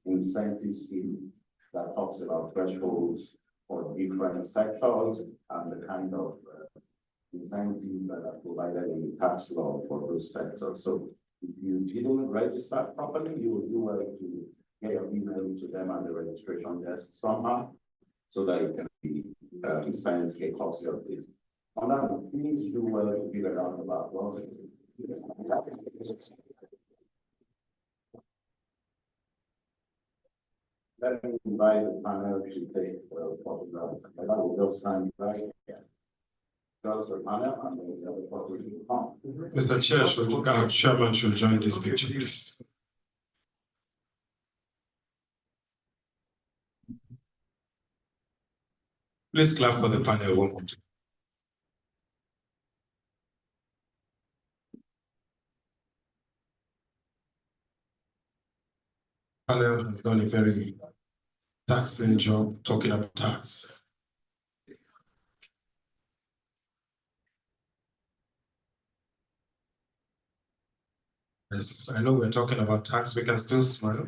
incentive scheme that talks about thresholds for different sectors and the kind of incentives that are provided in the tax law for those sectors. So if you didn't register properly, you will do well to get your email to them at the registration desk somehow, so that you can be sent a copy of this. On that, please do well to give a round of applause. Let me invite the panel to take the photograph. I will just stand right here. Just the panel and then the other photograph will come. Mr. Chair, Chairman should join this picture, please. Please clap for the panel one more time. Panel has done a very taxing job talking about tax. Yes, I know we're talking about tax, we can still smile.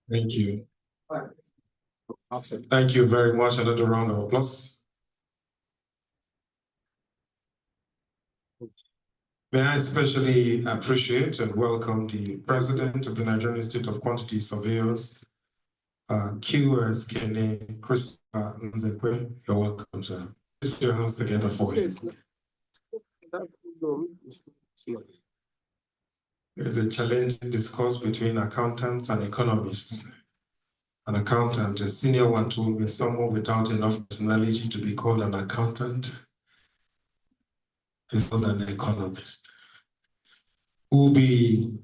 Thank you. Thank you very much. Another round of applause. May I especially appreciate and welcome the president of the Nigerian Institute of Quantity Surveyors, QS Kene Christopher Nzekwe. You're welcome, sir. Put your hands together for him. There's a challenging discourse between accountants and economists. An accountant, a senior one, told me someone without enough personality to be called an accountant is not an economist. Will be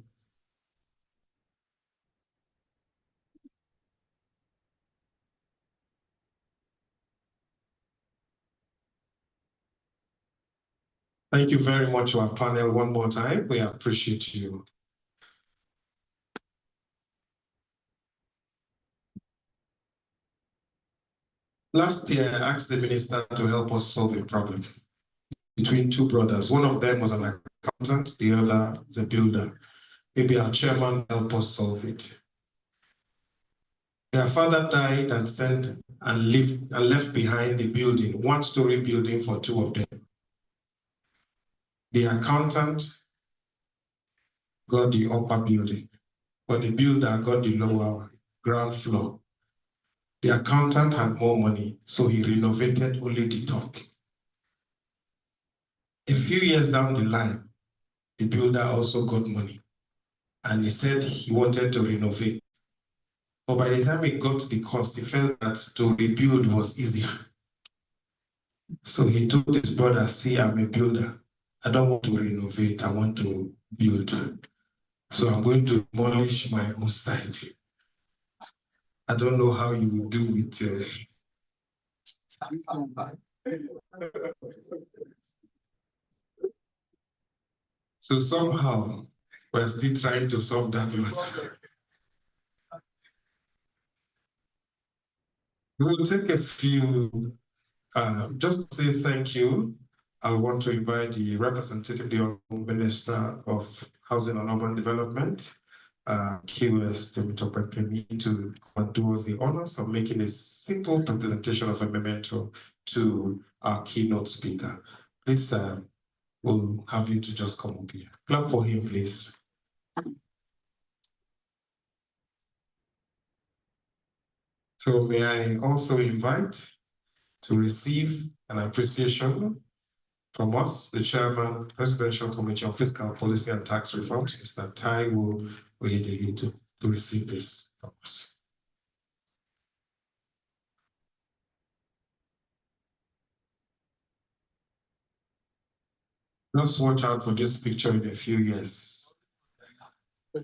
thank you very much to our panel one more time. We appreciate you. Last year, I asked the minister to help us solve a problem between two brothers. One of them was an accountant, the other is a builder. Maybe our chairman help us solve it. Their father died and left behind a building, one-story building for two of them. The accountant got the upper building, but the builder got the lower ground floor. The accountant had more money, so he renovated only the top. A few years down the line, the builder also got money, and he said he wanted to renovate. But by the time he got to the cost, he felt that to rebuild was easier. So he told his brother, see, I'm a builder. I don't want to renovate, I want to build. So I'm going to demolish my own side. I don't know how you will do with So somehow we're still trying to solve that matter. We will take a few, just to say thank you. I want to invite the representative, the Honorable Minister of Housing and Urban Development, QS Temitopepemi, to do us the honors of making a simple presentation of a memento to our keynote speaker. Please, we'll have you to just come up here. Clap for him, please. So may I also invite to receive an appreciation from us, the Chairman, Presidential Committee on Fiscal Policy and Tax Reform, Mr. Taiwo Oyedele, to receive this from us. Just watch out for this picture in a few years.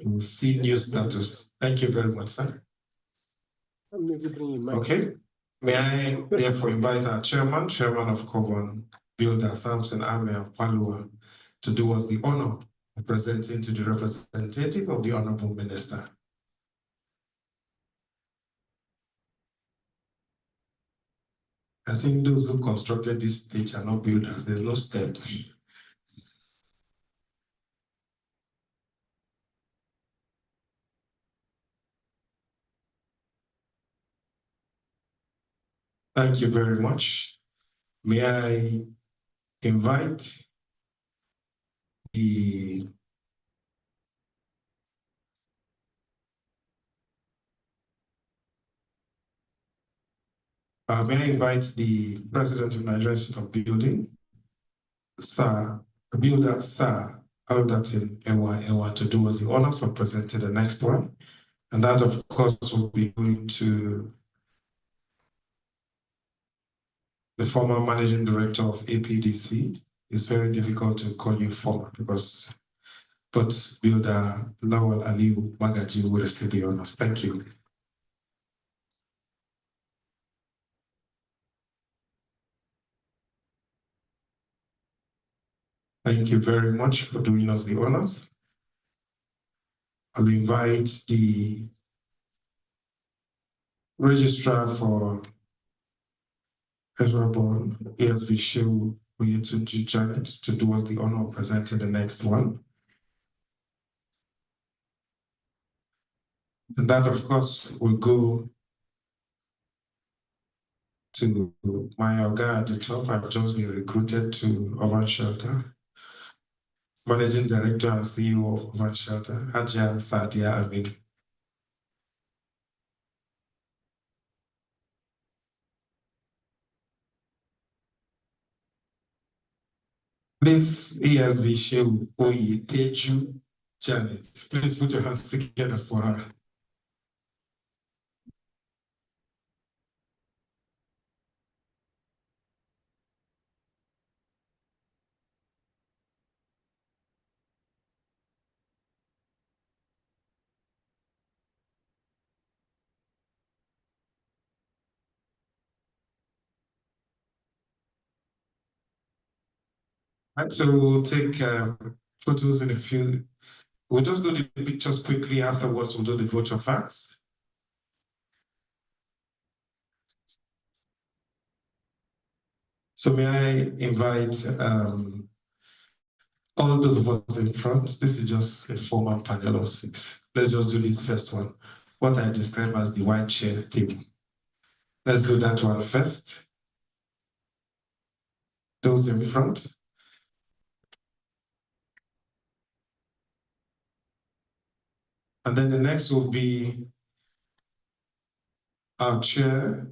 We'll see new status. Thank you very much, sir. Okay. May I therefore invite our chairman of Common Builder, Samson Ame of Palua, to do us the honor of presenting to the representative of the Honorable Minister. I think those who constructed this stage are not builders, there's no step. Thank you very much. May I invite the President of Nigerian Institute of Building, Builder Sir Alderton Ewa, to do us the honors of presenting the next one. And that, of course, will be going to the former managing director of APDC. It's very difficult to call you former but Builder Lawal Aliu Magaji will receive the honors. Thank you. Thank you very much for doing us the honors. I'll invite the registrar for Ezraborn, ASV Shehu Oyetunji Janet, to do us the honor of presenting the next one. And that, of course, will go to my Oga at the top. I've just been recruited to Urban Shelter, Managing Director and CEO of Urban Shelter, Hajia Sadia Amin. Please, ASV Shehu Oyetunji Janet, please put your hands together for her. And so we'll take photos in a few. We'll just do the pictures quickly. Afterwards, we'll do the vote of facts. So may I invite all those of us in front. This is just a 4-man panel of 6. Let's just do this first one. what I describe as the white chair table. Let's do that one first. Those in front. And then the next will be our chair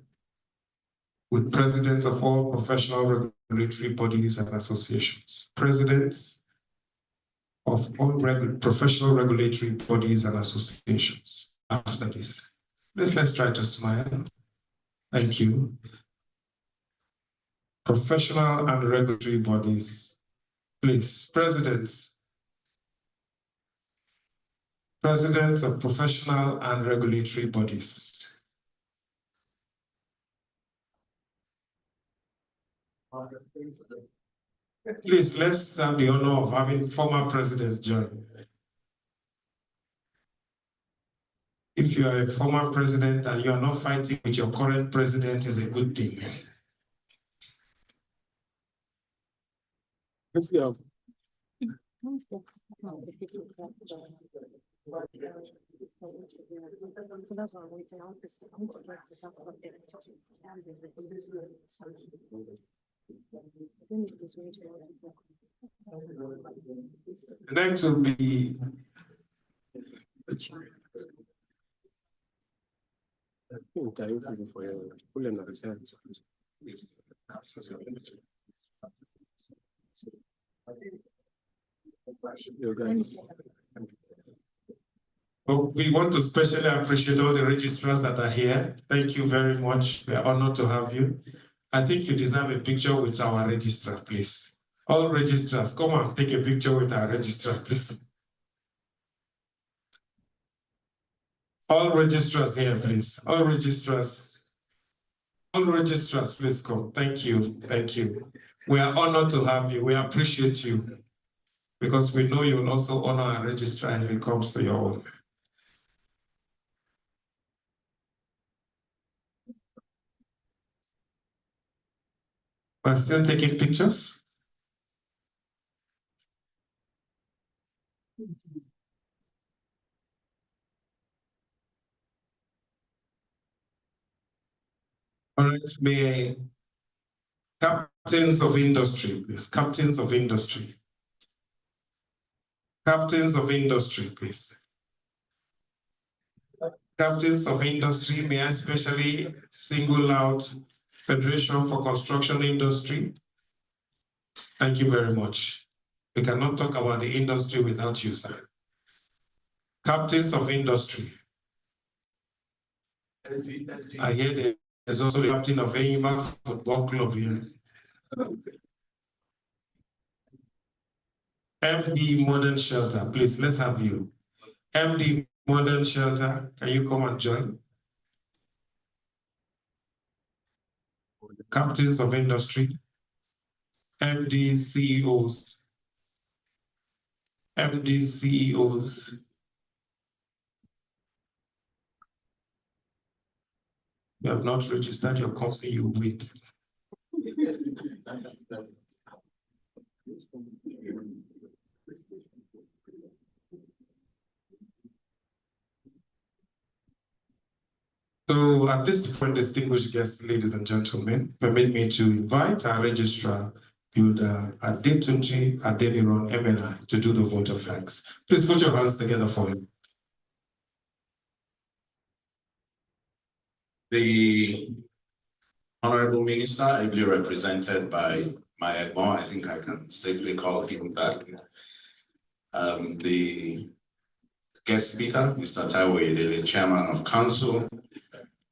with presidents of all professional regulatory bodies and associations. Presidents of all professional regulatory bodies and associations after this. Let's try to smile. Thank you. Professional and regulatory bodies. Please, presidents of professional and regulatory bodies. Please, let's have the honor of having former presidents join. If you are a former president and you are not fighting with your current president, is a good thing. Next will be we want to specially appreciate all the registrars that are here. Thank you very much. We are honored to have you. I think you deserve a picture with our registrar, please. All registrars, come on, take a picture with our registrar, please. All registrars here, please. All registrars, please come. Thank you. Thank you. We are honored to have you. We appreciate you because we know you'll also honor our registrar if it comes to your own. We're still taking pictures. All right, may captains of industry, please. Captains of industry. Captains of industry, please. Captains of industry, may I especially single out Federation for Construction Industry. Thank you very much. We cannot talk about the industry without you, sir. Captains of industry. I hear there's also the captain of AIMA Football Club here. MD Modern Shelter, please, let's have you. MD Modern Shelter, can you come and join? Captains of industry, MD CEOs, MD CEOs. You have not registered your company, you wait. So at this point, distinguished guests, ladies and gentlemen, permit me to invite our registrar, Builder Adetunji Adeniran MNI, to do the vote of thanks. Please put your hands together for him. The Honorable Minister, ably represented by my Egbon, I think I can safely call him that. The guest speaker, Mr. Taiwo Edele, Chairman of Council,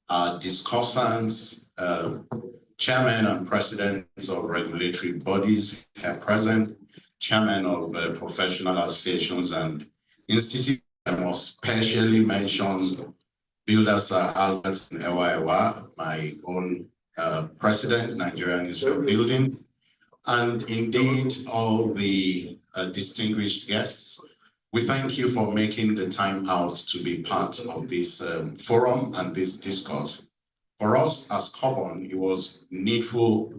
our discussants, Chairman and Presidents of regulatory bodies here present, Chairman of professional associations and institutes. I must specially mention Builder Sir Albert Ewa, my own President, Nigerian Institute of Building, and indeed all the distinguished guests. We thank you for making the time out to be part of this forum and this discourse. For us as Cobon, it was needful.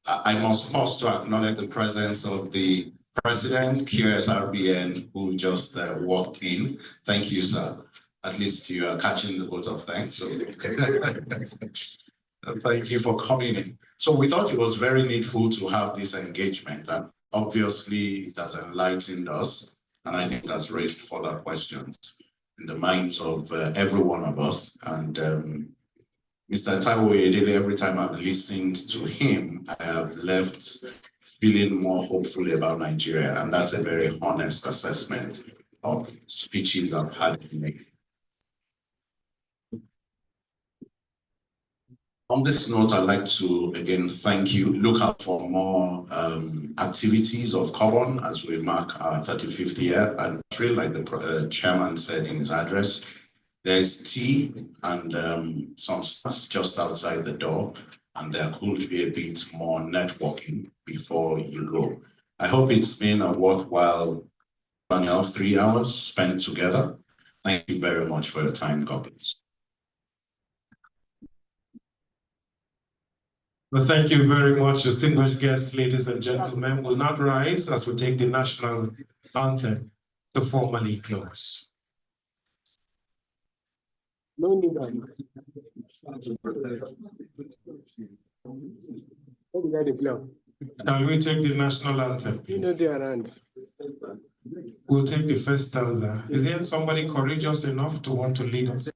I must pause to acknowledge the presence of the President, QSRBN, who just walked in. Thank you, sir. at least you are catching the vote of thanks. So thank you for coming in. So we thought it was very needful to have this engagement, and obviously it has enlightened us, and I think it has raised further questions in the minds of every one of us. And Mr. Taiwo Oyedele, every time I've listened to him, I have left feeling more hopeful about Nigeria, and that's a very honest assessment of speeches I've had to make. On this note, I'd like to again thank you. Look out for more activities of Carbon as we mark our 35th year. And really, like the chairman said in his address, there's tea and some snacks just outside the door, and there could be a bit more networking before you go. I hope it's been a worthwhile 3 hours spent together. Thank you very much for your time, God bless. Well, thank you very much, distinguished guests, ladies and gentlemen. We'll not rise as we take the national anthem to formally close. No need. Shall we take the national anthem, please? We'll take the first stanza. Is there somebody courageous enough to want to lead us?